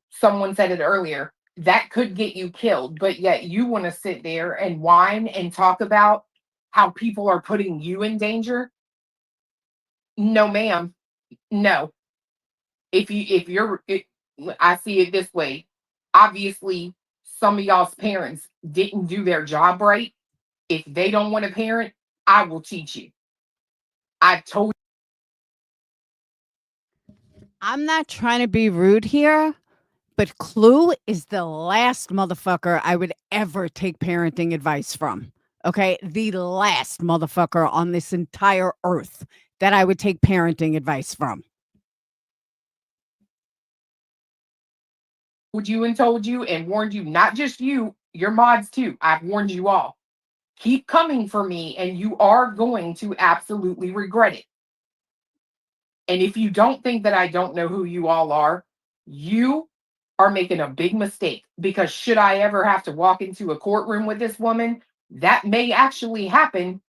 S4: someone said it earlier, that could get you killed, but yet you want to sit there and whine and talk about how people are putting you in danger. No, ma'am. No. I see it this way. Obviously, some of y'all's parents didn't do their job right. If they don't want a parent, I will teach you. I've told
S2: I'm not trying to be rude here, but Clue is the last motherfucker I would ever take parenting advice from. Okay? The last motherfucker on this entire earth that I would take parenting advice from.
S4: you and told you and warned you, not just you, your mods too. I've warned you all. Keep coming for me and you are going to absolutely regret it. And if you don't think that I don't know who you all are, you are making a big mistake, because should I ever have to walk into a courtroom with this woman, that may actually happen.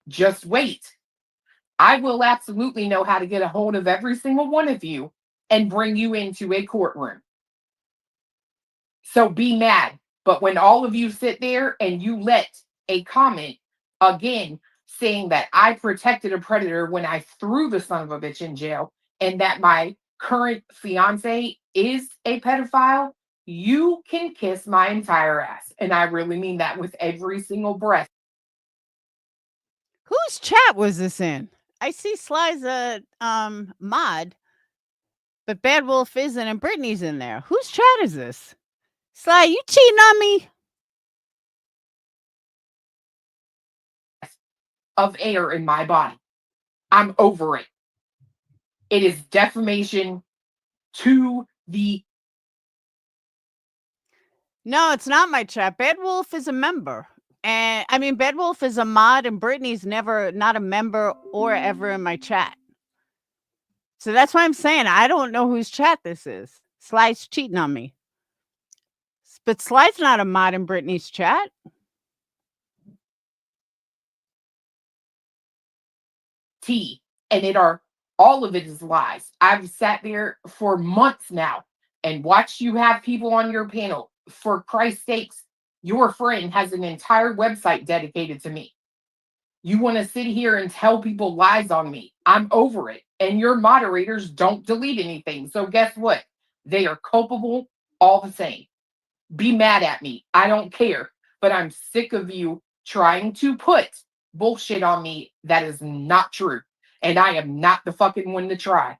S4: Just wait. I will absolutely know how to get a hold of every single one of you and bring you into a courtroom. So be mad. But when all of you sit there and you let a comment again saying that I protected a predator when I threw the son of a bitch in jail and that my current fiance is a pedophile, you can kiss my entire ass. And I really mean that with every single breath.
S2: Whose chat was this in? I see Sly's a mod, but Bad Wolf isn't and Brittany's in there. Whose chat is this? Sly, you cheating on me?
S4: Of air in my body. I'm over it. It is defamation to the.
S2: No, it's not my chat. Bad Wolf is a member. And I mean, Bad Wolf is a mod and Brittany's not a member or ever in my chat. So that's why I'm saying I don't know whose chat this is. Sly's cheating on me. But Sly's not a mod in Brittany's chat.
S4: And all of it is lies. I've sat there for months now and watched you have people on your panel. For Christ's sakes, your friend has an entire website dedicated to me. You want to sit here and tell people lies on me. I'm over it. And your moderators don't delete anything. So guess what? They are culpable all the same. Be mad at me. I don't care. But I'm sick of you trying to put bullshit on me that is not true. And I am not the fucking one to try.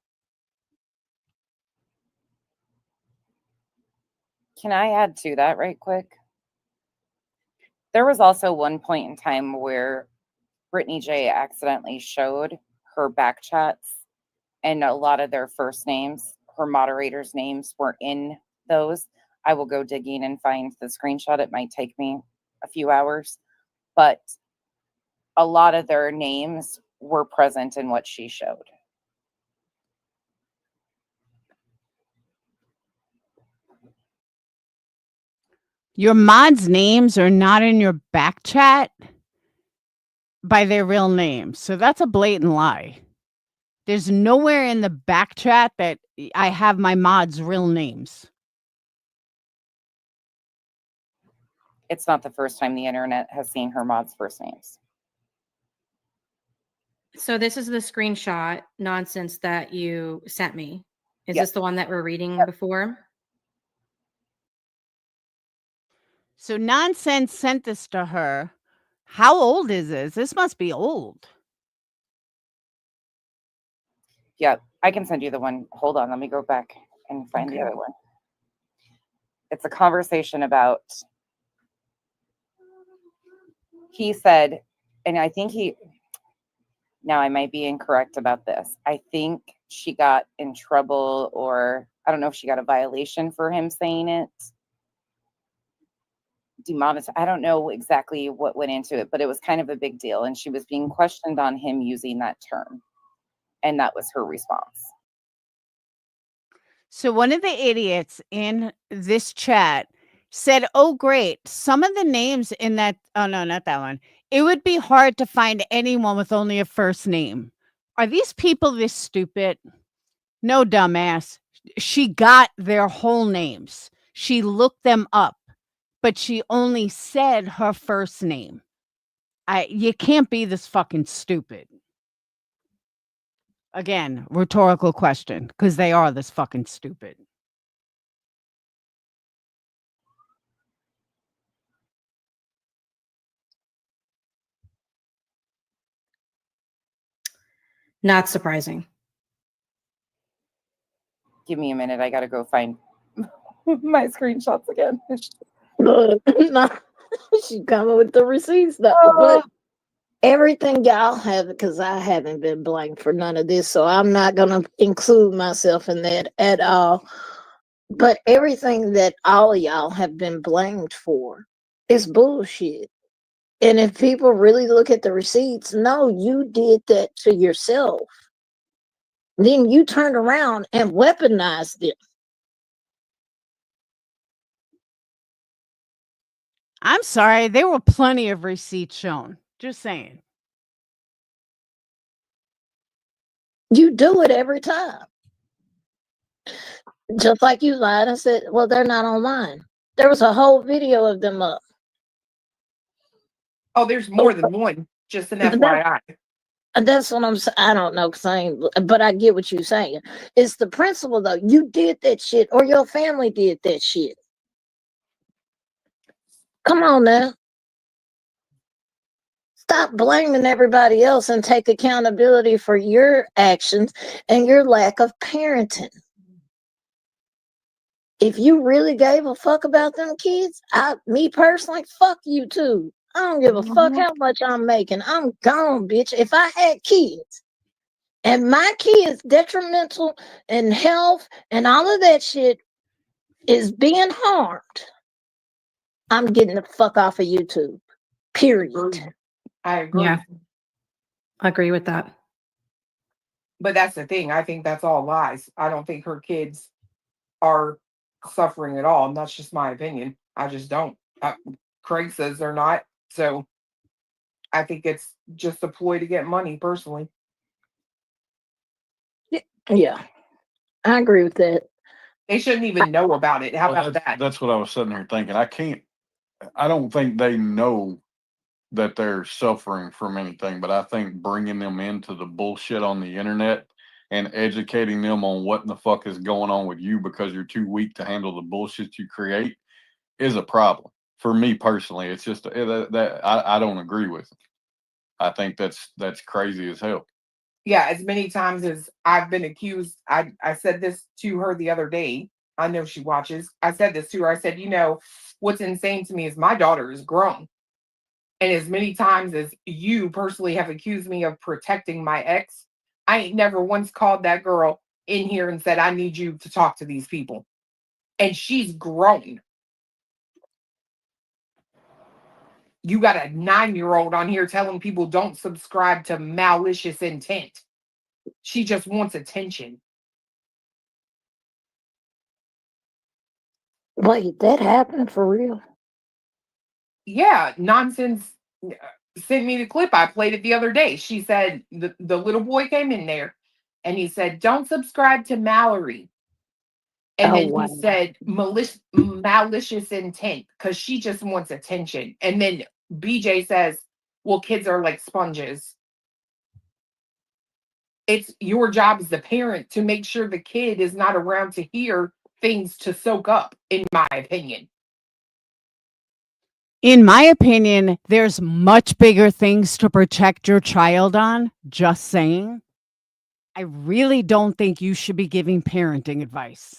S5: Can I add to that right quick? There was also one point in time where Brittany J accidentally showed her back chats, and a lot of their first names, her moderators' names, were in those. I will go digging and find the screenshot. It might take me a few hours, but a lot of their names were present in what she showed.
S2: Your mods' names are not in your back chat by their real names. So that's a blatant lie. There's nowhere in the back chat that I have my mods' real names.
S5: It's not the first time the internet has seen her mods' first names.
S6: So this is the screenshot nonsense that you sent me. Is
S5: Yep.
S6: this the one that we're reading before?
S2: So Nonsense sent this to her. How old is this? This must be old.
S5: Yeah, I can send you the one. Hold on, let me go back and find the other one. It's a conversation about, he said, and I think now I might be incorrect about this. I think she got in trouble, or I don't know if she got a violation for him saying it. Demonetized. I don't know exactly what went into it, but it was kind of a big deal. And she was being questioned on him using that term. And that was her response.
S2: So one of the idiots in this chat said, oh, great. Some of the names in that, oh, no, not that one. It would be hard to find anyone with only a first name. Are these people this stupid? No, dumbass. She got their whole names. She looked them up, but she only said her first name. You can't be this fucking stupid. Again, rhetorical question, because they are this fucking stupid.
S6: Not surprising.
S5: Give me a minute. I got to go find my screenshots again.
S7: Look, no, she coming with the receipts though. But everything y'all have, because I haven't been blamed for none of this, so I'm not gonna include myself in that at all. But everything that all of y'all have been blamed for is bullshit. And if people really look at the receipts, no, you did that to yourself. Then you turned around and weaponized it.
S2: I'm sorry. There were plenty of receipts shown. Just saying.
S7: You do it every time. Just like you lied and said, well, they're not online. There was a whole video of them up.
S4: Oh, there's more than one. Just an FYI.
S7: That's what I'm saying. I don't know, but I get what you're saying. It's the principle, though. You did that shit, or your family did that shit. Come on now. Stop blaming everybody else and take accountability for your actions and your lack of parenting. If you really gave a fuck about them kids, me personally, fuck you too. I don't give a fuck how much I'm making. I'm gone, bitch. If I had kids and my kids detrimental in health and all of that shit is being harmed, I'm getting the fuck off of YouTube. Period.
S4: I agree.
S6: Yeah. I agree with that.
S4: But that's the thing. I think that's all lies. I don't think her kids are suffering at all. And that's just my opinion. I just don't. Craig says they're not. So I think it's just a ploy to get money, personally.
S7: Yeah. I agree with that.
S4: They shouldn't even know about it. How about that?
S9: That's what I was sitting there thinking. I don't think they know that they're suffering from anything, but I think bringing them into the bullshit on the internet and educating them on what in the fuck is going on with you because you're too weak to handle the bullshit you create is a problem. For me personally, it's just that I don't agree with it. I think that's crazy as hell.
S4: Yeah, as many times as I've been accused, I said this to her the other day. I know she watches. I said this to her. I said, what's insane to me is my daughter is grown. And as many times as you personally have accused me of protecting my ex, I ain't never once called that girl in here and said, I need you to talk to these people. And she's grown. You got a 9-year-old on here telling people don't subscribe to malicious intent. She just wants attention.
S7: Wait, that happened for real?
S4: Yeah, nonsense. Sent me the clip. I played it the other day. She said the little boy came in there and he said, "Don't subscribe to Mallory." And
S7: Oh,
S4: then
S7: wow.
S4: he said malicious intent because she just wants attention. And then BJ says, "Well, kids are like sponges. It's your job as the parent to make sure the kid is not around to hear things to soak up," in my opinion.
S2: In my opinion, there's much bigger things to protect your child on. Just saying. I really don't think you should be giving parenting advice.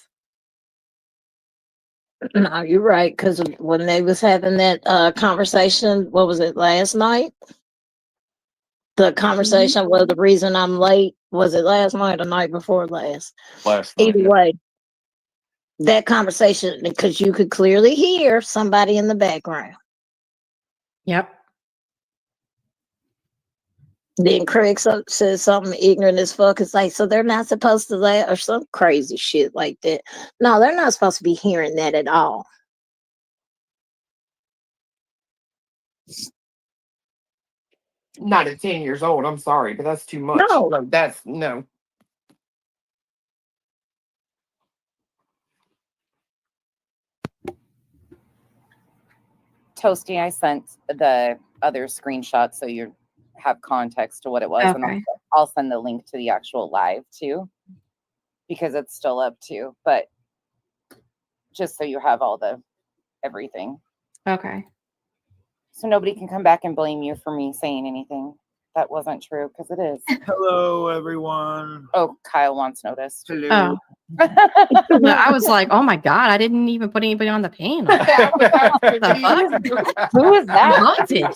S7: No, you're right. Because when they was having that conversation, what was it, last night? The conversation was the reason I'm late. Was it last night or night before last?
S9: Last night.
S7: Either
S9: Yeah.
S7: way, that conversation, because you could clearly hear somebody in the background.
S6: Yep.
S7: Then Craig says something ignorant as fuck. It's like, so they're not supposed to laugh or some crazy shit like that. No, they're not supposed to be hearing that at all.
S4: Not at 10 years old. I'm sorry, but that's too much.
S7: No.
S4: Like, that's no.
S5: Toasty, I sent the other screenshot so you have context to what it was. And
S6: Okay.
S5: I'll send the link to the actual live too, because it's still up too. But just so you have all the everything.
S6: Okay.
S5: So nobody can come back and blame you for me saying anything that wasn't true, because it is.
S14: Hello, everyone.
S5: Oh, Kyle wants noticed.
S14: Hello.
S6: Oh. I was like, oh my God, I didn't even put anybody on the panel. What the fuck?
S5: Who is that?
S6: Haunted.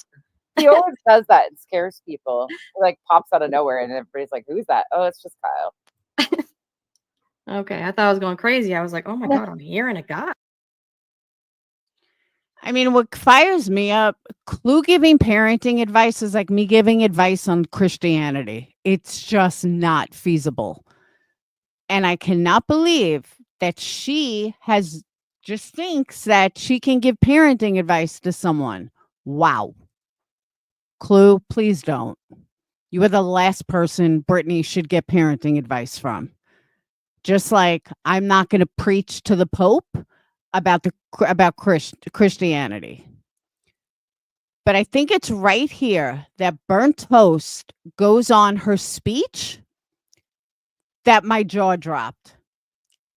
S5: He always does that and scares people. It like pops out of nowhere and everybody's like, who's that? Oh, it's just Kyle.
S6: Okay, I thought I was going crazy. I was like, oh my God, I'm hearing a guy.
S2: I mean, what fires me up, Clue giving parenting advice is like me giving advice on Christianity. It's just not feasible. And I cannot believe that she just thinks that she can give parenting advice to someone. Wow. Clue, please don't. You are the last person Brittany should get parenting advice from. Just like I'm not going to preach to the Pope about Christianity. But I think it's right here that Burnt Toast goes on her speech that my jaw dropped.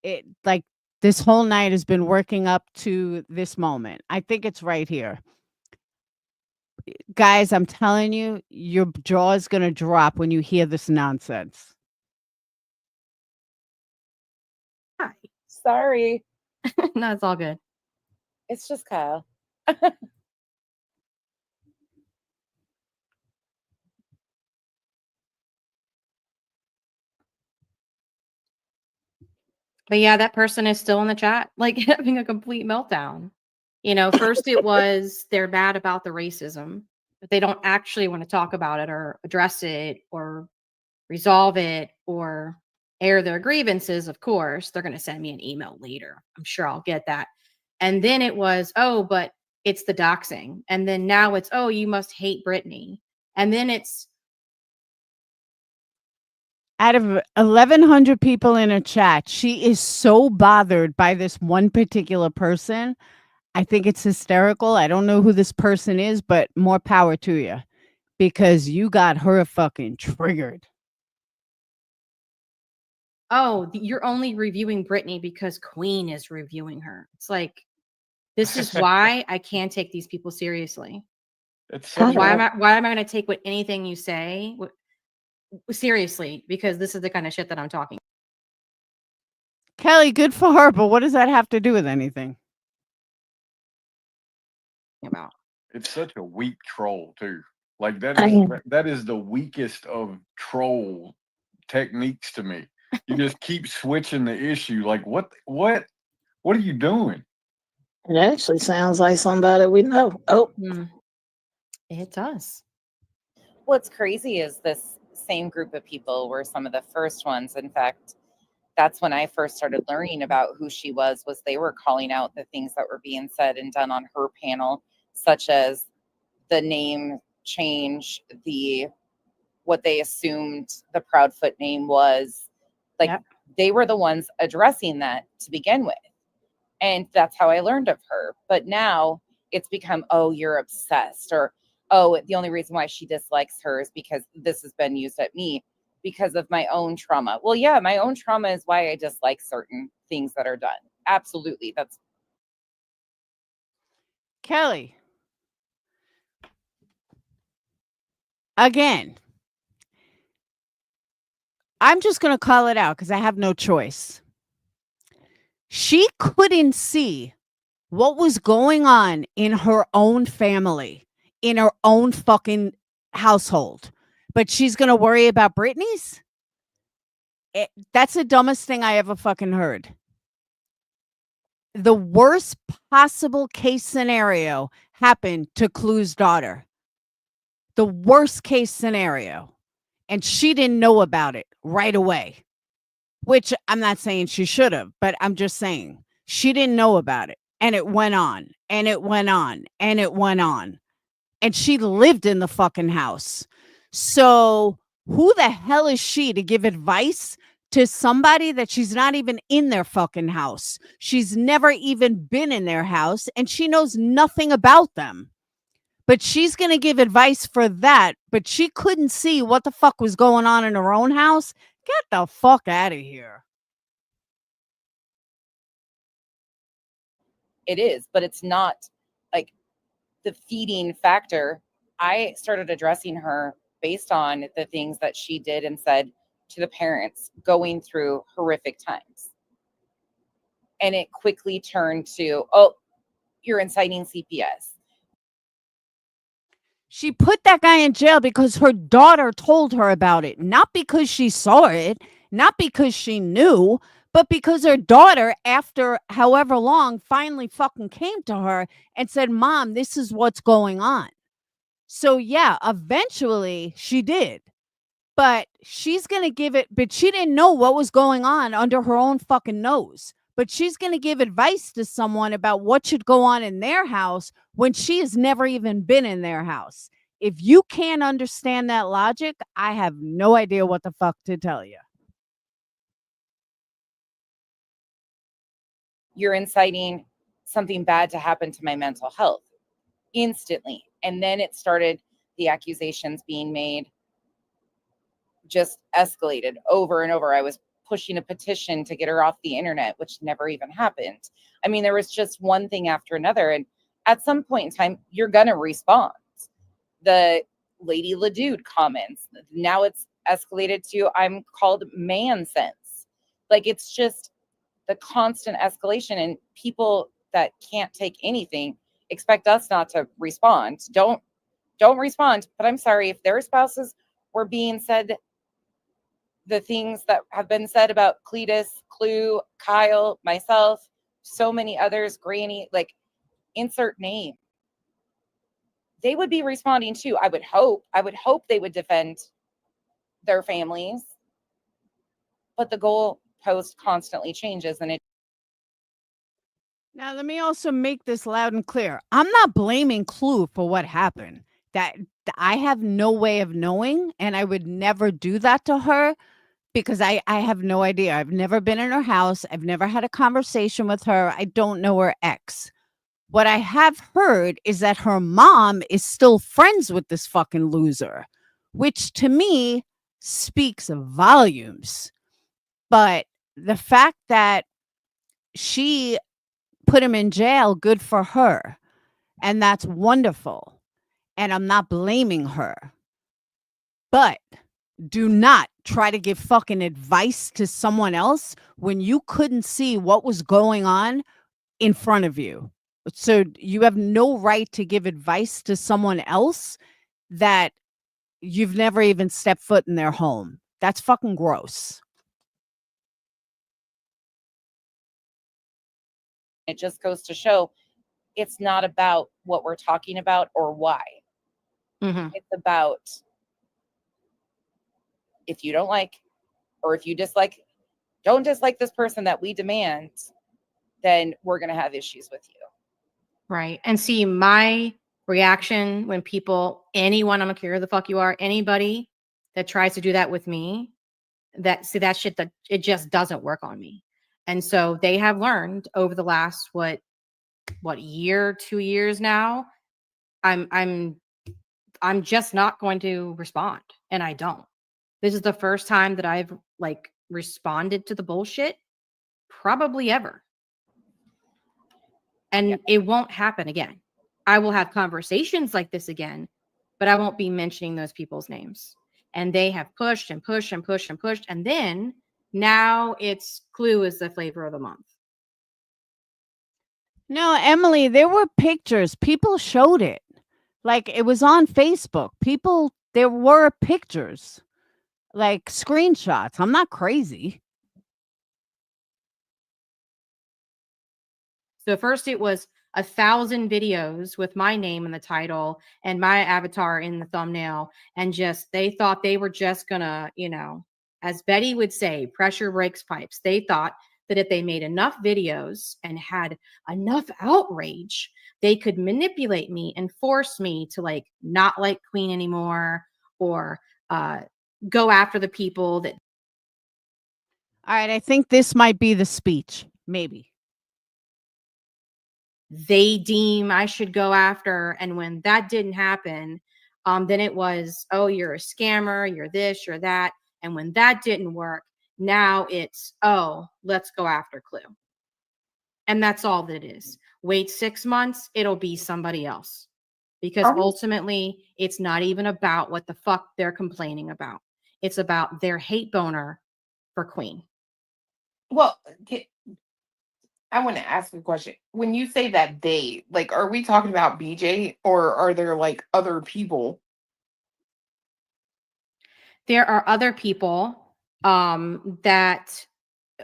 S2: It like this whole night has been working up to this moment. I think it's right here. Guys, I'm telling you, your jaw is going to drop when you hear this nonsense.
S6: Hi.
S5: Sorry.
S6: No, it's all good.
S5: It's just Kyle.
S6: But yeah, that person is still in the chat, like having a complete meltdown. You know, first it was they're mad about the racism, but they don't actually want to talk about it or address it or resolve it or air their grievances. Of course, they're going to send me an email later. I'm sure I'll get that. And then it was, oh, but it's the doxing. And then now it's, oh, you must hate Brittany. And then it's,
S2: out of 1,100 people in her chat, she is so bothered by this one particular person. I think it's hysterical. I don't know who this person is, but more power to you because you got her fucking triggered.
S6: oh, you're only reviewing Brittany because Queen is reviewing her. It's like, this is why I can't take these people seriously.
S9: It's
S6: Why am I going to take what anything you say seriously? Because this is the kind of shit that I'm talking
S2: Kelly, good for her, but what does that have to do with anything?
S6: about.
S9: It's such a weak troll too. Like that is the weakest of troll techniques to me. You just keep switching the issue. Like what are you doing?
S7: It actually sounds like somebody we know. Oh,
S6: It does.
S5: What's crazy is this same group of people were some of the first ones. In fact, that's when I first started learning about who she was they were calling out the things that were being said and done on her panel, such as the name change, the what they assumed the Proudfoot name was. Like, they were the ones addressing that to begin with. And that's how I learned of her. But now it's become, oh, you're obsessed, or, oh, the only reason why she dislikes her is because this has been used at me because of my own trauma. Well, yeah, my own trauma is why I dislike certain things that are done. Absolutely. That's
S2: Kelly. Again, I'm just going to call it out because I have no choice. She couldn't see what was going on in her own family, in her own fucking household. But she's going to worry about Britney's? That's the dumbest thing I ever fucking heard. The worst possible case scenario happened to Clue's daughter. The worst case scenario. And she didn't know about it right away. Which I'm not saying she should have, but I'm just saying she didn't know about it. And it went on, and it went on, and it went on. And she lived in the fucking house. So who the hell is she to give advice to somebody that she's not even in their fucking house? She's never even been in their house, and she knows nothing about them. But she's going to give advice for that, but she couldn't see what the fuck was going on in her own house. Get the fuck out of here.
S5: it is, but it's not like the feeding factor. I started addressing her based on the things that she did and said to the parents going through horrific times. And it quickly turned to, oh, you're inciting CPS.
S2: She put that guy in jail because her daughter told her about it, not because she saw it, not because she knew, but because her daughter, after however long, finally fucking came to her and said, Mom, this is what's going on. So yeah, eventually she did. But she's going to give it, but she didn't know what was going on under her own fucking nose. But she's going to give advice to someone about what should go on in their house when she has never even been in their house. If you can't understand that logic, I have no idea what the fuck to tell you.
S5: You're inciting something bad to happen to my mental health instantly. And then it started, the accusations being made just escalated over and over. I was pushing a petition to get her off the internet, which never even happened. I mean, there was just one thing after another. And at some point in time, you're going to respond. The Lady Ladude comments, now it's escalated to, I'm called man sense. Like, it's just the constant escalation, and people that can't take anything expect us not to respond. Don't respond. But I'm sorry, if their spouses were being said the things that have been said about Cletus, Clue, Kyle, myself, so many others, Granny, like, insert name, they would be responding too. I would hope they would defend their families, but the goal post constantly changes. And it.
S2: Now, let me also make this loud and clear. I'm not blaming Clue for what happened. That I have no way of knowing, and I would never do that to her because I have no idea. I've never been in her house. I've never had a conversation with her. I don't know her ex. What I have heard is that her mom is still friends with this fucking loser, which to me speaks volumes. But the fact that she put him in jail, good for her. And that's wonderful. And I'm not blaming her. But do not try to give fucking advice to someone else when you couldn't see what was going on in front of you. So you have no right to give advice to someone else that you've never even stepped foot in their home. That's fucking gross.
S5: It just goes to show it's not about what we're talking about or why.
S6: Mm-hmm.
S5: It's about, if you don't like, or if you dislike, don't dislike this person that we demand, then we're going to have issues with you.
S6: Right. And see, my reaction when people, anyone, I don't care who the fuck you are, anybody that tries to do that with me, that shit, that it just doesn't work on me. And so they have learned over the last what year, 2 years now, I'm just not going to respond, and I don't. This is the first time that I've like responded to the bullshit probably ever. And it won't happen again. I will have conversations like this again, but I won't be mentioning those people's names. And they have pushed and pushed and pushed and pushed. And then now it's Clue is the flavor of the month.
S2: No, Emily, there were pictures. People showed it. Like it was on Facebook. There were pictures, like screenshots. I'm not crazy.
S6: So first it was 1,000 videos with my name in the title and my avatar in the thumbnail. And just, they thought they were just gonna, as Betty would say, pressure breaks pipes. They thought that if they made enough videos and had enough outrage, they could manipulate me and force me to like not like Queen anymore, or go after the people that.
S2: All right, I think this might be the speech. Maybe
S6: they deem I should go after. And when that didn't happen, then it was, oh, you're a scammer, you're this, you're that. And when that didn't work, now it's, oh, let's go after Clue. And that's all that it is. Wait 6 months, it'll be somebody else. Because ultimately, it's not even about what the fuck they're complaining about. It's about their hate boner for Queen.
S4: Well, I want to ask a question. When you say that they, like, are we talking about BJ, or are there like other people?
S6: There are other people that,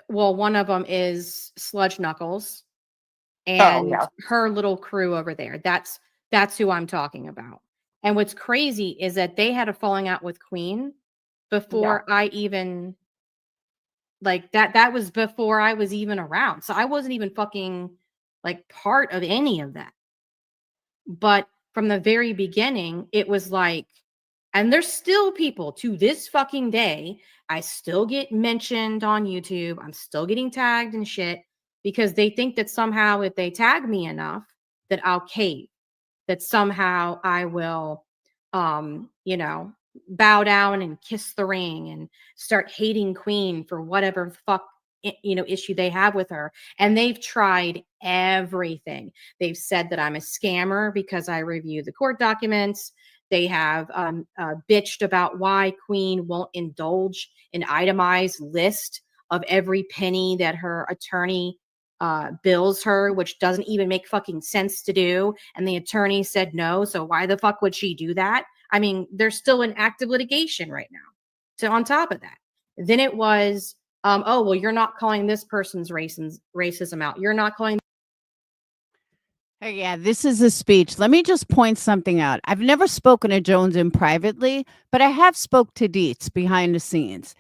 S6: well, one of them is Sludge Knuckles and her little crew over there. That's who I'm talking about. And what's crazy is that they had a falling out with Queen before I even, like, that was before I was even around. So I wasn't even fucking like part of any of that. But from the very beginning, it was like, and there's still people to this fucking day, I still get mentioned on YouTube. I'm still getting tagged and shit because they think that somehow if they tag me enough that I'll cave, that somehow I will, bow down and kiss the ring and start hating Queen for whatever fuck, issue they have with her. And they've tried everything. They've said that I'm a scammer because I review the court documents. They have bitched about why Queen won't indulge an itemized list of every penny that her attorney bills her, which doesn't even make fucking sense to do. And the attorney said no. So why the fuck would she do that? I mean, they're still in active litigation right now. So on top of that, then it was, oh, well, you're not calling this person's racism out. You're not calling.
S2: Hey, yeah, this is a speech. Let me just point something out. I've never spoken to Jones in privately, but I have spoke to Dietz behind the scenes.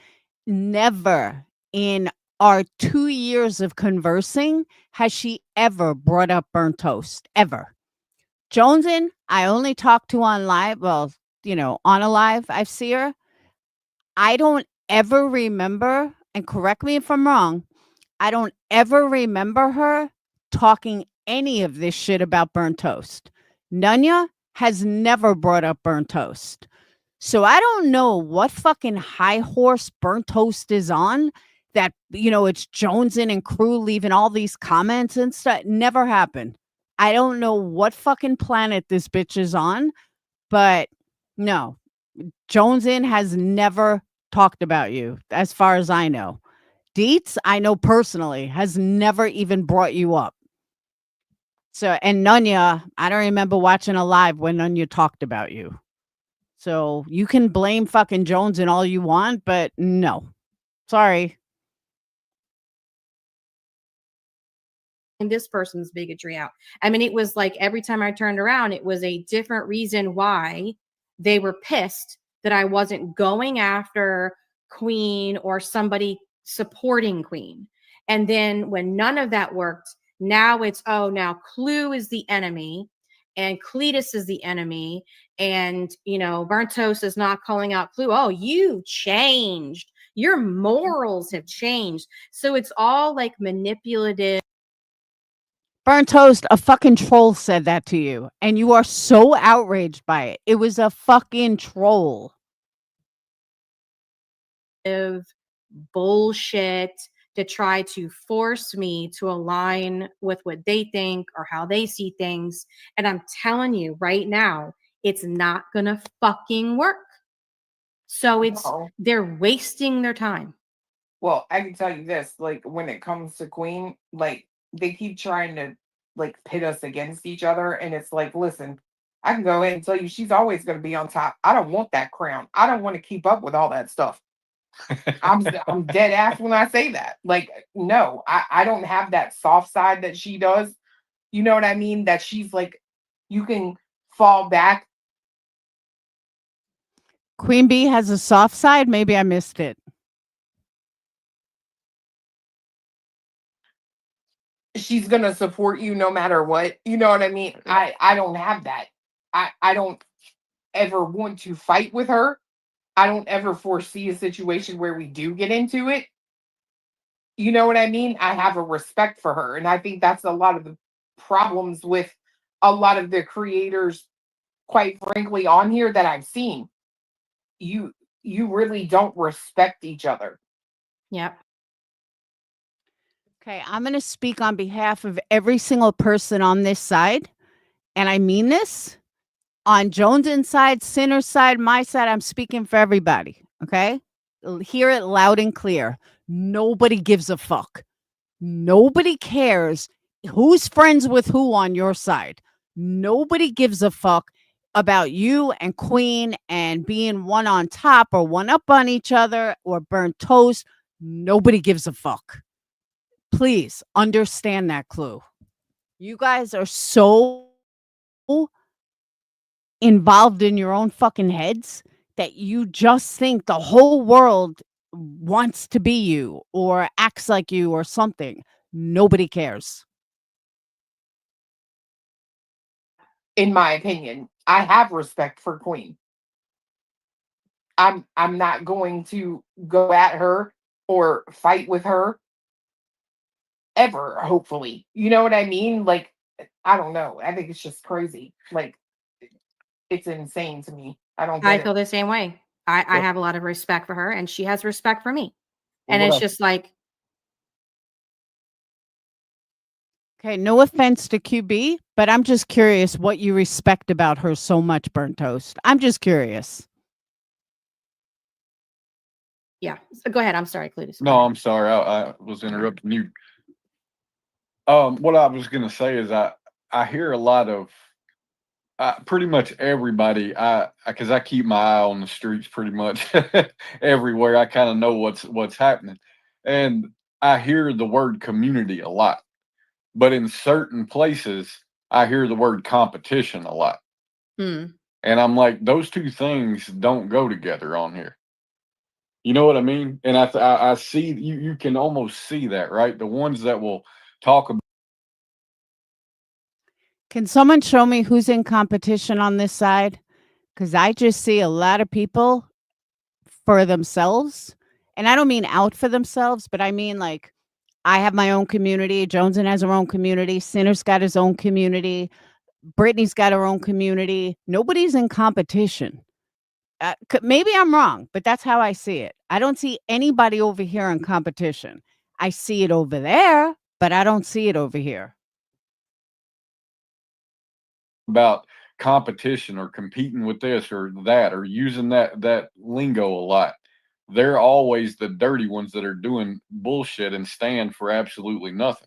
S2: Never in our 2 years of conversing has she ever brought up burnt toast, ever. Jonesin, I only talk to on live. Well, on a live, I see her. I don't ever remember, and correct me if I'm wrong, I don't ever remember her talking any of this shit about burnt toast. Nunya has never brought up burnt toast. So I don't know what fucking high horse burnt toast is on that, it's Jonesin and crew leaving all these comments and stuff. Never happened. I don't know what fucking planet this bitch is on, but no, Jonesin has never talked about you as far as I know. Dietz, I know personally, has never even brought you up. So, and Nunya, I don't remember watching a live when Nunya talked about you. So you can blame fucking Jones and all you want, but no. Sorry.
S6: And this person's bigotry out. I mean, it was like every time I turned around, it was a different reason why they were pissed that I wasn't going after Queen or somebody supporting Queen. And then when none of that worked, now it's, oh, now Clue is the enemy. and Cletus is the enemy, and Burnt Toast is not calling out Clue. Oh, you changed. Your morals have changed. So it's all like manipulative.
S2: Burnt Toast, a fucking troll said that to you, and you are so outraged by it. It was a fucking troll.
S6: Bullshit to try to force me to align with what they think or how they see things. And I'm telling you right now, it's not gonna fucking work. So they're wasting their time.
S4: Well, I can tell you this, like when it comes to Queen, like they keep trying to like pit us against each other. And it's like, listen, I can go ahead and tell you she's always going to be on top. I don't want that crown. I don't want to keep up with all that stuff. I'm dead ass when I say that. Like, no, I don't have that soft side that she does. You know what I mean? That she's like, you can fall back.
S2: Queen Bee has a soft side. Maybe I missed it.
S4: She's gonna support you no matter what. You know what I mean? I don't have that. I don't ever want to fight with her. I don't ever foresee a situation where we do get into it. You know what I mean? I have a respect for her. And I think that's a lot of the problems with a lot of the creators, quite frankly, on here that I've seen. You really don't respect each other.
S6: Yep.
S2: Okay, I'm going to speak on behalf of every single person on this side. And I mean this. On Jones's side, Sinner's side, my side, I'm speaking for everybody. Okay? Hear it loud and clear. Nobody gives a fuck. Nobody cares who's friends with who on your side. Nobody gives a fuck about you and Queen and being one on top or one up on each other or burnt toast. Nobody gives a fuck. Please understand that, Clue. You guys are so involved in your own fucking heads that you just think the whole world wants to be you or acts like you or something. Nobody cares.
S4: In my opinion, I have respect for Queen. I'm not going to go at her or fight with her ever, hopefully. You know what I mean? Like, I don't know. I think it's just crazy. Like, it's insane to me. I don't
S6: I
S4: get
S6: feel
S4: it.
S6: the same way. I have a lot of respect for her, and she has respect for me. And
S9: Well,
S6: it's just like,
S2: Okay, no offense to QB, but I'm just curious what you respect about her so much, Burnt Toast. I'm just curious.
S6: yeah. So go ahead. I'm sorry, Cletus.
S9: No, I'm sorry. I was interrupting you. What I was gonna say is I hear a lot of pretty much everybody. Because I keep my eye on the streets pretty much everywhere. I kind of know what's happening, and I hear the word community a lot. But in certain places, I hear the word competition a lot,
S6: Hmm.
S9: and I'm like, those two things don't go together on here. You know what I mean? And I see you can almost see that, right? The ones that will talk about.
S2: Can someone show me who's in competition on this side? Because I just see a lot of people for themselves. And I don't mean out for themselves, but I mean like I have my own community. Joneson has her own community. Sinner's got his own community. Brittany's got her own community. Nobody's in competition. Maybe I'm wrong, but that's how I see it. I don't see anybody over here in competition. I see it over there, but I don't see it over here.
S9: About competition or competing with this or that or using that lingo a lot. They're always the dirty ones that are doing bullshit and stand for absolutely nothing.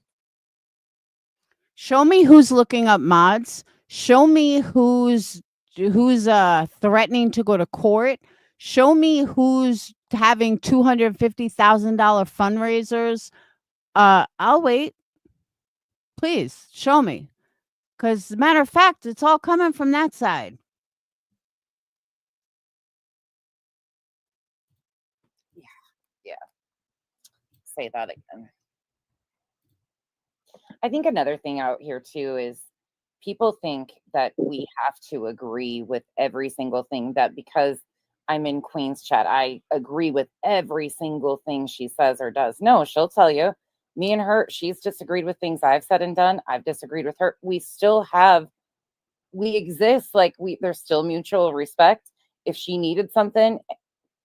S2: Show me who's looking up mods. Show me who's threatening to go to court. Show me who's having $250,000 fundraisers. I'll wait. Please show me. Because, matter of fact, it's all coming from that side.
S5: Yeah. Say that again. I think another thing out here too is people think that we have to agree with every single thing, that because I'm in Queen's chat, I agree with every single thing she says or does. No, she'll tell you, me and her, she's disagreed with things I've said and done. I've disagreed with her. We exist. Like there's still mutual respect. If she needed something,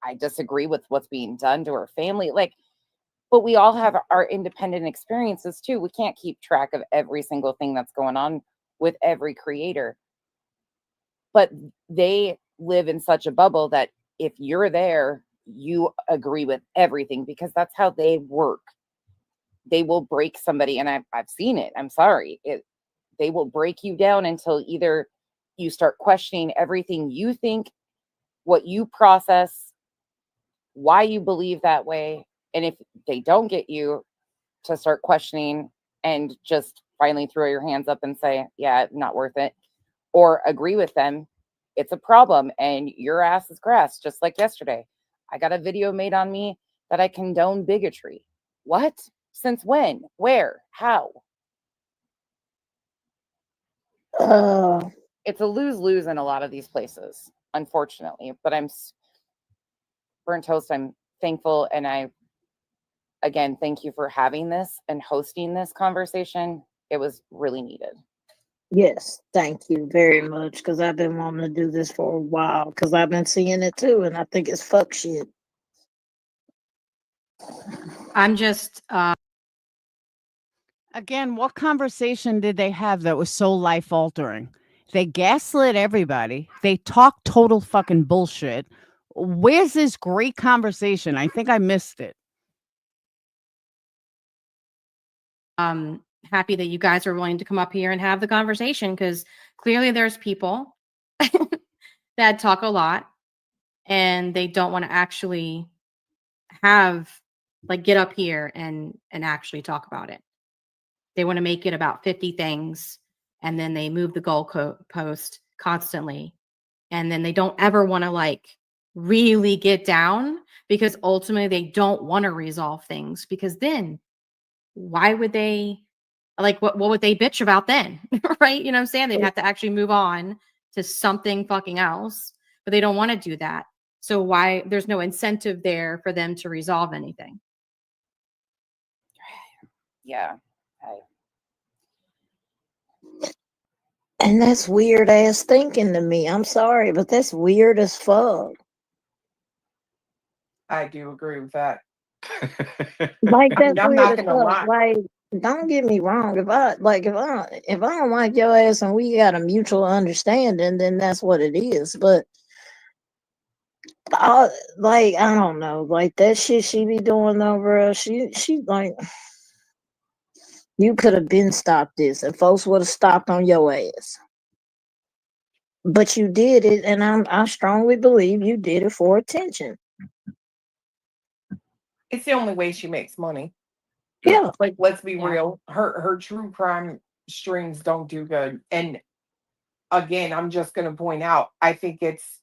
S5: I disagree with what's being done to her family. But we all have our independent experiences too. We can't keep track of every single thing that's going on with every creator. But they live in such a bubble that if you're there, you agree with everything because that's how they work. They will break somebody, and I've seen it. I'm sorry. They will break you down until either you start questioning everything you think, what you process, why you believe that way. And if they don't get you to start questioning and just finally throw your hands up and say, yeah, not worth it, or agree with them, it's a problem and your ass is grass. Just like yesterday, I got a video made on me that I condone bigotry. What? Since when? Where? How? It's a lose-lose in a lot of these places, unfortunately. But I'm burnt toast. I'm thankful, and again, thank you for having this and hosting this conversation. It was really needed.
S7: Yes, thank you very much, because I've been wanting to do this for a while, because I've been seeing it too, and I think it's fuck shit.
S6: I'm just
S2: Again, what conversation did they have that was so life altering? They gaslit everybody. They talk total fucking bullshit. Where's this great conversation? I think I missed it.
S6: Happy that you guys are willing to come up here and have the conversation, because clearly there's people that talk a lot and they don't want to actually get up here and actually talk about it. They want to make it about 50 things, and then they move the goalpost constantly, and then they don't ever want to really get down, because ultimately they don't want to resolve things, because then why would they what would they bitch about then? Right? You know what I'm saying? They'd have to actually move on to something fucking else, but they don't want to do that. So why? There's no incentive there for them to resolve anything.
S5: Yeah.
S7: And that's weird ass thinking to me. I'm sorry, but that's weird as fuck.
S4: I do agree with that.
S7: That's
S4: I'm
S7: weird
S4: not
S7: as
S4: gonna
S7: fuck.
S4: lie.
S7: Don't get me wrong. If I don't like your ass and we got a mutual understanding, then that's what it is. But I don't know, that shit she be doing though, bro. She you could have been stopped this, and folks would have stopped on your ass. But you did it, and I strongly believe you did it for attention.
S4: It's the only way she makes money.
S7: Yeah.
S4: Let's be real. Her true crime streams don't do good. And again, I'm just gonna point out, I think it's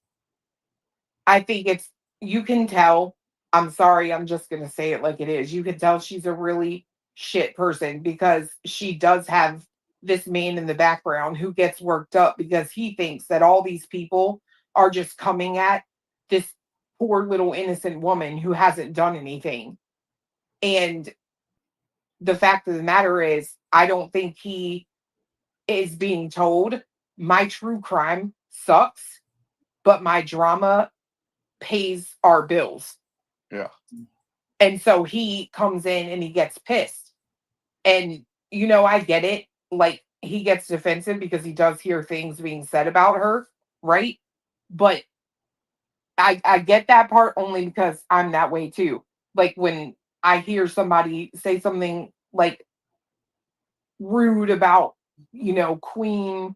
S4: you can tell, I'm sorry, I'm just gonna say it like it is. You can tell she's a really shit person, because she does have this man in the background who gets worked up because he thinks that all these people are just coming at this poor little innocent woman who hasn't done anything. And the fact of the matter is, I don't think he is being told, my true crime sucks, but my drama pays our bills.
S9: Yeah.
S4: And so he comes in and he gets pissed. And, I get it. He gets defensive because he does hear things being said about her, right? But I get that part only because I'm that way too. When I hear somebody say something rude about, Queen,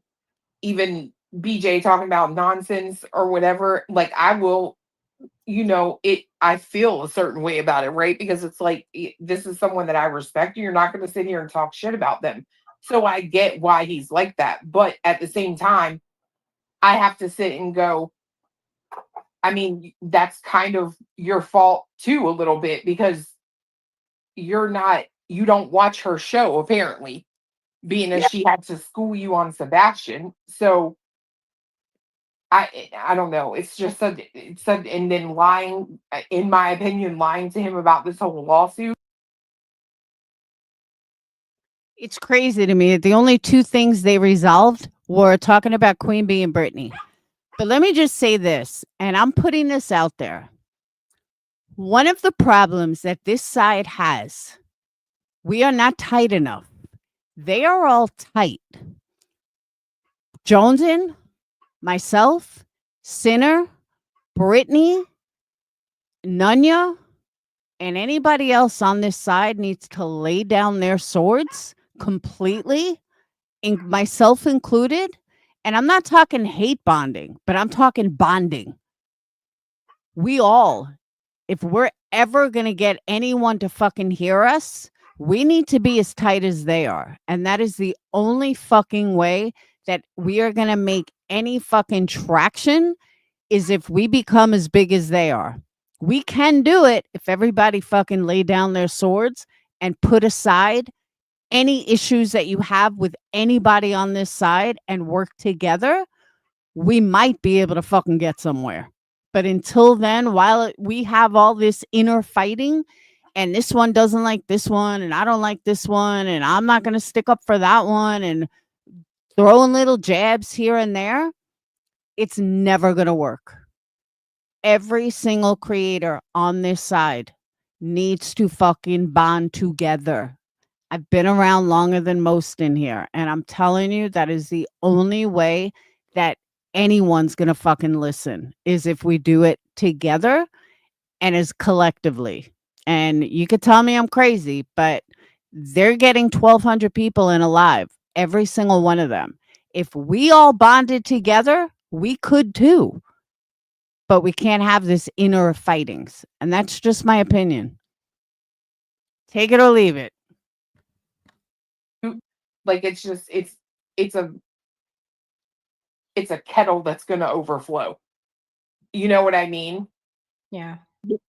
S4: even BJ talking about nonsense or whatever, I will, I feel a certain way about it, right? Because it's this is someone that I respect. You're not going to sit here and talk shit about them. So I get why he's like that. But at the same time, I have to sit and go, I mean, that's kind of your fault too, a little bit, because you don't watch her show, apparently. being as she had to school you on Sebastian. So I don't know. It's just and then lying, in my opinion, lying to him about this whole lawsuit.
S2: It's crazy to me that the only two things they resolved were talking about Queen Bee and Britney. But let me just say this, and I'm putting this out there. One of the problems that this side has, we are not tight enough. They are all tight. Jonesin, myself, Sinner, Brittany, Nunya, and anybody else on this side needs to lay down their swords completely, myself included. And I'm not talking hate bonding, but I'm talking bonding. We all, if we're ever going to get anyone to fucking hear us, we need to be as tight as they are. And that is the only fucking way that we are going to make any fucking traction, is if we become as big as they are. We can do it if everybody fucking lay down their swords and put aside any issues that you have with anybody on this side and work together. We might be able to fucking get somewhere. But until then, while we have all this inner fighting, and this one doesn't like this one, and I don't like this one, and I'm not going to stick up for that one, and throwing little jabs here and there, it's never going to work. Every single creator on this side needs to fucking bond together. I've been around longer than most in here, and I'm telling you, that is the only way that anyone's going to fucking listen, is if we do it together and as collectively. And you could tell me I'm crazy, but they're getting 1,200 people in alive, every single one of them. If we all bonded together, we could too. But we can't have this inner fightings. And that's just my opinion. Take it or leave it.
S4: Like, it's just it's a kettle that's going to overflow. You know what I mean?
S6: Yeah.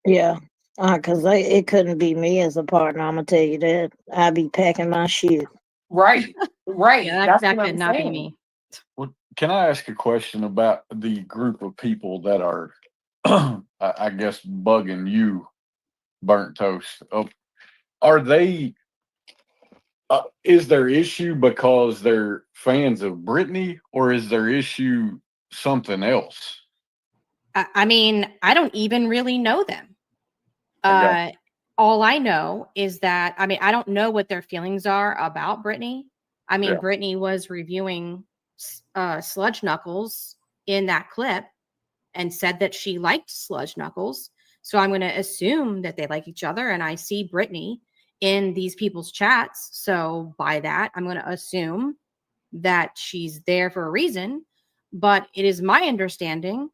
S7: Yeah. Because it couldn't be me as a partner. I'm going to tell you that. I'd be packing my shit.
S4: Right. Right.
S6: Yeah,
S4: That's
S6: that
S4: what
S6: could
S4: I'm
S6: not be
S4: saying.
S6: me.
S9: Well, can I ask a question about the group of people that are, I guess, bugging you, Burnt Toast? Are they? Is their issue because they're fans of Britney, or is their issue something else?
S6: I mean, I don't even really know them.
S9: Okay.
S6: All I know is that, I mean, I don't know what their feelings are about Britney. I mean,
S9: Yeah.
S6: Britney was reviewing Sludge Knuckles in that clip and said that she liked Sludge Knuckles. So I'm going to assume that they like each other. And I see Britney in these people's chats. So by that, I'm going to assume that she's there for a reason. But it is my understanding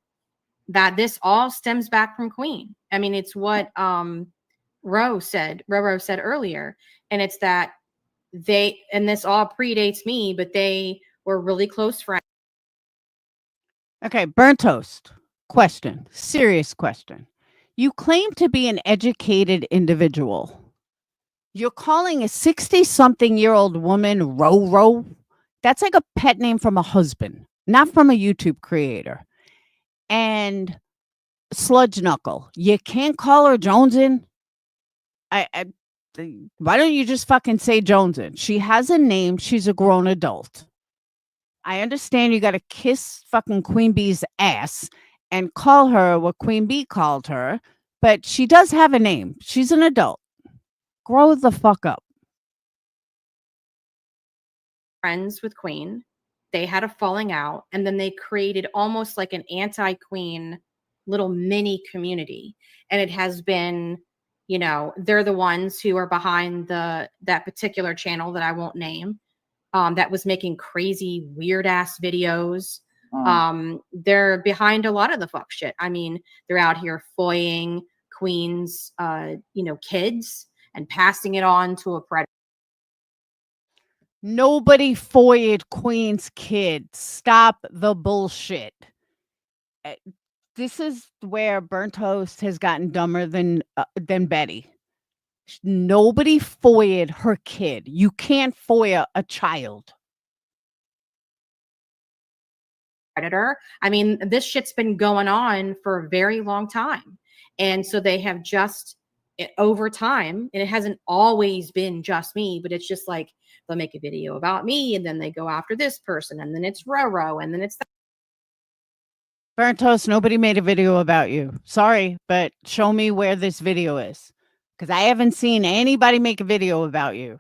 S6: that this all stems back from Queen. I mean, it's what Roro said earlier. And it's that and this all predates me, but they were really close friends.
S2: Okay, Burnt Toast. Question. Serious question. You claim to be an educated individual. You're calling a 60-something-year-old woman Roro? That's like a pet name from a husband, not from a YouTube creator. And Sludge Knuckle. You can't call her Jonesin. Why don't you just fucking say Jonesin? She has a name. She's a grown adult. I understand you got to kiss fucking Queen Bee's ass and call her what Queen Bee called her, but she does have a name. She's an adult. Grow the fuck up.
S6: Friends with Queen. They had a falling out, and then they created almost like an anti-Queen little mini community. And it has been, you know, they're the ones who are behind that particular channel that I won't name, that was making crazy weird ass videos. They're behind a lot of the fuck shit. I mean, they're out here foying Queen's kids and passing it on to a predator.
S2: Nobody foiled Queen's kids. Stop the bullshit. This is where Burnt Toast has gotten dumber than Betty. Nobody FOIA'd her kid. You can't FOIA a child.
S6: Predator. I mean, this shit's been going on for a very long time. And so they have just over time, and it hasn't always been just me, but it's just like they'll make a video about me and then they go after this person and then it's Roro and then it's
S2: Burnt Toast, nobody made a video about you. Sorry, but show me where this video is. Because I haven't seen anybody make a video about you.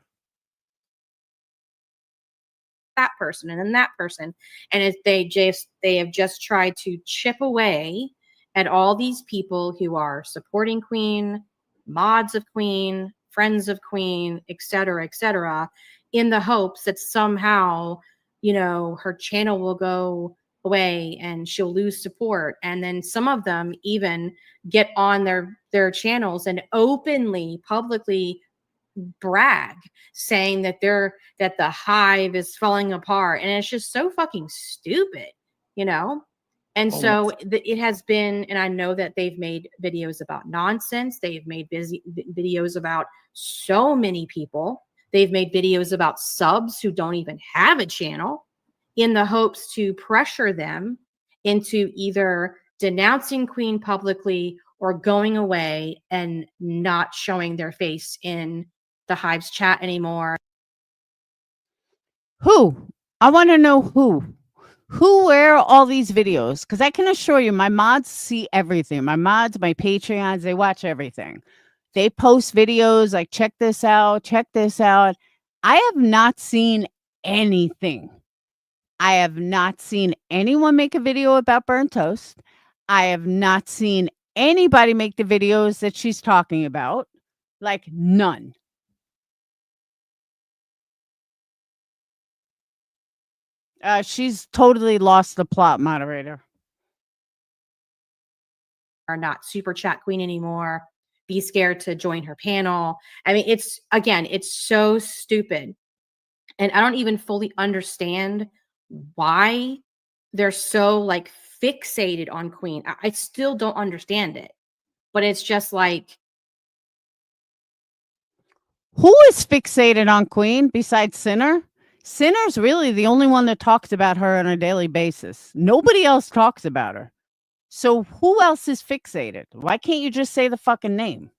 S6: that person and then that person. And if they have just tried to chip away at all these people who are supporting Queen, mods of Queen, friends of Queen, et cetera, in the hopes that somehow, you know, her channel will go away and she'll lose support. And then some of them even get on their channels and openly, publicly brag, saying that the hive is falling apart, and it's just so fucking stupid, you know. And so it has been, and I know that they've made videos about nonsense. They've made videos about so many people. They've made videos about subs who don't even have a channel, in the hopes to pressure them into either denouncing Queen publicly or going away and not showing their face in the Hive's chat anymore.
S2: Who? I want to know who. Who wear all these videos? Because I can assure you, my mods see everything. My mods, my Patreons, they watch everything. They post videos like, check this out, check this out. I have not seen anything. I have not seen anyone make a video about Burnt Toast. I have not seen anybody make the videos that she's talking about. Like, none. She's totally lost the plot, moderator.
S6: Are not super chat Queen anymore. Be scared to join her panel. I mean, it's so stupid. And I don't even fully understand why they're so like fixated on Queen. I still don't understand it. But it's just like,
S2: who is fixated on Queen besides Sinner? Sinner's really the only one that talks about her on a daily basis. Nobody else talks about her. So who else is fixated? Why can't you just say the fucking name?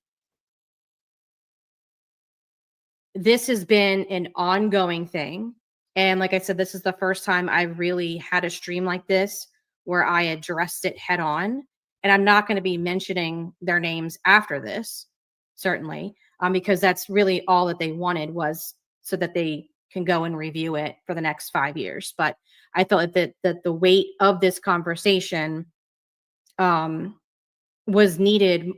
S6: This has been an ongoing thing. And like I said, this is the first time I really had a stream like this where I addressed it head on. And I'm not going to be mentioning their names after this, certainly, because that's really all that they wanted, was so that they can go and review it for the next 5 years. But I felt that the weight of this conversation was needed,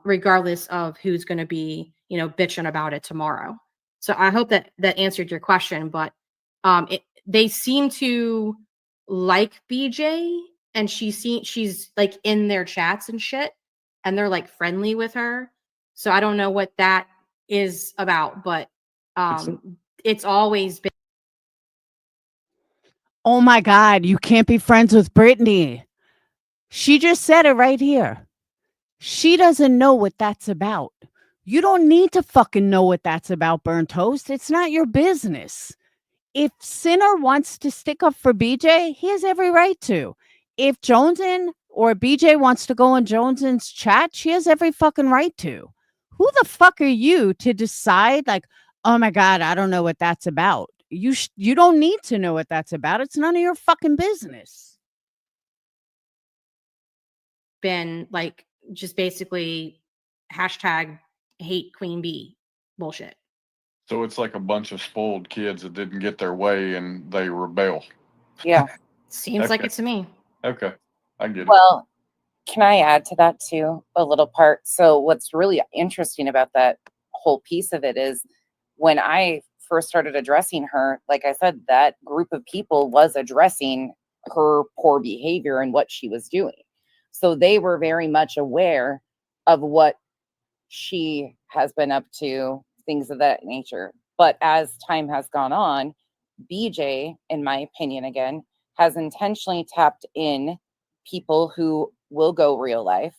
S6: regardless of who's going to be, you know, bitching about it tomorrow. So I hope that answered your question. But they seem to like BJ, and she's like in their chats and shit, and they're like friendly with her. So I don't know what that is about, but it's always been.
S2: Oh my God, you can't be friends with Brittany. She just said it right here. She doesn't know what that's about. You don't need to fucking know what that's about, Burnt Toast. It's not your business. If Sinner wants to stick up for BJ, he has every right to. If Jonesin or BJ wants to go in Jonesin's chat, she has every fucking right to. Who the fuck are you to decide, like, oh my God, I don't know what that's about? You don't need to know what that's about. It's none of your fucking business.
S6: Been like just basically hashtag hate Queen Bee bullshit.
S9: So it's like a bunch of spoiled kids that didn't get their way and they rebel.
S5: Yeah.
S6: Seems like it to me.
S9: Okay. I get it.
S5: Well, can I add to that too, a little part? So what's really interesting about that whole piece of it is when I first started addressing her, like I said, that group of people was addressing her poor behavior and what she was doing. So they were very much aware of what she has been up to, things of that nature. But as time has gone on, BJ, in my opinion, again, has intentionally tapped in people who will go real life,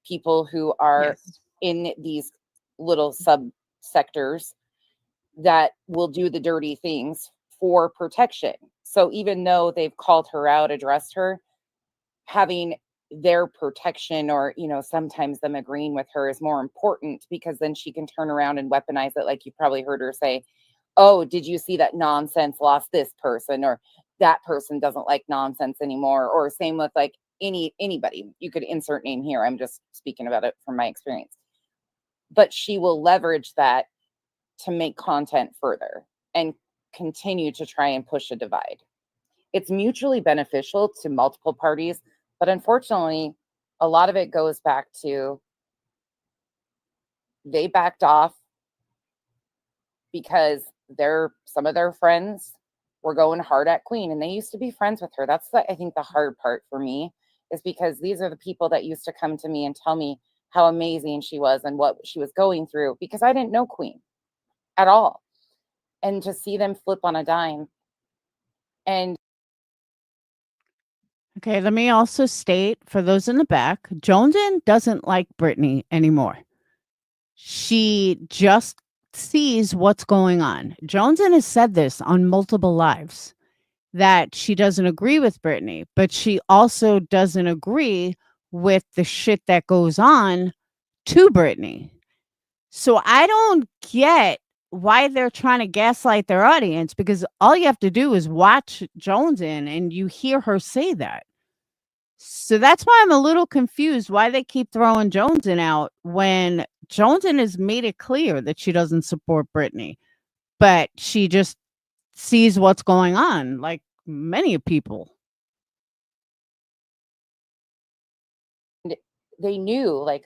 S5: people who are in these little subsectors that will do the dirty things for protection. So even though they've called her out, addressed her, having their protection or, you know, sometimes them agreeing with her is more important, because then she can turn around and weaponize it. Like you probably heard her say, oh, did you see that nonsense lost this person, or that person doesn't like nonsense anymore, or same with like anybody. You could insert name here. I'm just speaking about it from my experience. But she will leverage that to make content further and continue to try and push a divide. It's mutually beneficial to multiple parties, but unfortunately, a lot of it goes back to they backed off because some of their friends were going hard at Queen, and they used to be friends with her. That's I think the hard part for me, is because these are the people that used to come to me and tell me how amazing she was and what she was going through, because I didn't know Queen at all. And to see them flip on a dime. And
S2: Okay, let me also state for those in the back, Joneson doesn't like Brittany anymore. She just sees what's going on. Joneson has said this on multiple lives, that she doesn't agree with Brittany, but she also doesn't agree with the shit that goes on to Brittany. So I don't get why they're trying to gaslight their audience, because all you have to do is watch Joneson and you hear her say that. So that's why I'm a little confused why they keep throwing Joneson out when Joneson has made it clear that she doesn't support Brittany, but she just sees what's going on, like many people.
S5: they knew, like,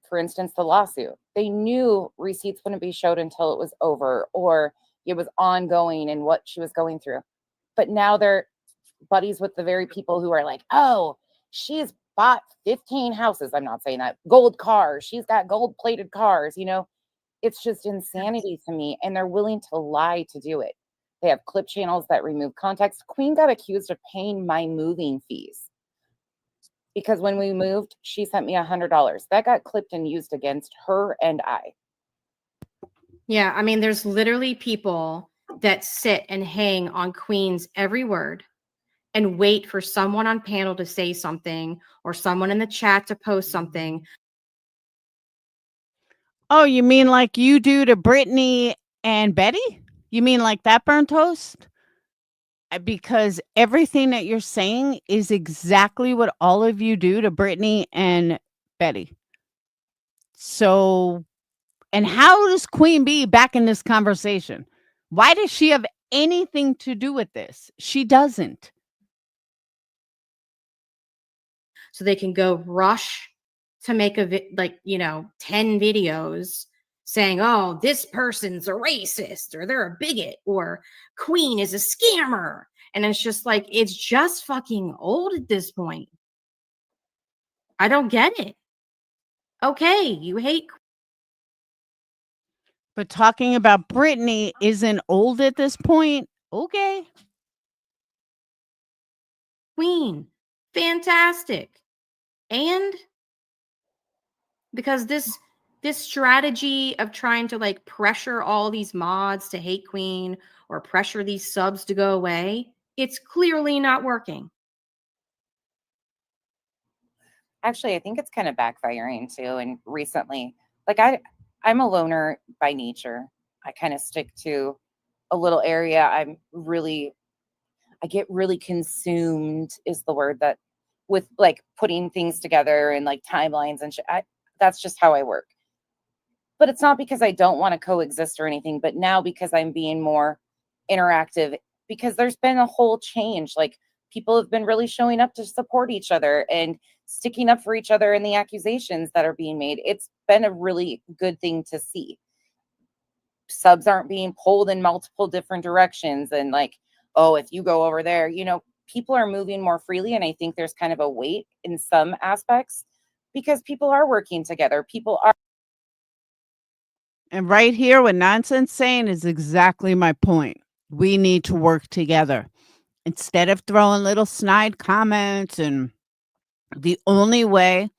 S5: for instance, the lawsuit, they knew receipts wouldn't be showed until it was over or it was ongoing and what she was going through. But now they're buddies with the very people who are like, oh, she's bought 15 houses. I'm not saying that. Gold cars. She's got gold plated cars. You know, it's just insanity to me. And they're willing to lie to do it. They have clip channels that remove context. Queen got accused of paying my moving fees because when we moved, she sent me $100. That got clipped and used against her and I.
S6: Yeah, I mean, there's literally people that sit and hang on Queen's every word and wait for someone on panel to say something or someone in the chat to post something.
S2: Oh, you mean like you do to Brittany and Betty? You mean like that burnt toast? Because everything that you're saying is exactly what all of you do to Brittany and Betty. So, and how does Queen Bee back in this conversation? Why does she have anything to do with this? She doesn't.
S6: So they can go rush to make 10 videos saying, oh, this person's a racist or they're a bigot or Queen is a scammer. And it's just like, it's just fucking old at this point. I don't get it. Okay, you hate.
S2: But talking about Brittany isn't old at this point. Okay.
S6: Queen, fantastic. And because this strategy of trying to like pressure all these mods to hate Queen or pressure these subs to go away, it's clearly not working.
S5: Actually, I think it's kind of backfiring too. And recently, like I'm a loner by nature. I kind of stick to a little area. I get really consumed is the word, that with like putting things together and like timelines and shit. That's just how I work. But it's not because I don't want to coexist or anything, but now because I'm being more interactive, because there's been a whole change. Like people have been really showing up to support each other and sticking up for each other in the accusations that are being made. It's been a really good thing to see. Subs aren't being pulled in multiple different directions and like, oh, if you go over there, people are moving more freely. And I think there's kind of a weight in some aspects because people are working together. People are.
S2: And right here, what Nonsense saying is exactly my point. We need to work together. Instead of throwing little snide comments, and the only way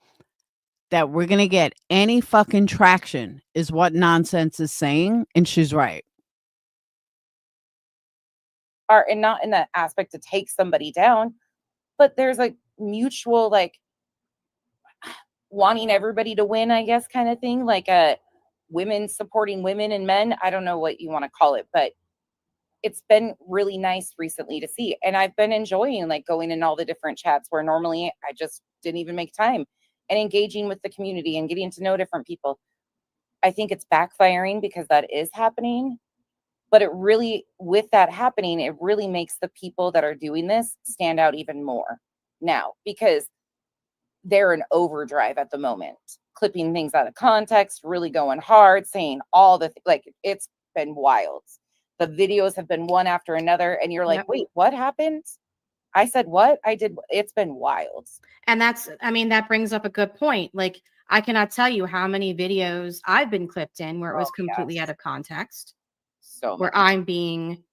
S2: that we're going to get any fucking traction is what Nonsense is saying, and she's right.
S5: And not in that aspect to take somebody down, but there's a mutual, like, wanting everybody to win, I guess, kind of thing, like a women supporting women and men. I don't know what you want to call it, but it's been really nice recently to see. And I've been enjoying like going in all the different chats where normally I just didn't even make time, and engaging with the community and getting to know different people. I think it's backfiring because that is happening. But it really, with that happening, it really makes the people that are doing this stand out even more now, because they're in overdrive at the moment, clipping things out of context, really going hard, saying all the, like, it's been wild. The videos have been one after another, and you're like,
S6: Yep.
S5: wait, what happened? I said what? I did. It's been wild.
S6: And that's, I mean, that brings up a good point. Like, I cannot tell you how many videos I've been clipped in where it was completely out of context.
S5: So
S6: where I'm being,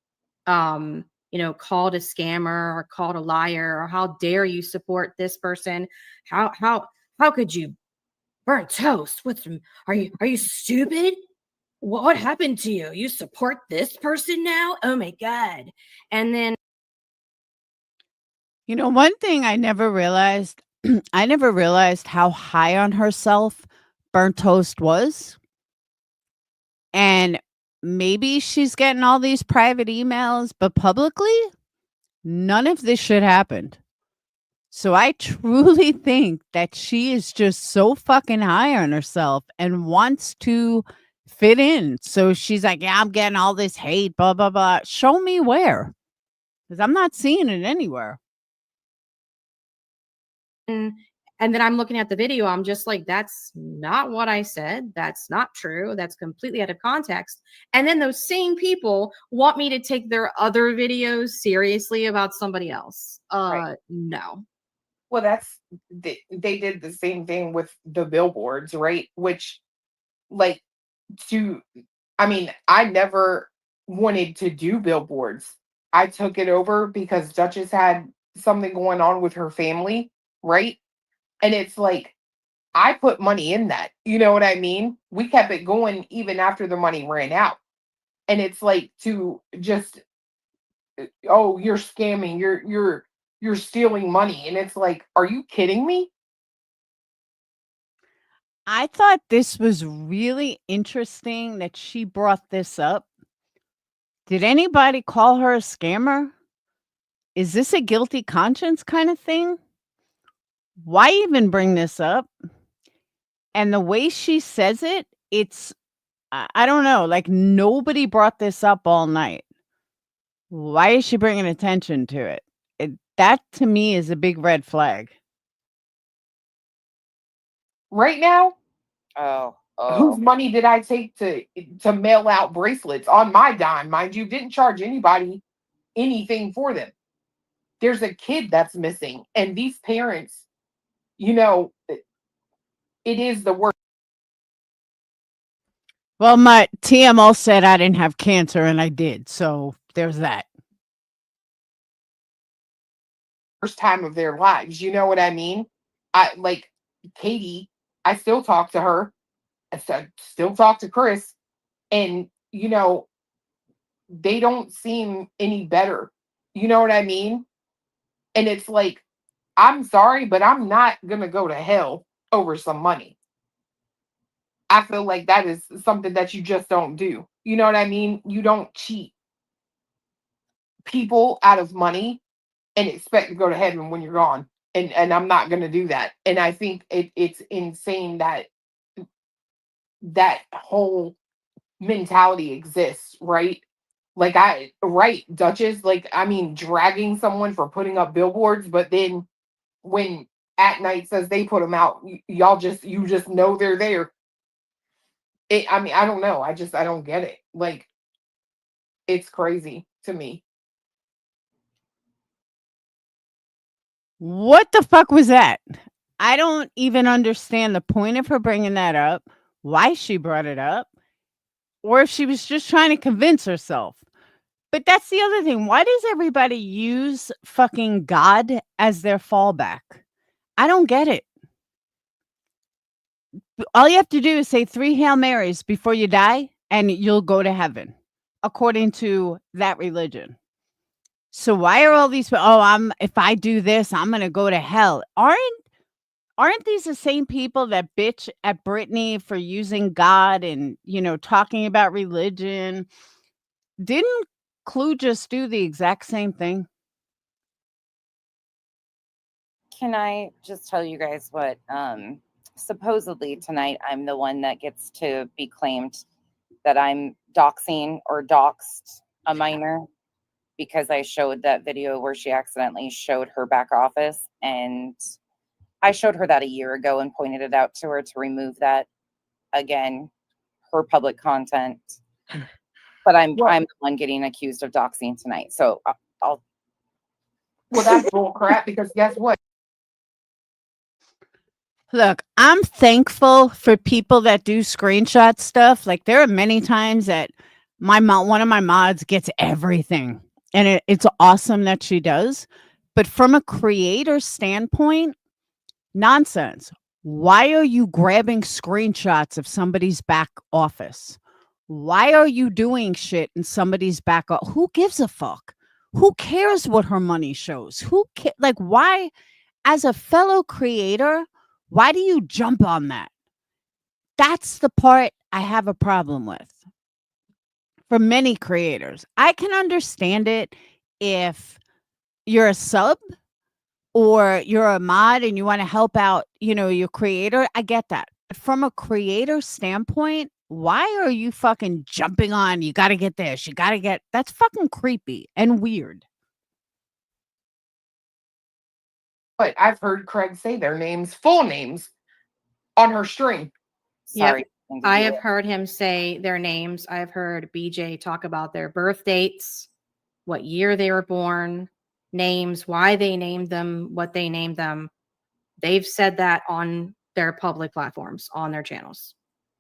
S6: you know, called a scammer or called a liar, or how dare you support this person? How could you burn toast? Are you stupid? What happened to you? You support this person now? Oh my God. And then,
S2: You know, one thing I never realized, I never realized how high on herself Burnt Toast was. And maybe she's getting all these private emails, but publicly, none of this shit happened. So I truly think that she is just so fucking high on herself and wants to fit in. So she's like, yeah, I'm getting all this hate, blah, blah, blah. Show me where. Because I'm not seeing it anywhere.
S6: and then I'm looking at the video, I'm just like, that's not what I said. That's not true. That's completely out of context. And then those same people want me to take their other videos seriously about somebody else.
S5: Right.
S6: No.
S4: Well, that's they did the same thing with the billboards, right? Which, like, I mean, I never wanted to do billboards. I took it over because Duchess had something going on with her family, right? And it's like, I put money in that. You know what I mean? We kept it going even after the money ran out. And it's like, to just, oh, you're scamming, you're stealing money. And it's like, are you kidding me?
S2: I thought this was really interesting that she brought this up. Did anybody call her a scammer? Is this a guilty conscience kind of thing? Why even bring this up? And the way she says it, it's, I don't know, like nobody brought this up all night. Why is she bringing attention to it? That to me is a big red flag.
S4: Right now,
S5: Oh,
S4: whose money did I take to mail out bracelets on my dime? Mind you, didn't charge anybody anything for them. There's a kid that's missing, and these parents, you know, it is the worst.
S2: Well, my TMO said I didn't have cancer and I did. So there's that.
S4: First time of their lives. You know what I mean? I like Katie, I still talk to her. Still talk to Chris, and you know, they don't seem any better. You know what I mean? And it's like, I'm sorry, but I'm not gonna go to hell over some money. I feel like that is something that you just don't do. You know what I mean? You don't cheat people out of money and expect to go to heaven when you're gone. And I'm not gonna do that. And I think it's insane that that whole mentality exists, right? Like, right, Duchess, like, I mean, dragging someone for putting up billboards, but then when At Night says they put them out, you just know they're there. I mean, I don't know. I don't get it. Like, it's crazy to me.
S2: What the fuck was that? I don't even understand the point of her bringing that up, why she brought it up, or if she was just trying to convince herself. But that's the other thing. Why does everybody use fucking God as their fallback? I don't get it. All you have to do is say 3 Hail Marys before you die, and you'll go to heaven, according to that religion. So why are all these? Oh, if I do this, I'm gonna go to hell. Aren't these the same people that bitch at Britney for using God and talking about religion? Didn't Clue just do the exact same thing?
S5: Can I just tell you guys what? Supposedly tonight, I'm the one that gets to be claimed that I'm doxing or doxed a minor because I showed that video where she accidentally showed her back office. And I showed her that a year ago and pointed it out to her to remove that. Again, her public content. But I'm the one getting accused of doxing tonight. So I'll.
S4: Well, that's bull crap because guess what?
S2: Look, I'm thankful for people that do screenshot stuff. Like there are many times that one of my mods gets everything, and it's awesome that she does. But from a creator standpoint, nonsense. Why are you grabbing screenshots of somebody's back office? Why are you doing shit in somebody's back office? Who gives a fuck? Who cares what her money shows? Like why, as a fellow creator, why do you jump on that? That's the part I have a problem with. For many creators, I can understand it if you're a sub or you're a mod and you want to help out, your creator. I get that. From a creator standpoint, why are you fucking jumping on? You got to get this. That's fucking creepy and weird.
S4: But I've heard Craig say their names, full names, on her stream.
S5: Sorry.
S6: Yep. I have heard him say their names. I've heard BJ talk about their birth dates, what year they were born, names, why they named them, what they named them. They've said that on their public platforms, on their channels.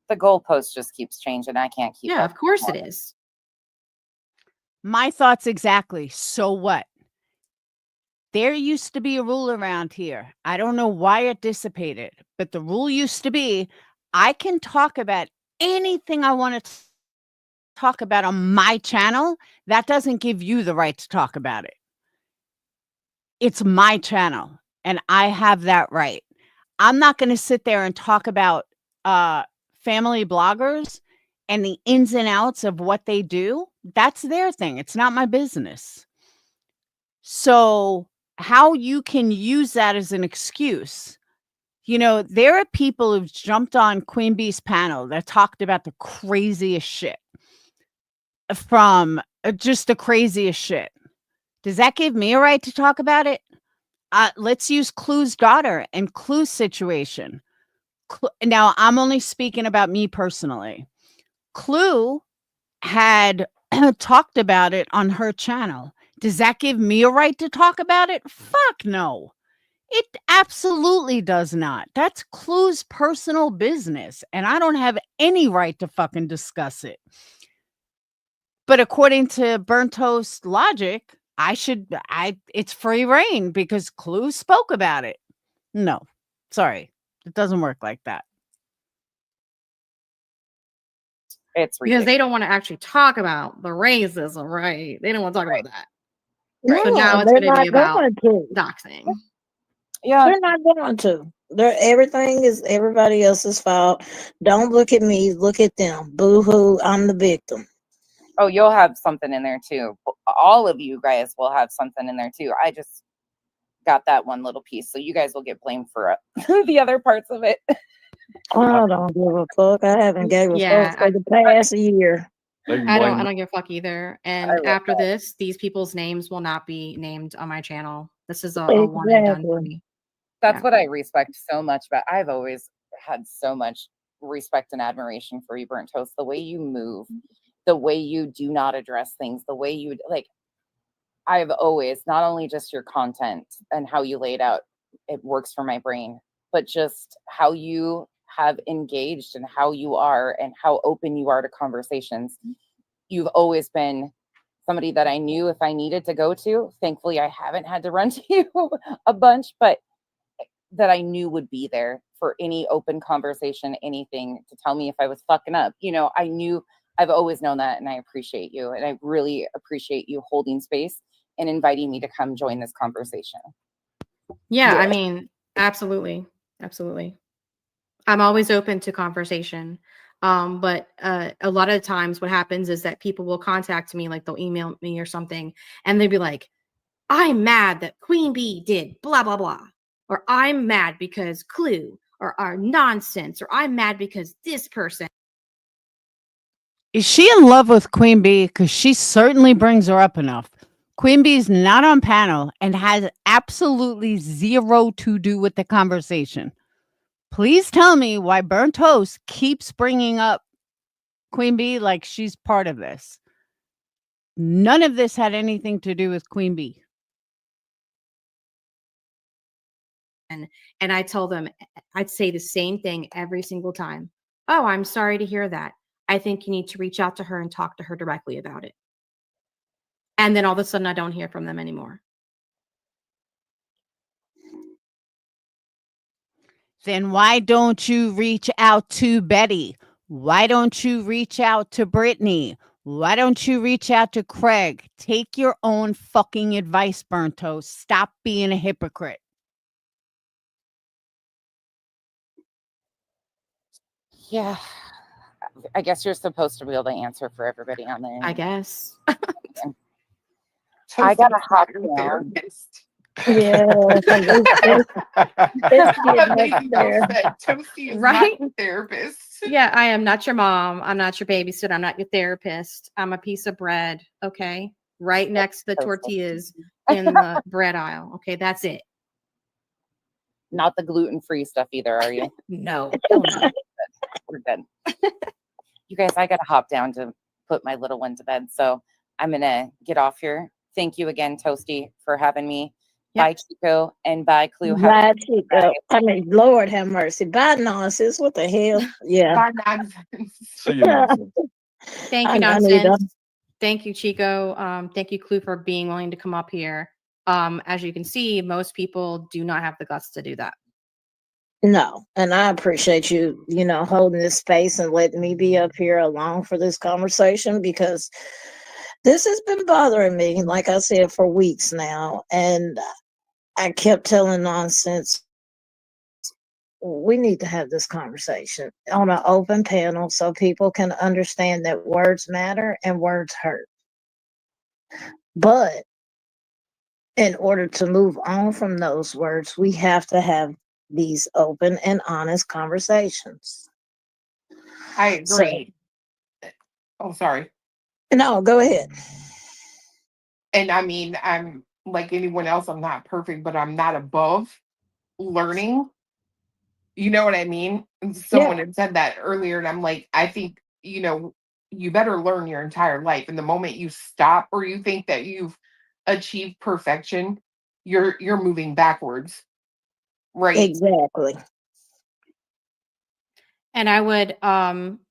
S5: The goalpost just keeps changing. I can't keep up.
S6: Yeah, of course it is.
S2: My thoughts exactly. So what? There used to be a rule around here. I don't know why it dissipated, but the rule used to be I can talk about anything I want to talk about on my channel. That doesn't give you the right to talk about it. It's my channel, and I have that right. I'm not going to sit there and talk about family bloggers and the ins and outs of what they do. That's their thing. It's not my business. So how you can use that as an excuse. There are people who've jumped on Queen Bee's panel that talked about the craziest shit from just the craziest shit. Does that give me a right to talk about it? Let's use Clue's daughter and Clue's situation. Now, I'm only speaking about me personally. Clue had talked about it on her channel. Does that give me a right to talk about it? Fuck no. It absolutely does not. That's Clue's personal business, and I don't have any right to fucking discuss it. But according to Burnt Toast logic, it's free reign because Clue spoke about it. No, sorry. It doesn't work like that.
S5: It's
S6: because they don't want to actually talk about the racism, right? They don't want to talk about that.
S7: No,
S6: So now it's
S7: they're
S6: going to be
S7: not
S6: about
S7: going to.
S6: doxing.
S5: Yeah.
S7: They're not going to. Everything is everybody else's fault. Don't look at me. Look at them. Boo-hoo. I'm the victim.
S5: Oh, you'll have something in there too. All of you guys will have something in there too. I just got that one little piece, so you guys will get blamed for the other parts of it.
S7: I don't give a fuck. I haven't gave a fuck for the past year.
S6: I don't give a fuck either. And after this, these people's names will not be named on my channel. This is a one and done for me.
S5: That's what I respect so much about. I've always had so much respect and admiration for you, Burnt Toast. The way you move, the way you do not address things, the way you like. I've always, not only just your content and how you lay it out, it works for my brain, but just how you have engaged and how you are and how open you are to conversations. You've always been somebody that I knew if I needed to go to. Thankfully, I haven't had to run to you a bunch, but that I knew would be there for any open conversation, anything, to tell me if I was fucking up. You know, I've always known that, and I appreciate you. And I really appreciate you holding space and inviting me to come join this conversation.
S6: Yeah, I mean, absolutely. Absolutely. I'm always open to conversation. But a lot of times what happens is that people will contact me, like they'll email me or something, and they'll be like, I'm mad that Queen Bee did blah, blah, blah. Or I'm mad because Clue, or our nonsense, or I'm mad because this person.
S2: Is she in love with Queen Bee? Because she certainly brings her up enough. Queen Bee's not on panel and has absolutely zero to do with the conversation. Please tell me why Burnt Toast keeps bringing up Queen Bee like she's part of this. None of this had anything to do with Queen Bee.
S6: And I tell them, I'd say the same thing every single time. Oh, I'm sorry to hear that. I think you need to reach out to her and talk to her directly about it. And then all of a sudden I don't hear from them anymore.
S2: Then why don't you reach out to Betty? Why don't you reach out to Brittany? Why don't you reach out to Craig? Take your own fucking advice, Burnt Toast. Stop being a hypocrite.
S5: Yeah. I guess you're supposed to be able to answer for everybody on there.
S6: I guess.
S5: I got a hot
S4: therapist.
S7: Yeah, it's getting up there.
S4: Toasty is
S6: Right?
S4: not a therapist.
S6: Yeah, I am not your mom. I'm not your babysitter. I'm not your therapist. I'm a piece of bread. Okay. Right next to the tortillas in the bread aisle. Okay. That's it.
S5: Not the gluten-free stuff either, are you?
S6: No.
S5: We're good. You guys, I got to hop down to put my little one to bed. So I'm going to get off here. Thank you again, Toasty, for having me. Yep. Bye, Chico, and bye, Clue.
S7: Bye, Chico. I mean, Lord have mercy. Bye, nonsense. What the hell? Yeah.
S4: Bye, nonsense.
S9: See you, nonsense.
S6: Thank you, nonsense. Thank you, Chico. Thank you, Clue, for being willing to come up here. As you can see, most people do not have the guts to do that.
S7: No, and I appreciate you, holding this space and letting me be up here along for this conversation, because this has been bothering me, like I said, for weeks now. And I kept telling nonsense, we need to have this conversation on an open panel so people can understand that words matter and words hurt. But in order to move on from those words, we have to have these open and honest conversations.
S4: I agree. Oh, sorry.
S7: No, go ahead.
S4: And I mean, I'm like anyone else, I'm not perfect, but I'm not above learning. You know what I mean? And someone had said that earlier, and I'm like, I think, you better learn your entire life. And the moment you stop or you think that you've achieved perfection, you're moving backwards. Right.
S7: Exactly.
S6: And I would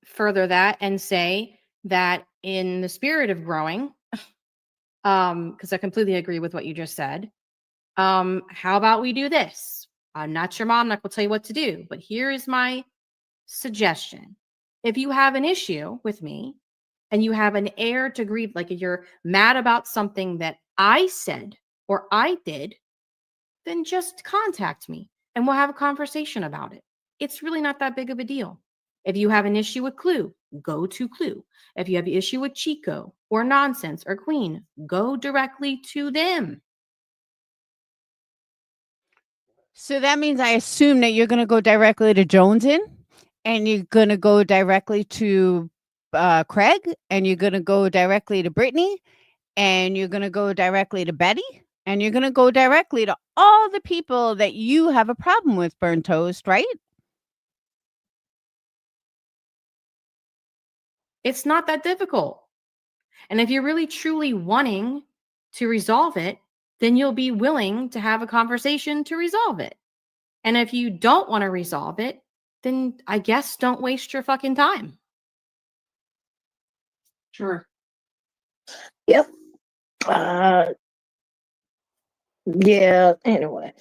S6: further that and say that in the spirit of growing, because I completely agree with what you just said, how about we do this? I'm not your mom, I'm not going to tell you what to do, but here is my suggestion. If you have an issue with me and you have an air to grieve, like if you're mad about something that I said or I did, then just contact me and we'll have a conversation about it. It's really not that big of a deal. If you have an issue with Clue, go to Clue. If you have an issue with Chico or Nonsense or Queen, go directly to them.
S2: So that means I assume that you're going to go directly to Jonesin, and you're going to go directly to Craig, and you're going to go directly to Brittany, and you're going to go directly to Betty, and you're going to go directly to all the people that you have a problem with, Burnt Toast, right?
S6: It's not that difficult. And if you're really truly wanting to resolve it, then you'll be willing to have a conversation to resolve it. And if you don't want to resolve it, then I guess don't waste your fucking time.
S4: Sure.
S7: Yep. Yeah, anyway.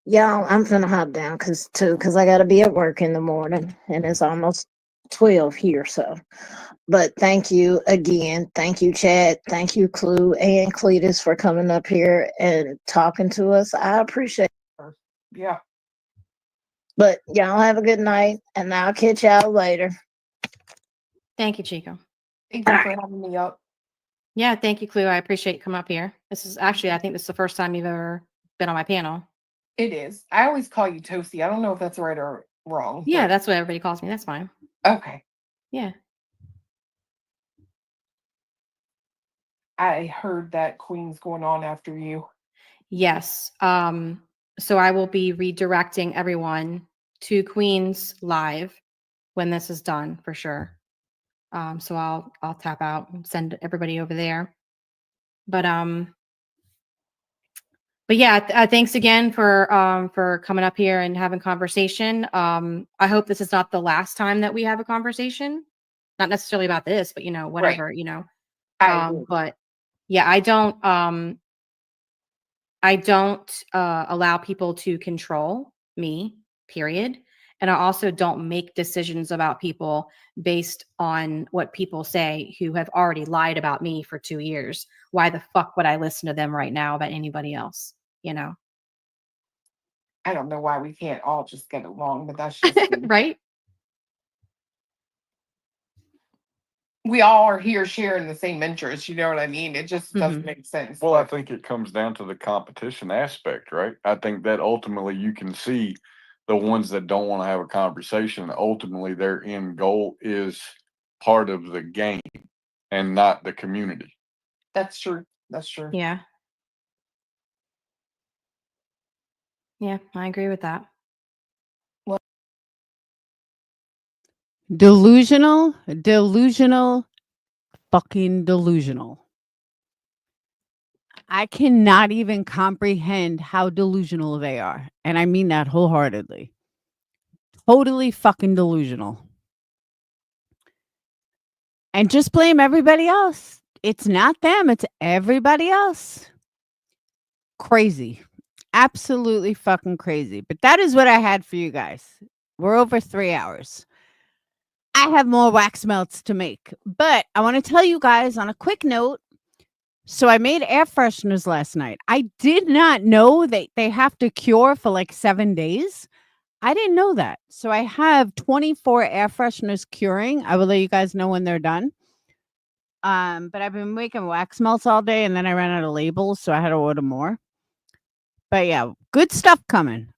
S7: Y'all, I'm finna hop down cause I gotta be at work in the morning and it's almost 12 here. So, but thank you again. Thank you, Chad. Thank you, Clue and Cletus for coming up here and talking to us. I appreciate it.
S4: Yeah.
S7: But y'all have a good night and I'll catch y'all later.
S6: Thank you, Chico.
S4: Thank you for having me up.
S6: Yeah, thank you, Clue. I appreciate you coming up here. This is actually, I think this is the first time you've ever been on my panel.
S4: It is. I always call you Toasty. I don't know if that's right or wrong.
S6: Yeah,
S4: but-
S6: that's what everybody calls me. That's fine.
S4: Okay.
S6: Yeah.
S4: I heard that Queen's going on after you.
S6: Yes. So I will be redirecting everyone to Queen's live when this is done for sure. So I'll tap out and send everybody over there. But yeah, thanks again for coming up here and having conversation. I hope this is not the last time that we have a conversation. Not necessarily about this, but whatever,
S4: Right. I agree.
S6: but yeah, I don't allow people to control me, period. And I also don't make decisions about people based on what people say who have already lied about me for 2 years. Why the fuck would I listen to them right now about anybody else?
S4: I don't know why we can't all just get along, but that's just me.
S6: Right?
S4: We all are here sharing the same interests. You know what I mean? It just doesn't
S6: Mhm.
S4: make sense.
S9: Well, I
S4: but-
S9: think it comes down to the competition aspect, right? I think that ultimately you can see the ones that don't want to have a conversation, ultimately their end goal is part of the game and not the community.
S4: That's true. That's true.
S6: Yeah. Yeah, I agree with that.
S2: Delusional, fucking delusional. I cannot even comprehend how delusional they are. And I mean that wholeheartedly. Totally fucking delusional. And just blame everybody else. It's not them, it's everybody else. Crazy. Absolutely fucking crazy. But that is what I had for you guys. We're over 3 hours. I have more wax melts to make. But I want to tell you guys on a quick note. So I made air fresheners last night. I did not know that they have to cure for like 7 days. I didn't know that. So I have 24 air fresheners curing. I will let you guys know when they're done. But I've been making wax melts all day and then I ran out of labels, so I had to order more. But yeah, good stuff coming.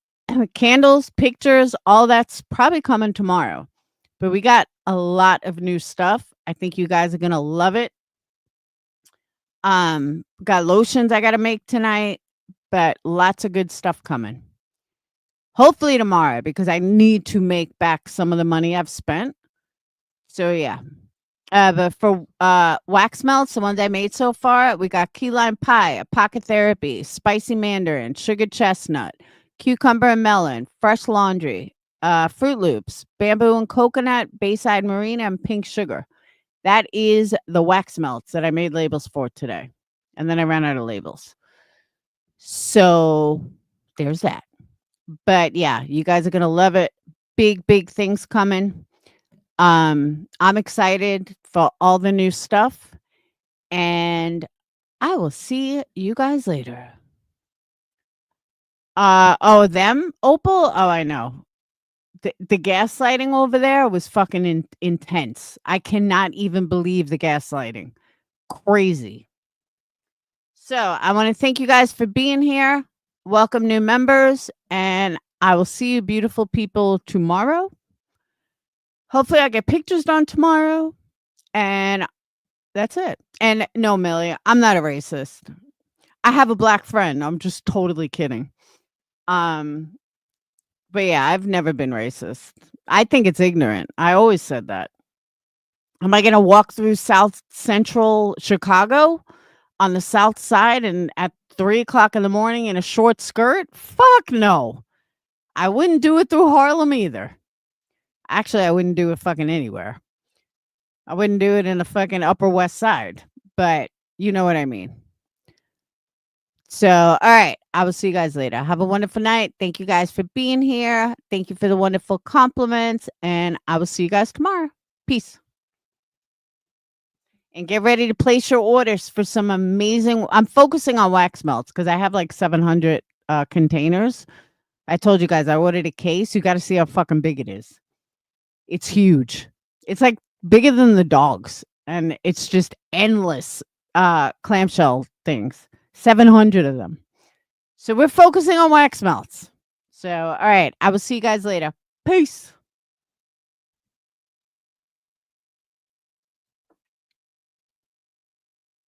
S2: Candles, pictures, all that's probably coming tomorrow. But we got a lot of new stuff. I think you guys are gonna love it. Got lotions I gotta make tonight, but lots of good stuff coming. Hopefully tomorrow, because I need to make back some of the money I've spent. So yeah. But for wax melts, the ones I made so far, we got key lime pie, pocket therapy, spicy mandarin, sugar chestnut, cucumber and melon, fresh laundry, Fruit Loops, bamboo and coconut, Bayside Marina, and pink sugar. That is the wax melts that I made labels for today. And then I ran out of labels. So there's that. But yeah, you guys are going to love it. Big, big things coming. I'm excited for all the new stuff. And I will see you guys later. Them? Opal? Oh, I know. The gaslighting over there was fucking intense. I cannot even believe the gaslighting. Crazy. So I want to thank you guys for being here. Welcome new members. And I will see you beautiful people tomorrow. Hopefully I'll get pictures done tomorrow. And that's it. And no, Millie, I'm not a racist. I have a black friend. I'm just totally kidding. But yeah, I've never been racist. I think it's ignorant. I always said that. Am I going to walk through South Central Chicago on the South Side and at 3:00 in the morning in a short skirt? Fuck no. I wouldn't do it through Harlem either. Actually, I wouldn't do it fucking anywhere. I wouldn't do it in the fucking Upper West Side, but you know what I mean. So, all right. I will see you guys later. Have a wonderful night. Thank you guys for being here. Thank you for the wonderful compliments. And I will see you guys tomorrow. Peace. And get ready to place your orders for some amazing. I'm focusing on wax melts because I have like 700 containers. I told you guys I ordered a case. You got to see how fucking big it is. It's huge. It's like bigger than the dogs. And it's just endless clamshell things. 700 of them. So we're focusing on wax melts. So, all right. I will see you guys later. Peace.